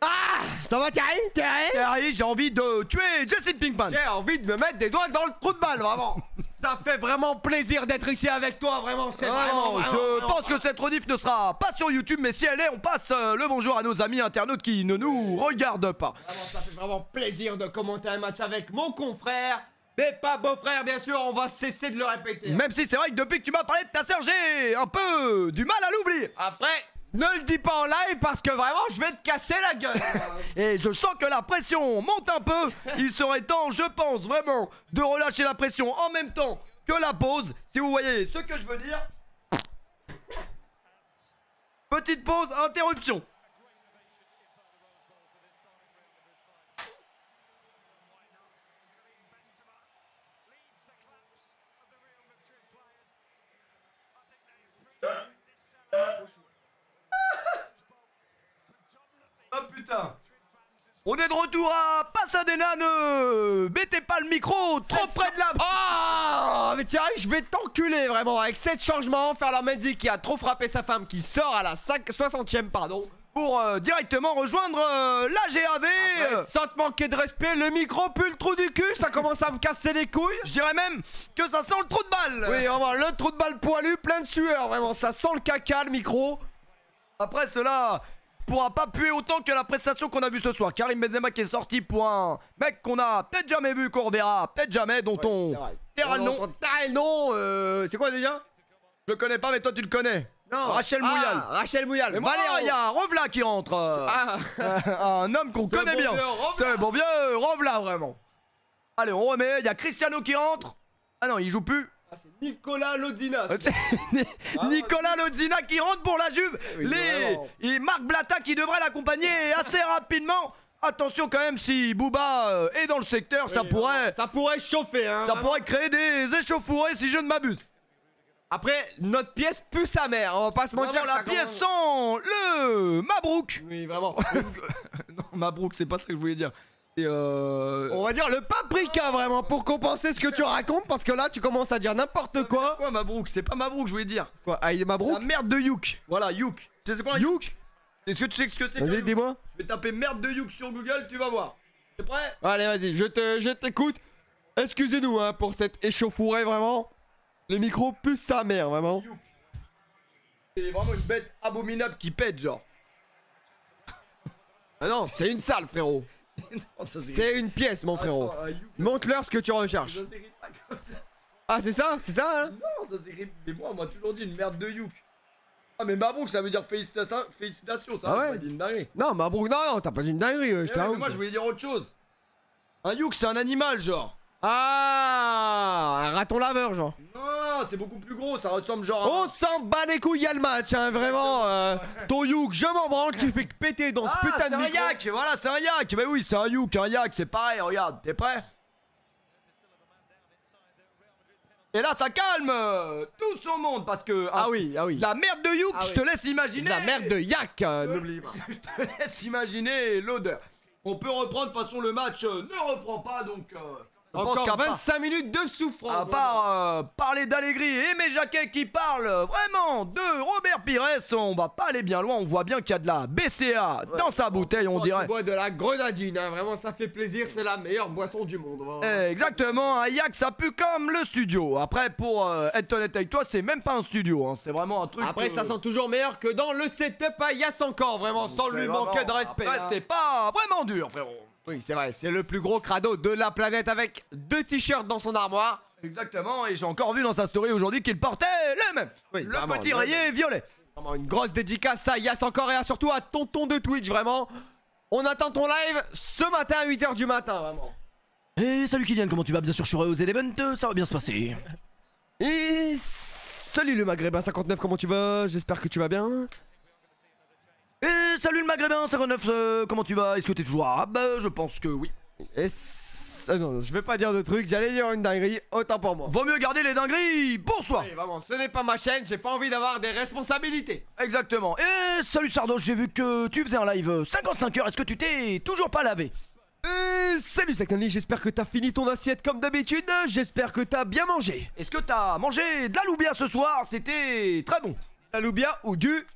Ah, ça va, Thierry? Thierry, j'ai envie de tuer Jesse Pinkman. J'ai envie de me mettre des doigts dans le trou de balle, vraiment. Ça fait vraiment plaisir d'être ici avec toi, vraiment. C'est vraiment. Je pense que cette rediff ne sera pas sur YouTube, mais si elle est, on passe le bonjour à nos amis internautes qui ne nous regardent pas. Vraiment, ça fait vraiment plaisir de commenter un match avec mon confrère. Mais pas beau-frère, bien sûr, on va cesser de le répéter. Même si c'est vrai que depuis que tu m'as parlé de ta sœur, j'ai un peu du mal à l'oublier. Après, ne le dis pas en live parce que vraiment, je vais te casser la gueule. Et je sens que la pression monte un peu. Il serait temps, je pense vraiment, de relâcher la pression en même temps que la pause. Si vous voyez ce que je veux dire. Petite pause, interruption. Oh putain. On est de retour à Pasadena, ne mettez pas le micro trop près de la... Oh, mais Thierry, je vais t'enculer vraiment avec 7 changements. Ferland Mendy qui a trop frappé sa femme qui sort à la 60e, pardon. Pour directement rejoindre la GAV. Sans te manquer de respect, le micro pue le trou du cul, ça commence à me casser les couilles. Je dirais même que ça sent le trou de balle. Oui, on va le trou de balle poilu, plein de sueur, vraiment, ça sent le caca, le micro. Après cela pourra pas puer autant que la prestation qu'on a vue ce soir. Karim Benzema qui est sorti pour un mec qu'on a peut-être jamais vu, qu'on reverra peut-être jamais, dont on taira le nom. Taira le nom, c'est quoi déjà? Je le connais pas, mais toi tu le connais. Non. Rachel Mouyal. Rachel Mouyal. Et moi, il y a Rovla qui rentre. Un homme qu'on connaît bien. C'est bon vieux Rovla, vraiment. Allez, on remet. Il y a Cristiano qui rentre. Ah non, il joue plus. C'est Nicolas Lodzina. Nicolas Lodzina qui rentre pour la Juve. Oui, Et Marc Blatta qui devrait l'accompagner assez rapidement. Attention quand même, si Booba est dans le secteur, ça pourrait chauffer, hein. ça pourrait créer des échauffourées si je ne m'abuse. Après, notre pièce pue sa mère, on va pas se mentir. Vraiment, la pièce sent le Mabrouk. Oui, vraiment. Non, Mabrouk, c'est pas ça que je voulais dire. Et On va dire le paprika, vraiment, pour compenser ce que tu racontes, parce que là, tu commences à dire n'importe quoi. Quoi Mabrouk? C'est pas Mabrouk, je voulais dire. Quoi, ah, il est Mabrouk? La merde de Youk. Voilà, Youk. Tu sais c'est quoi Youk? Est-ce que tu sais ce que c'est que Vas-y, Youk? dis-moi. Je vais taper merde de Youk sur Google, tu vas voir. T'es prêt? Allez, vas-y, je t'écoute. Excusez-nous, hein, pour cette échauffourée, vraiment. Le micro pue sa mère, vraiment. C'est vraiment une bête abominable qui pète, genre. Ah non, c'est une salle, frérot. Non, ça, C'est une pièce, mon frérot. Attends, Youk, Montre-leur ce que tu recherches. ça s'écrit pas comme ça. Ah, c'est ça, hein? Non, ça s'écrit. Mais moi, on m'a toujours dit une merde de Youk. Ah mais Mabrouk ça veut dire félicitations, ça Ah va ouais pas dire une dinguerie. Non, Mabrouk, non, t'as pas dit une dinguerie, Eh ouais, mais moi je voulais dire autre chose. Un youk c'est un animal genre. Ah, un raton laveur, genre. Non, c'est beaucoup plus gros, ça ressemble genre On s'en bat les couilles, y'a le match, hein, vraiment. Ton youk, je m'en branle, tu fais que péter dans ce putain c'est de un micro. yak, voilà c'est un yak. Bah oui c'est un youk, un yak, c'est pareil, regarde, t'es prêt? Et là ça calme tout son monde parce que... Ah oui, ah oui. La merde de youk, Ah je oui. te laisse imaginer. La merde de yak, n'oublie pas. Je te laisse imaginer l'odeur. On peut reprendre, de toute façon le match ne reprend pas donc... je pense Encore qu'à part- 25 minutes de souffrance. À part parler d'Allegri et mes jaquets qui parlent vraiment de Robert Pires, on va pas aller bien loin, on voit bien qu'il y a de la BCA dans sa bouteille, on dirait. Tu bois de la grenadine, hein, vraiment ça fait plaisir, c'est la meilleure boisson du monde. Vraiment. Exactement, un yak ça pue comme le studio. Après pour être honnête avec toi, c'est même pas un studio, hein, c'est vraiment un truc... Après ça sent toujours meilleur que dans le setup à Yass encore, vraiment, sans lui manquer de respect. Après hein. c'est pas vraiment dur frérot. Oui, c'est vrai, c'est le plus gros crado de la planète avec 2 t-shirts dans son armoire. Exactement, et j'ai encore vu dans sa story aujourd'hui qu'il portait le même. Oui, le vraiment, petit le rayé violet. Vraiment une grosse dédicace à Yass encore et surtout à Tonton de Twitch, vraiment. On attend ton live ce matin à 8h du matin, vraiment. Et salut Kylian, comment tu vas? Bien sûr, je suis aux Event, ça va bien se passer. Et salut le Maghrébin 59, comment tu vas? J'espère que tu vas bien. Et salut le Maghrébin 59, comment tu vas? Est-ce que t'es toujours arabe? Je pense que oui. Et non, je vais pas dire de trucs, j'allais dire une dinguerie, autant pour moi. Vaut mieux garder les dingueries pour soi. Oui, vraiment, ce n'est pas ma chaîne, j'ai pas envie d'avoir des responsabilités. Exactement. Et salut Sardos, j'ai vu que tu faisais un live 55 heures, est-ce que tu t'es toujours pas lavé? Salut Saknali, j'espère que t'as fini ton assiette comme d'habitude, j'espère que t'as bien mangé. Est-ce que t'as mangé de la loubia ce soir? C'était très bon. La loubia ou du...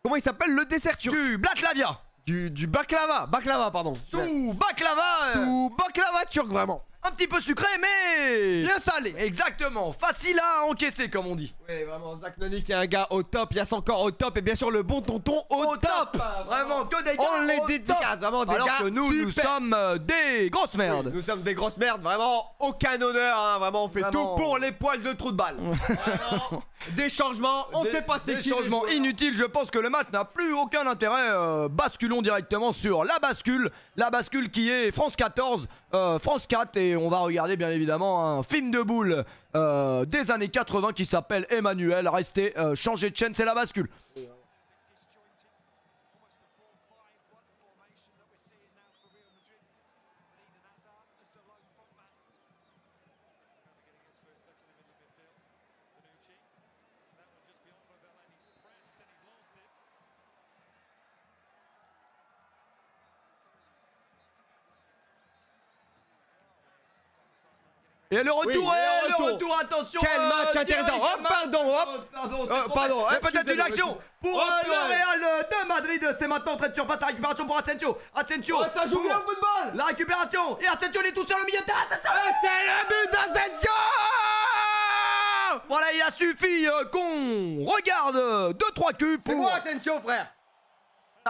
Comment il s'appelle le dessert turc? Du blatlavia. Du baklava, pardon. Sous baklava. Sous baklava turc vraiment. Un petit peu sucré mais... Bien salé. Exactement, facile à encaisser comme on dit. Oui, vraiment, Zach Noni qui est un gars au top, Yass encore au top, et bien sûr le bon tonton au top. Vraiment, que des gars On les au dédicace, top. vraiment des Alors gars que nous super. sommes des grosses merdes. Oui, nous sommes des grosses merdes, vraiment aucun honneur, hein, vraiment on fait Vraiment. tout pour les poils de trou de balle. Vraiment, des changements, on sait pas c'est Des qui. les changements joueurs. inutiles, je pense que le match n'a plus aucun intérêt. Basculons directement sur la bascule qui est France 14, France 4, et on va regarder bien évidemment un film de boule des années 80 qui s'appelle Emmanuel. Restez, changez de chaîne, c'est la bascule. Et le retour, Oui, et le le retour. retour, attention. Quel match intéressant. Hop, pardon, hop. Pardon, Et peut-être une excusez-moi, action pour hop, le ouais. Real de Madrid. C'est maintenant entrée de surface, la récupération pour Asensio. Asensio, Ça joue bien au football. la récupération. Et Asensio, il est tout sur le milieu de terrain. Asensio. C'est le but d'Asensio. Voilà, il a suffi qu'on regarde 2-3 culs C'est pour moi Asensio frère.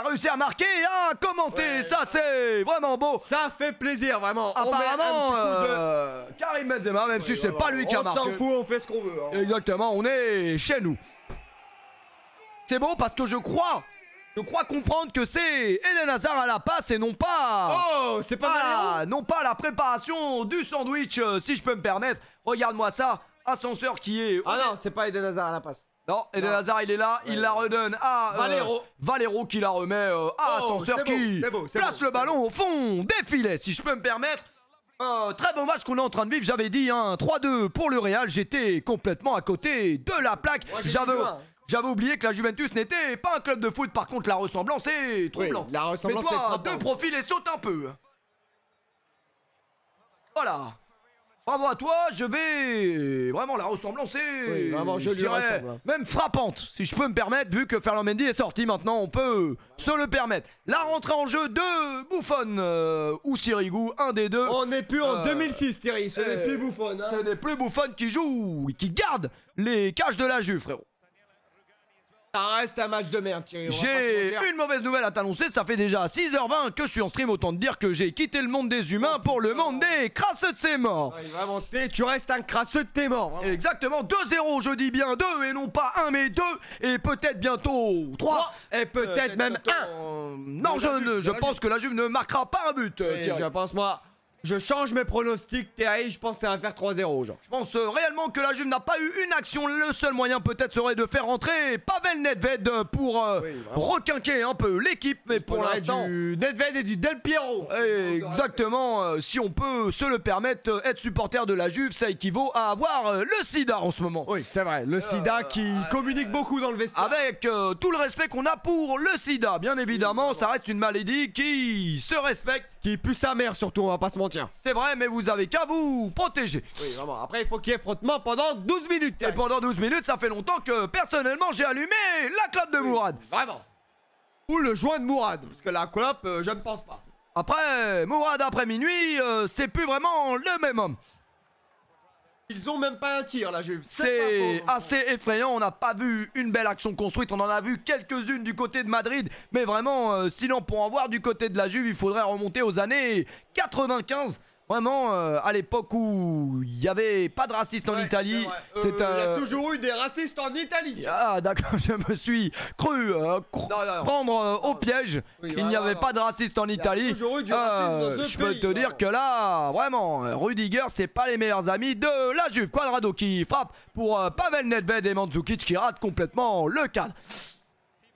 réussir à marquer et à commenter. Ça, c'est vraiment beau. Ça fait plaisir vraiment. Apparemment, on met un petit coup de... Karim Benzema, même si c'est pas lui qui a On marqué. s'en fout, on fait ce qu'on veut. hein. Exactement, on est chez nous. C'est beau parce que je crois comprendre que c'est Eden Hazard à la passe et non pas... Oh, c'est pas mal. non pas la préparation du sandwich, si je peux me permettre. Regarde-moi ça, ascenseur qui est... Ah non, c'est pas Eden Hazard à la passe. Non, Eden Hazard il est là, il la redonne à Valero qui la remet à ascenseur c'est beau, qui c'est beau, c'est place beau, le c'est ballon au fond des filets, si je peux me permettre. Très beau match qu'on est en train de vivre, j'avais dit 3-2 pour le Real, j'étais complètement à côté de la plaque. Moi, j'ai dit 2-1. J'avais oublié que la Juventus n'était pas un club de foot, par contre la ressemblance est troublante. la ressemblance Mais est toi, frappante. deux profils et saute un peu. Voilà. Bravo à toi, je vais... Vraiment, la ressemblance est... Oui, vraiment, je lui dirais, ressemble. même frappante, si je peux me permettre, vu que Ferland Mendy est sorti maintenant, on peut se le permettre. La rentrée en jeu de Buffon ou Sirigu, un des deux. On n'est plus en 2006 Thierry, ce n'est plus Buffon. Hein. Ce n'est plus Buffon qui joue, qui garde les cages de la Juve, frérot. Ça reste un match de merde, Thierry. J'ai une mauvaise nouvelle à t'annoncer, ça fait déjà 6h20 que je suis en stream, autant te dire que j'ai quitté le monde des humains pour le monde des crasseux de ses morts. Ouais, vraiment, tu restes un crasseux de tes morts. Vraiment. Exactement, 2-0, je dis bien 2 et non pas 1 mais 2 et peut-être bientôt 3 et peut-être même bientôt, 1. Non, je pense que la Juve ne marquera pas un but. Thierry. Je pense moi, je change mes pronostics, Thierry, je pense que ça va faire 3-0 genre. Je pense réellement que la Juve n'a pas eu une action. Le seul moyen peut-être serait de faire rentrer Pavel Nedved pour requinquer un peu l'équipe. Mais pour l'instant, du Nedved et du Del Piero. Exactement, si on peut se le permettre, être supporter de la Juve, ça équivaut à avoir le sida en ce moment. Oui, c'est vrai, le sida qui communique beaucoup dans le vestiaire. Avec tout le respect qu'on a pour le sida, bien évidemment, ça reste une maladie qui se respecte. Qui pue sa mère surtout, on va pas se mentir. C'est vrai, mais vous avez qu'à vous protéger. Oui, vraiment. Après, il faut qu'il y ait frottement pendant 12 minutes. Et pendant 12 minutes, ça fait longtemps que personnellement j'ai allumé la clope de Mourad. Vraiment. Ou le joint de Mourad, parce que la clope, je ne pense pas. Après, Mourad après minuit, c'est plus vraiment le même homme. Ils ont même pas un tir, la Juve. C'est assez effrayant, on n'a pas vu une belle action construite, on en a vu quelques-unes du côté de Madrid, mais vraiment, sinon pour en voir du côté de la Juve, il faudrait remonter aux années 95. Vraiment, à l'époque où il n'y avait pas de racistes en Italie. Il y a toujours eu des racistes en Italie. Ah d'accord, je me suis cru prendre au piège. Il n'y avait pas de racistes en Italie. Toujours eu du racisme dans ce je peux pays, te dire que là, vraiment, Rudiger, c'est pas les meilleurs amis de la Juve. Quadrado qui frappe pour Pavel Nedved et Mandzukic qui rate complètement le cadre.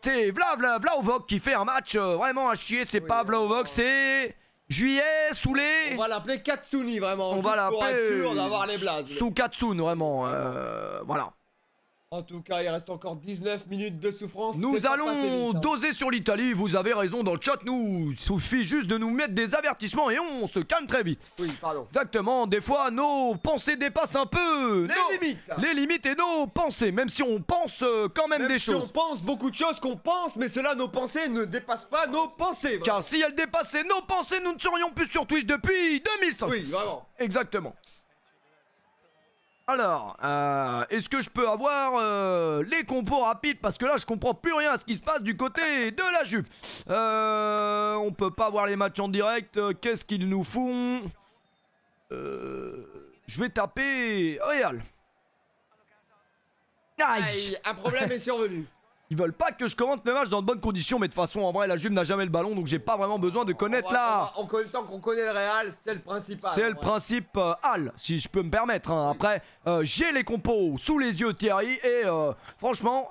C'est Vlahovic qui fait un match vraiment à chier. C'est pas Vlahovic, c'est... Juillet, Soulé. On va l'appeler Katsuni vraiment. On va l'appeler d'avoir les blazes. Sous Katsun vraiment. Voilà. En tout cas, il reste encore 19 minutes de souffrance. Nous allons doser sur l'Italie. Vous avez raison dans le chat. Nous, il suffit juste de nous mettre des avertissements et on se calme très vite. Oui, pardon. Exactement. Des fois, nos pensées dépassent un peu les limites et nos pensées. Même si on pense quand même des choses. On pense beaucoup de choses qu'on pense, mais cela, nos pensées ne dépassent pas nos pensées. Vraiment. Car si elles dépassaient nos pensées, nous ne serions plus sur Twitch depuis 2005. Oui, vraiment. Exactement. Alors, est-ce que je peux avoir les compos rapides? Parce que là, je comprends plus rien à ce qui se passe du côté de la Juve. On peut pas voir les matchs en direct. Qu'est-ce qu'ils nous font? Je vais taper Real. Aïe, un problème est survenu. Ils veulent pas que je commente mes matchs dans de bonnes conditions, mais de toute façon, en vrai, la Juve n'a jamais le ballon, donc j'ai pas vraiment besoin de connaître là. Tant qu'on connaît le Real, c'est le principal. C'est le principe Al, si je peux me permettre. Hein. Après, j'ai les compos sous les yeux, Thierry, et franchement,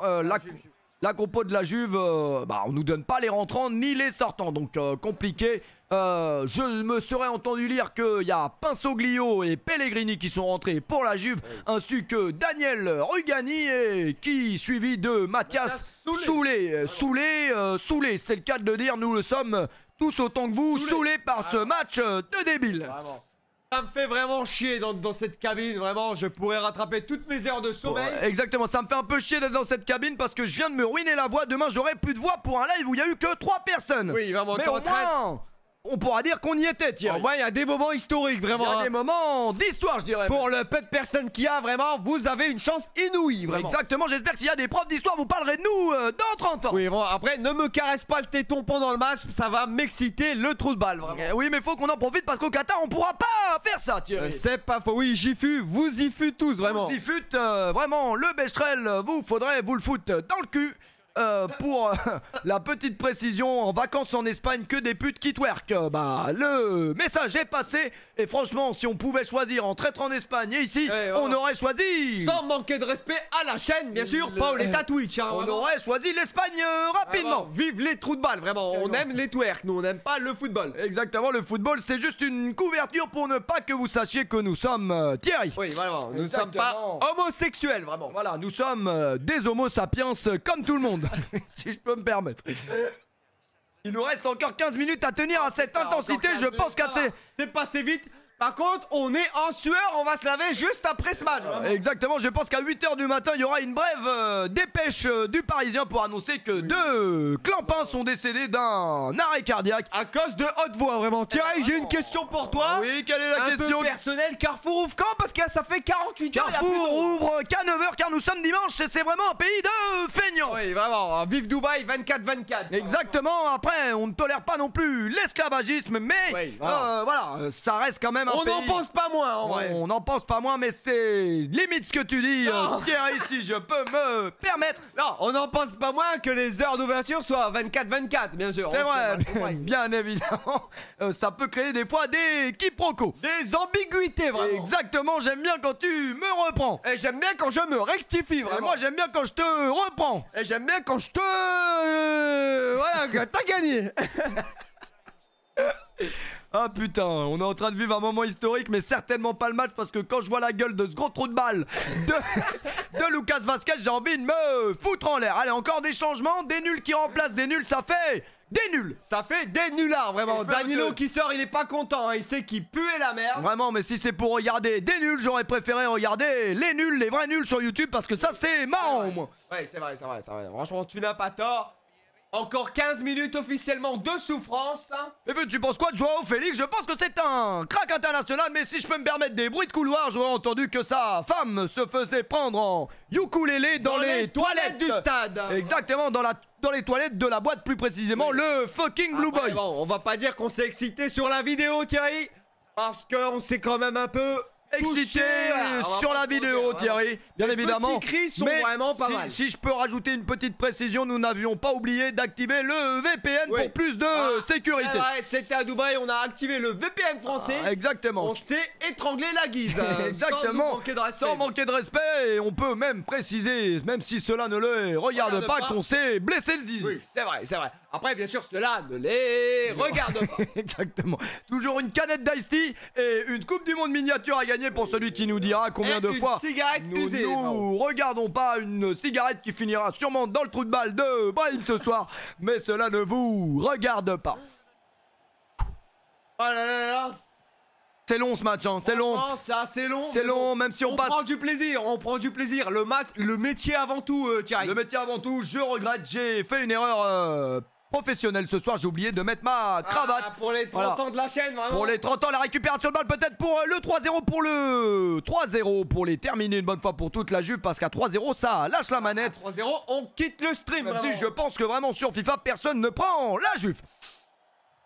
la compo de la Juve, on nous donne pas les rentrants ni les sortants, donc compliqué. Je me serais entendu lire qu'il y a Pinsoglio et Pellegrini qui sont rentrés pour la Juve, ainsi que Daniel Rugani qui suivi de Mathias Soulé. Soulé, c'est le cas de le dire, nous le sommes tous autant que vous, saoulés par ce match de débile. Vraiment. Ça me fait vraiment chier dans cette cabine, vraiment, je pourrais rattraper toutes mes heures de sommeil. Exactement, ça me fait un peu chier d'être dans cette cabine parce que je viens de me ruiner la voix. Demain, j'aurai plus de voix pour un live où il y a eu que 3 personnes. Oui, vraiment, mais au moins, on pourra dire qu'on y était, Thierry. Moi, il y a des moments historiques, vraiment. Il y a des moments d'histoire, je dirais. Pour le peu de personnes qu'il y a, vraiment, vous avez une chance inouïe, vraiment. Exactement, j'espère que s'il y a des profs d'histoire, vous parlerez de nous dans 30 ans. Oui, bon, après, ne me caresse pas le téton pendant le match, ça va m'exciter le trou de balle, vraiment. Oui, mais faut qu'on en profite parce qu'au Qatar, on pourra pas faire ça, Thierry. C'est pas faux, oui, j'y fus, vous y fûtes tous, vraiment. Vous y fûtes, vraiment, le Becherel, faudrait vous le foutre dans le cul. Pour la petite précision, en vacances en Espagne, que des putes qui twerk. Le message est passé. Et franchement, si on pouvait choisir entre être en Espagne et ici, on aurait choisi... Sans manquer de respect à la chaîne, bien sûr, pas l'état Twitch. Hein, on aurait choisi l'Espagne rapidement. Vive les trous de balle, vraiment. On aime les twerks, nous on n'aime pas le football. Exactement, le football, c'est juste une couverture pour ne pas que vous sachiez que nous sommes Thierry. Oui, vraiment. Nous ne sommes pas homosexuels, vraiment. Voilà, nous sommes des homo sapiens comme tout le monde. Si je peux me permettre. Il nous reste encore 15 minutes à tenir à cette intensité. Je pense qu'à c'est passé vite. Par contre, on est en sueur, on va se laver juste après ce match. Vraiment. Exactement, je pense qu'à 8h du matin, il y aura une brève dépêche du Parisien pour annoncer que 2 clampins sont décédés d'un arrêt cardiaque. À cause de haute voix, vraiment. Thierry, j'ai une question pour toi. Oui, quelle est la Un question? peu personnelle, Carrefour ouvre quand? Parce que ça fait 48 heures. Carrefour ouvre qu'à 9h car nous sommes dimanche et c'est vraiment un pays de feignants. Oui, vraiment. Vive Dubaï 24-24. Exactement, après on ne tolère pas non plus l'esclavagisme, mais Oui, voilà, ça reste quand même un On pays... n'en pense pas moins, en vrai. On n'en pense pas moins, mais c'est limite ce que tu dis, Thierry, si je peux me permettre. Non, on n'en pense pas moins que les heures d'ouverture soient 24-24, bien sûr. C'est vrai, compris. bien évidemment, ça peut créer des fois des quiproquos. Des ambiguïtés, vraiment. Exactement, j'aime bien quand tu me reprends. Et j'aime bien quand je me rectifie, Et vraiment. moi j'aime bien quand je te reprends. Et j'aime bien quand je te... voilà, que t'as gagné. Ah putain, on est en train de vivre un moment historique, mais certainement pas le match parce que quand je vois la gueule de ce gros trou de balle de Lucas Vazquez, j'ai envie de me foutre en l'air. Allez, encore des changements, des nuls qui remplacent des nuls, ça fait des nuls. Ça fait des nullards, vraiment. J'espère Danilo que- qui sort, il est pas content, hein. Il sait qu'il puait la merde. Vraiment, mais si c'est pour regarder des nuls, j'aurais préféré regarder les nuls, les vrais nuls sur YouTube parce que ça c'est marrant au moins. Ouais, c'est vrai. Franchement, tu n'as pas tort. Encore 15 minutes officiellement de souffrance, hein. Et puis, tu penses quoi de Joao Félix? Je pense que c'est un crack international, mais si je peux me permettre des bruits de couloir, j'aurais entendu que sa femme se faisait prendre en ukulélé dans les toilettes du stade. Exactement, dans les toilettes de la boîte, plus précisément, le fucking Blue Après, Boy. bon, on va pas dire qu'on s'est excité sur la vidéo, Thierry, parce qu'on s'est quand même un peu Excité touché, voilà, on va sur pas la se vidéo, mentir, Thierry, bien Les évidemment. petits cris sont mais vraiment pas si, mal. si je peux rajouter une petite précision, nous n'avions pas oublié d'activer le VPN Oui. pour plus de sécurité. C'est vrai, c'était à Dubaï, on a activé le VPN français. Exactement. On s'est étranglé la guise. Sans nous Exactement, manquer de respect. sans manquer de respect, et on peut même préciser, même si cela ne le regarde pas, qu'on s'est blessé le zizi. Oui, c'est vrai. Après, bien sûr, cela ne les regarde pas. Exactement. Toujours une canette d'Ice Tea et une Coupe du Monde miniature à gagner pour celui qui nous dira combien Et de une fois cigarette usée, nous regardons pas une cigarette qui finira sûrement dans le trou de balle de Brahim ce soir, mais cela ne vous regarde pas. Oh là là là. C'est long ce match, hein, c'est long. Franchement, c'est assez long. C'est mais long, bon, même si on passe. prend du plaisir, on prend du plaisir. Le match, le métier avant tout, Thierry. Le métier avant tout, je regrette, j'ai fait une erreur professionnelle ce soir, j'ai oublié de mettre ma cravate. Ah, pour les 30 Voilà. ans de la chaîne, vraiment. Pour les 30 ans, la récupération de balle peut-être pour le 3-0 pour le 3-0 pour les terminer une bonne fois pour toute la Juve parce qu'à 3-0 ça lâche la manette. 3-0, on quitte le stream. Même si vraiment. je pense que vraiment sur FIFA personne ne prend la Juve.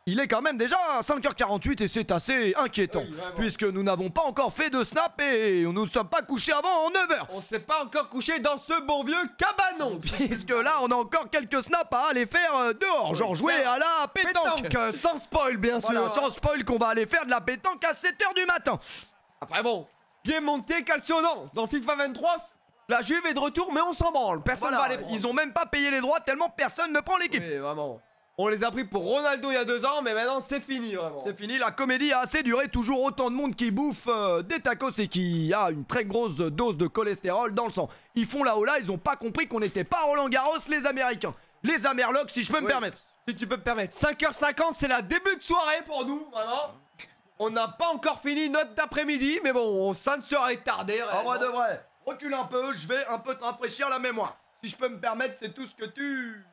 Il est quand même déjà à 5h48 et c'est assez inquiétant Oui, vraiment. puisque nous n'avons pas encore fait de snap et nous ne sommes pas couchés avant 9h. On s'est pas encore couché dans ce bon vieux cabanon. Puisque là on a encore quelques snaps à aller faire dehors, genre jouer à la pétanque. Pétanque, sans spoil, bien sûr. Voilà, sans spoil qu'on va aller faire de la pétanque à 7h du matin. Après bon, bien monté, Calcio, non. Dans FIFA 23, la Juve est de retour, mais on s'en branle. Personne Voilà, va les prendre. ils ont même pas payé les droits tellement personne ne prend l'équipe. Oui, vraiment. On les a pris pour Ronaldo il y a 2 ans, mais maintenant c'est fini, vraiment. C'est fini, la comédie a assez duré, toujours autant de monde qui bouffe des tacos et qui a une très grosse dose de cholestérol dans le sang. Ils font là-haut là, ils ont pas compris qu'on n'était pas à Roland Garros les Américains. Les Amerlocs si je peux me Oui, permettre. Si tu peux me permettre. 5h50, c'est la début de soirée pour nous, vraiment. On n'a pas encore fini notre d'après-midi, mais bon, ça ne serait tardé. En vrai de vrai, recule un peu, je vais un peu te rafraîchir la mémoire. Si je peux me permettre, c'est tout ce que tu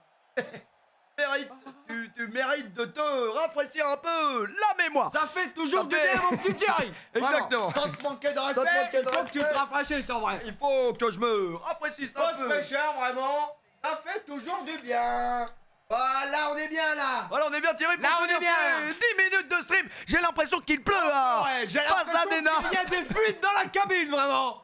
mérites. Tu mérites de te rafraîchir un peu la mémoire. Ça fait toujours Ça du fait- bien, mon petit Thierry. Exactement. Vraiment, sans te manquer de te respect, manquer de il faut que tu te respect. rafraîchisses en vrai. Il faut que je me rafraîchisse un Grosse peu. fraîcheur, vraiment. Ça fait toujours du bien. Voilà, on est bien là. Voilà, on est bien tiré pour Là, on tenir est bien, ces 10 minutes de stream. J'ai l'impression qu'il pleut à Ouais, j'ai Passe la l'impression Déna. qu'il y a des fuites dans la cabine, vraiment.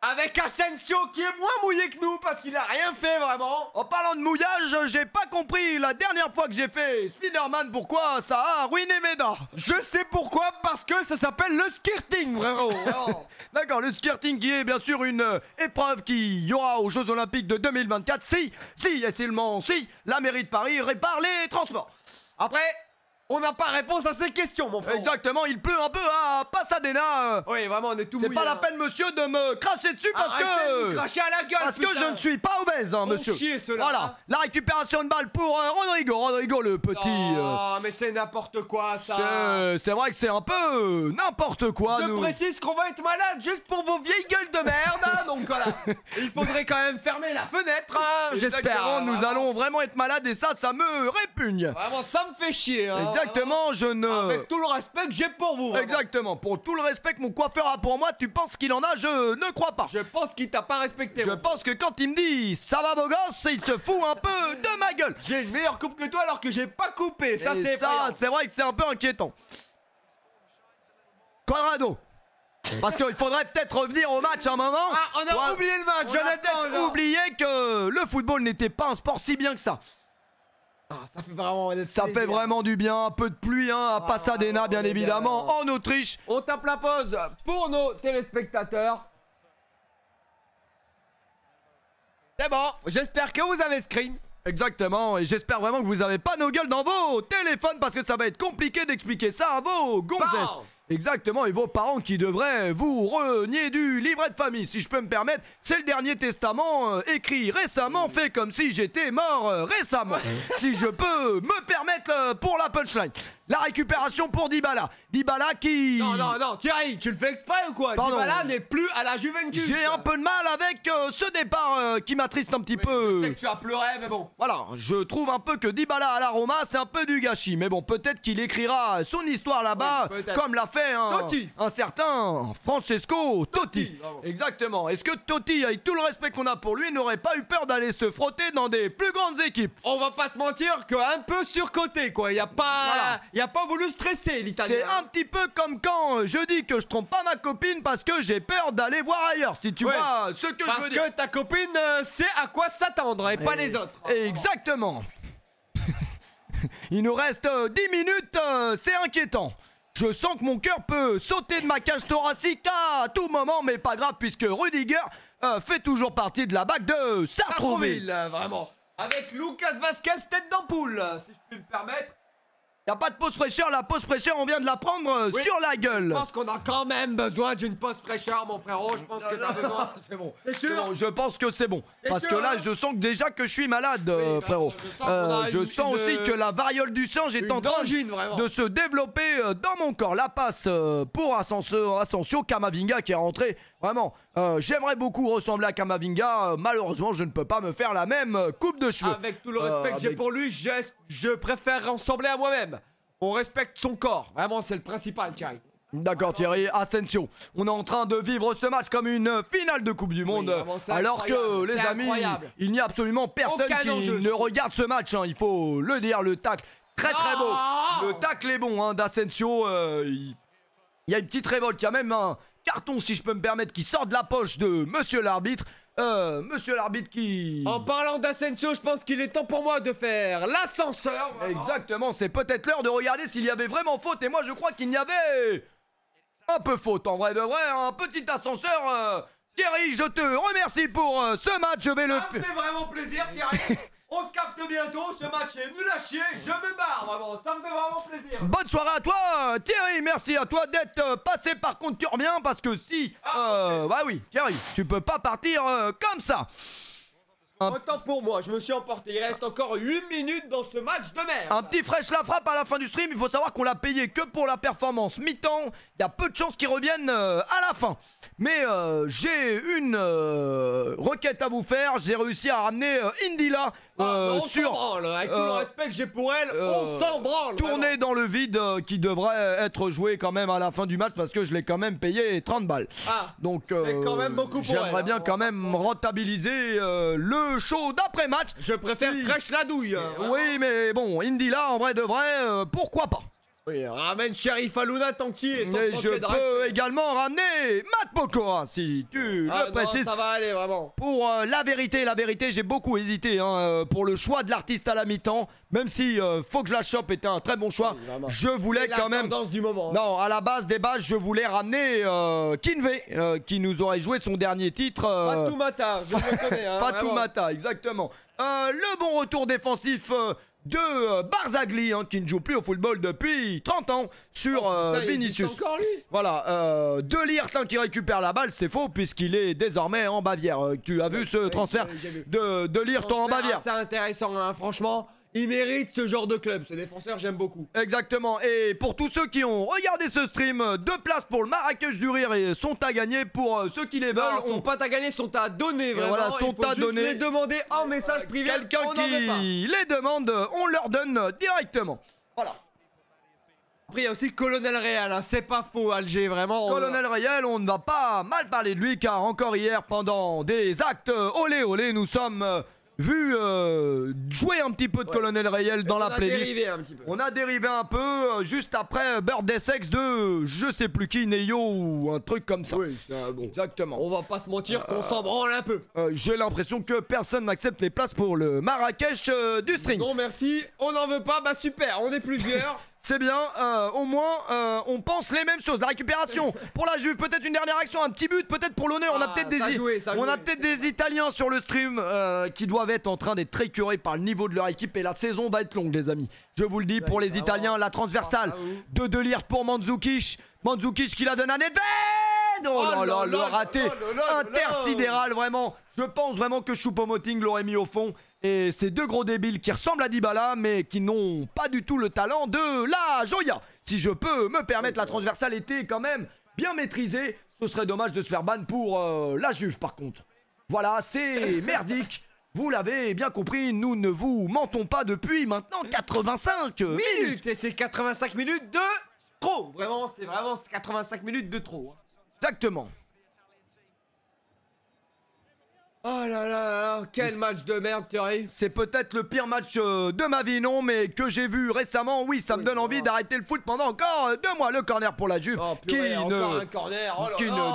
Avec Asensio qui est moins mouillé que nous parce qu'il a rien fait vraiment. En parlant de mouillage, j'ai pas compris la dernière fois que j'ai fait Spider-Man pourquoi ça a ruiné mes dents. Je sais pourquoi, parce que ça s'appelle le skirting, vraiment. D'accord, le skirting qui est bien sûr une épreuve qui y aura aux Jeux Olympiques de 2024 si, et seulement si, la mairie de Paris répare les transports. Après, On n'a pas réponse à ces questions, mon frère. Exactement, il pleut un peu à Pasadena. Oui, vraiment, on est tout C'est mouillé. pas la peine, monsieur, de me cracher dessus parce Arrêtez de nous que... cracher à la gueule, Parce que je ne suis pas obèse, hein, monsieur. chier, ceux-là, Voilà, hein. la récupération de balle pour Rodrigo. Rodrigo, le petit... Oh, mais c'est n'importe quoi, ça. c'est vrai que c'est un peu n'importe quoi, Je nous. précise qu'on va être malade juste pour vos vieilles gueules de merde, hein, donc voilà. Il faudrait quand même fermer la fenêtre, hein, j'espère. Exactement, nous Vraiment. allons vraiment être malades et ça me répugne. Vraiment, ça me fait chier. Hein, Exactement, je ne... Avec tout le respect que j'ai pour vous. vraiment. Exactement, pour tout le respect que mon coiffeur a pour moi, tu penses qu'il en a, je ne crois pas. Je pense qu'il t'a pas respecté. Je moi. pense que quand il me dit ça va beau gosse, il se fout un peu de ma gueule. J'ai une meilleure coupe que toi alors que j'ai pas coupé. Ça, Et c'est effrayant. c'est vrai que c'est un peu inquiétant. Quadrado. Parce qu'il faudrait peut-être revenir au match un moment. Ah, on a Ouais, oublié le match, On a Jonathan. peut-être genre. oublié que le football n'était pas un sport si bien que ça. Ah, ça fait vraiment. Ça fait vraiment du bien, un peu de pluie hein, à Pasadena bien les évidemment, gars. en Autriche. On tape la pause pour nos téléspectateurs. C'est bon, j'espère que vous avez screen. Exactement, et j'espère vraiment que vous avez pas nos gueules dans vos téléphones parce que ça va être compliqué d'expliquer ça à vos gonzesses. Parents. Exactement, et vos parents qui devraient vous renier du livret de famille, si je peux me permettre. C'est le dernier testament écrit récemment, fait comme si j'étais mort récemment. Si je peux me permettre pour la punchline. La récupération pour Dybala. Dybala qui... Non, Thierry, tu le fais exprès ou quoi? Pardon. Dybala n'est plus à la Juventus. J'ai un peu de mal avec ce départ qui m'attriste un petit peu. Je sais que tu as pleuré, mais bon. Voilà, je trouve un peu que Dybala à la Roma, c'est un peu du gâchis. Mais bon, peut-être qu'il écrira son histoire là-bas, Oui, peut-être. comme l'a fait Totti. un certain Francesco Totti. bravo. Exactement. Est-ce que Totti, avec tout le respect qu'on a pour lui, n'aurait pas eu peur d'aller se frotter dans des plus grandes équipes? On va pas se mentir qu'un peu surcoté, quoi. Il a pas voulu stresser, l'Italien. C'est un petit peu comme quand je dis que je trompe pas ma copine parce que j'ai peur d'aller voir ailleurs, si tu Ouais. vois ce que je Parce veux dire. que ta copine sait à quoi s'attendre et pas les autres. Exactement. Il nous reste 10 minutes, c'est inquiétant. Je sens que mon cœur peut sauter de ma cage thoracique à tout moment, mais pas grave puisque Rudiger fait toujours partie de la bague de Sartrouville. Sartrouville, vraiment. Avec Lucas Vasquez, tête d'ampoule, si je puis me permettre. Y a pas de pause fraîcheur, la pause fraîcheur on vient de la prendre Oui. sur la gueule. Je pense qu'on a quand même besoin d'une pause fraîcheur, mon frérot. Je pense que t'as besoin. C'est bon. T'es C'est sûr? bon, je pense que c'est bon. T'es Parce sûr, que là, hein? je sens que déjà que je suis malade, Oui, frérot. je sens qu'on a Je une- sens aussi que la variole du singe est une en train angine, vraiment. de se développer dans mon corps. La passe pour Asensio Camavinga qui est rentré. Vraiment, j'aimerais beaucoup ressembler à Camavinga. Malheureusement, je ne peux pas me faire la même coupe de cheveux. Avec tout le respect que j'ai avec- pour lui, je préfère ressembler à moi-même. On respecte son corps. Vraiment, c'est le principal, Thierry. D'accord Thierry, Asensio. On est en train de vivre ce match comme une finale de Coupe du Monde. vraiment, c'est alors que incroyable, les c'est amis, incroyable. il n'y a absolument personne Aucun qui enjeu, ne je trouve. regarde ce match. Hein. Il faut le dire, le tacle très beau. Oh Le tacle est bon hein, d'Asensio. Il y a une petite révolte. Il y a même un carton, si je peux me permettre, qui sort de la poche de Monsieur l'arbitre. Monsieur l'arbitre qui... En parlant d'Asensio, je pense qu'il est temps pour moi de faire l'ascenseur. vraiment. Exactement, c'est peut-être l'heure de regarder s'il y avait vraiment faute. Et moi, je crois qu'il y avait un peu faute, en vrai de vrai. Un petit ascenseur. Thierry, je te remercie pour ce match. Je vais le Ça me fait vraiment plaisir, Thierry. On se capte bientôt. Ce match est nul à chier. Je me barre, vraiment. Ça me fait vraiment plaisir. Bonne soirée à toi, Thierry. Merci à toi d'être passé. Par contre, tu reviens parce que si... bah oui, Thierry, tu peux pas partir comme ça. Autant pour moi, je me suis emporté. Il reste encore 8 minutes dans ce match de merde. Un petit fraîche la frappe à la fin du stream. Il faut savoir qu'on l'a payé que pour la performance mi-temps. Il y a peu de chances qu'il revienne à la fin. Mais j'ai une requête à vous faire. J'ai réussi à ramener Indila on s'en sur branle. Avec tout le respect que j'ai pour elle, on s'en branle. tourner dans le vide qui devrait être joué quand même à la fin du match parce que je l'ai quand même payé 30 balles. Ah, Donc c'est quand même beaucoup pour elle, j'aimerais bien hein. quand même rentabiliser le show d'après-match. Je préfère Si- fraîche la douille. Oui, mais bon, Indila, en vrai de vrai, pourquoi pas? Oui, ramène Sheriff Aluna tant qu'il est. sans Mais manquer je de peux respect. également ramener Matt Pokora, si tu Ah le non, précises. ça va aller, vraiment. Pour la vérité, j'ai beaucoup hésité hein, pour le choix de l'artiste à la mi-temps. Même si Faut que je la chope était un très bon choix, Oui, vraiment. je voulais C'est la quand même... tendance du moment. hein. Non, à la base des bases, je voulais ramener Kinvey, qui nous aurait joué son dernier titre. Fatoumata, je le connais. Hein, vraiment. Fatoumata, exactement. Le bon retour défensif de Barzagli, hein, qui ne joue plus au football depuis 30 ans, sur Putain, il existe Vinicius. encore lui. Voilà, De Ligt, hein, qui récupère la balle, c'est faux puisqu'il est désormais en Bavière. Tu as vu ce transfert j'ai vu. de Ligt en Bavière? C'est intéressant, hein, franchement. Il mérite ce genre de club. Ce défenseur, j'aime beaucoup. Exactement, et pour tous ceux qui ont regardé ce stream, 2 places pour le Marrakech du Rire et sont à gagner pour ceux qui les veulent. Non, sont pas à gagner, sont à donner, vraiment. voilà, sont Il faut à juste donner. les demander en message privé. Quelqu'un on n'en veut pas. qui les demande, on leur donne directement. Voilà. Après, il y a aussi Colonel Real, hein. C'est pas faux, Alger, vraiment. Colonel Rayel, on ne va pas mal parler de lui car encore hier, pendant des actes olé olé, nous sommes vus jouer un petit peu de Colonel Rayel dans la playlist. On a dérivé un petit peu. On a dérivé un peu juste après Birthday Sex de je sais plus qui, Neyo ou un truc comme ça. Oui, bon. Exactement. On va pas se mentir qu'on s'en branle un peu. J'ai l'impression que personne n'accepte les places pour le Marrakech du string. Non, merci. On n'en veut pas. Bah, super. On est plusieurs. C'est bien, au moins on pense les mêmes choses. La récupération pour la Juve, peut-être une dernière action, un petit but, peut-être pour l'honneur. On a peut-être des Italiens sur le stream qui doivent être en train d'être très écœurés par le niveau de leur équipe et la saison va être longue, les amis. Je vous le dis, pour les Italiens, la transversale de Ligt pour Mandzukic. Mandzukic qui la donne à Nedved. Oh là là, le raté intersidéral, vraiment. Je pense vraiment que Choupo-Moting l'aurait mis au fond. Et ces 2 gros débiles qui ressemblent à Dybala mais qui n'ont pas du tout le talent de la Joya. Si je peux me permettre, la transversale était quand même bien maîtrisée. Ce serait dommage de se faire ban pour la Juve par contre. Voilà, c'est merdique. Vous l'avez bien compris, nous ne vous mentons pas depuis maintenant 85 minutes. Et c'est 85 minutes de trop. Vraiment, c'est 85 minutes de trop. Exactement. Oh là là là, quel match de merde, Thierry. C'est peut-être le pire match de ma vie, non, mais que j'ai vu récemment. Oui, ça me donne envie d'arrêter le foot pendant encore 2 mois. Le corner pour la Juve, qui ne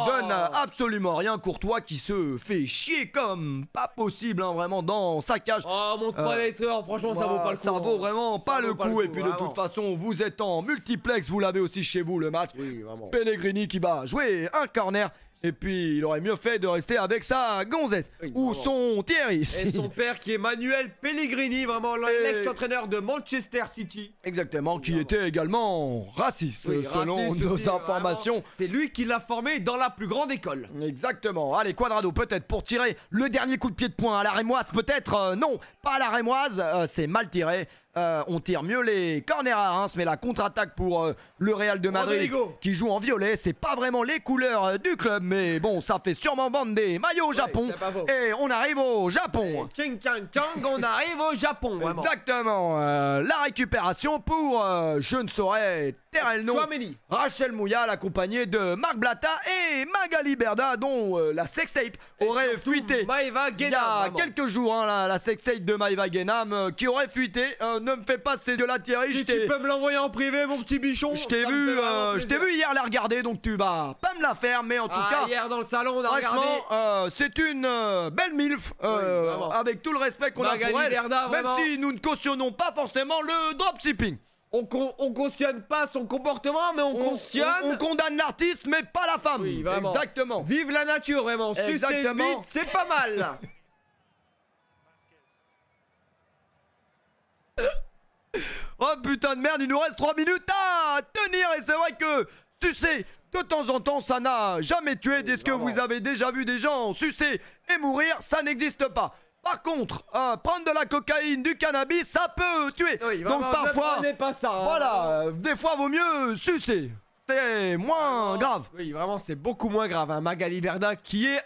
donne absolument rien. Courtois qui se fait chier comme pas possible, hein, vraiment, dans sa cage. Oh, mon prédateur, franchement, ça vaut pas le coup. Ça vaut vraiment pas le coup. Et puis de toute façon, vous êtes en multiplex, vous l'avez aussi chez vous le match. Oui, vraiment. Pellegrini qui va jouer un corner. Et puis, il aurait mieux fait de rester avec sa gonzette. Oui, ou son Thierry. Et son père qui est Manuel Pellegrini, vraiment l'ex-entraîneur de Manchester City. Exactement, qui était également raciste, selon nos informations. C'est lui qui l'a formé dans la plus grande école. Exactement. Allez, Quadrado, peut-être pour tirer le dernier coup de pied de poing à la Rémoise. Peut-être, non, pas à la Rémoise. C'est mal tiré. On tire mieux les corners à Reims, mais la contre-attaque pour le Real de Madrid Rodrigo, qui joue en violet, c'est pas vraiment les couleurs du club, mais bon, ça fait sûrement vendre des maillots au Japon. Et on arrive au Japon. Ching chang chang, on arrive au Japon. Vraiment. Exactement. La récupération pour, je ne saurais taire le nom, Chouameni. Rachel Mouyal, accompagnée de Marc Blatta et Magali Berda, dont la sextape aurait fuité Maeva il y Guénam, a vraiment. quelques jours, hein, la sextape de Maeva Guénam qui aurait fuité. Ne me fais pas ces de la Thierry. Si tu peux me l'envoyer en privé, mon petit bichon. Je t'ai vu hier la regarder, donc tu vas pas me la faire, mais en tout cas, hier dans le salon, on a regardé. franchement, c'est une belle milf, avec tout le respect qu'on a Magali pour elle, Berda, même vraiment. si nous ne cautionnons pas forcément le dropshipping. On cautionne pas son comportement, mais on cautionne. On condamne l'artiste, mais pas la femme. Oui, vraiment. Exactement. Vive la nature, vraiment. Sucer Exactement. vite, c'est pas mal. Oh putain de merde, il nous reste 3 minutes à tenir. Et c'est vrai que sucer de temps en temps, ça n'a jamais tué. Est-ce que vous avez déjà vu des gens sucer et mourir? Ça n'existe pas. Par contre, prendre de la cocaïne, du cannabis, ça peut tuer. Oui, donc vraiment, parfois, ne prenez pas ça. Hein. voilà, des fois vaut mieux sucer. C'est moins grave. Oui, vraiment, c'est beaucoup moins grave. Hein. Magali Berda qui est,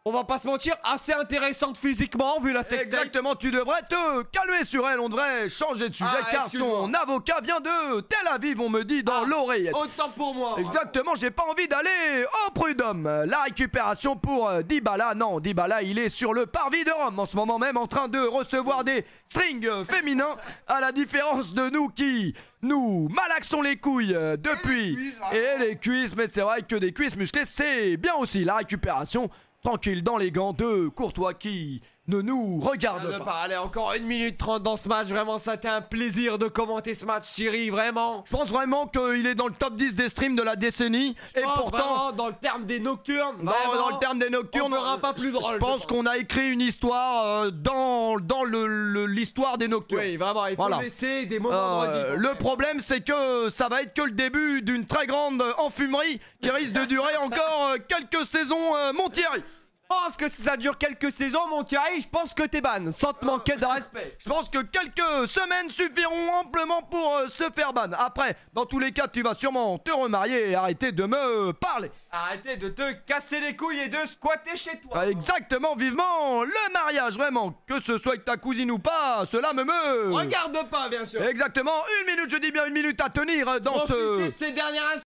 on va pas se mentir, assez intéressante physiquement vu la sextape. Exactement, tu devrais te calmer sur elle. On devrait changer de sujet car son avocat vient de Tel Aviv, on me dit dans l'oreillette. Autant pour moi. Exactement, j'ai pas envie d'aller au prud'homme. La récupération pour Dybala. Non, Dybala, il est sur le parvis de Rome en ce moment même en train de recevoir des strings féminins. À la différence de nous qui nous malaxons les couilles depuis. Et les cuisses, mais c'est vrai que des cuisses musclées, c'est bien aussi. La récupération tranquille dans les gants de Courtois qui ne nous regarde pas. Allez, encore 1 minute 30 dans ce match. Vraiment, ça a été un plaisir de commenter ce match, Thierry. Vraiment. Je pense vraiment qu'il est dans le top 10 des streams de la décennie. Et pourtant, vraiment, dans le terme des nocturnes, dans le terme des nocturnes, on n'aura pas plus drôle. Je pense qu'on a écrit une histoire dans l'histoire des nocturnes. Oui, vraiment, il faut laisser des moments de redis. Le problème, c'est que ça va être que le début d'une très grande enfumerie qui risque de durer encore quelques saisons, mon Thierry. Je pense que si ça dure quelques saisons, mon Thierry, je pense que t'es ban, sans te manquer de respect. Je pense que quelques semaines suffiront amplement pour se faire ban. Après, dans tous les cas, tu vas sûrement te remarier et arrêter de me parler. Arrêtez de te casser les couilles et de squatter chez toi. Exactement, vivement le mariage, vraiment. Que ce soit avec ta cousine ou pas, cela me... Regarde pas, bien sûr. Exactement, 1 minute, je dis bien 1 minute à tenir dans Profitez de ces dernières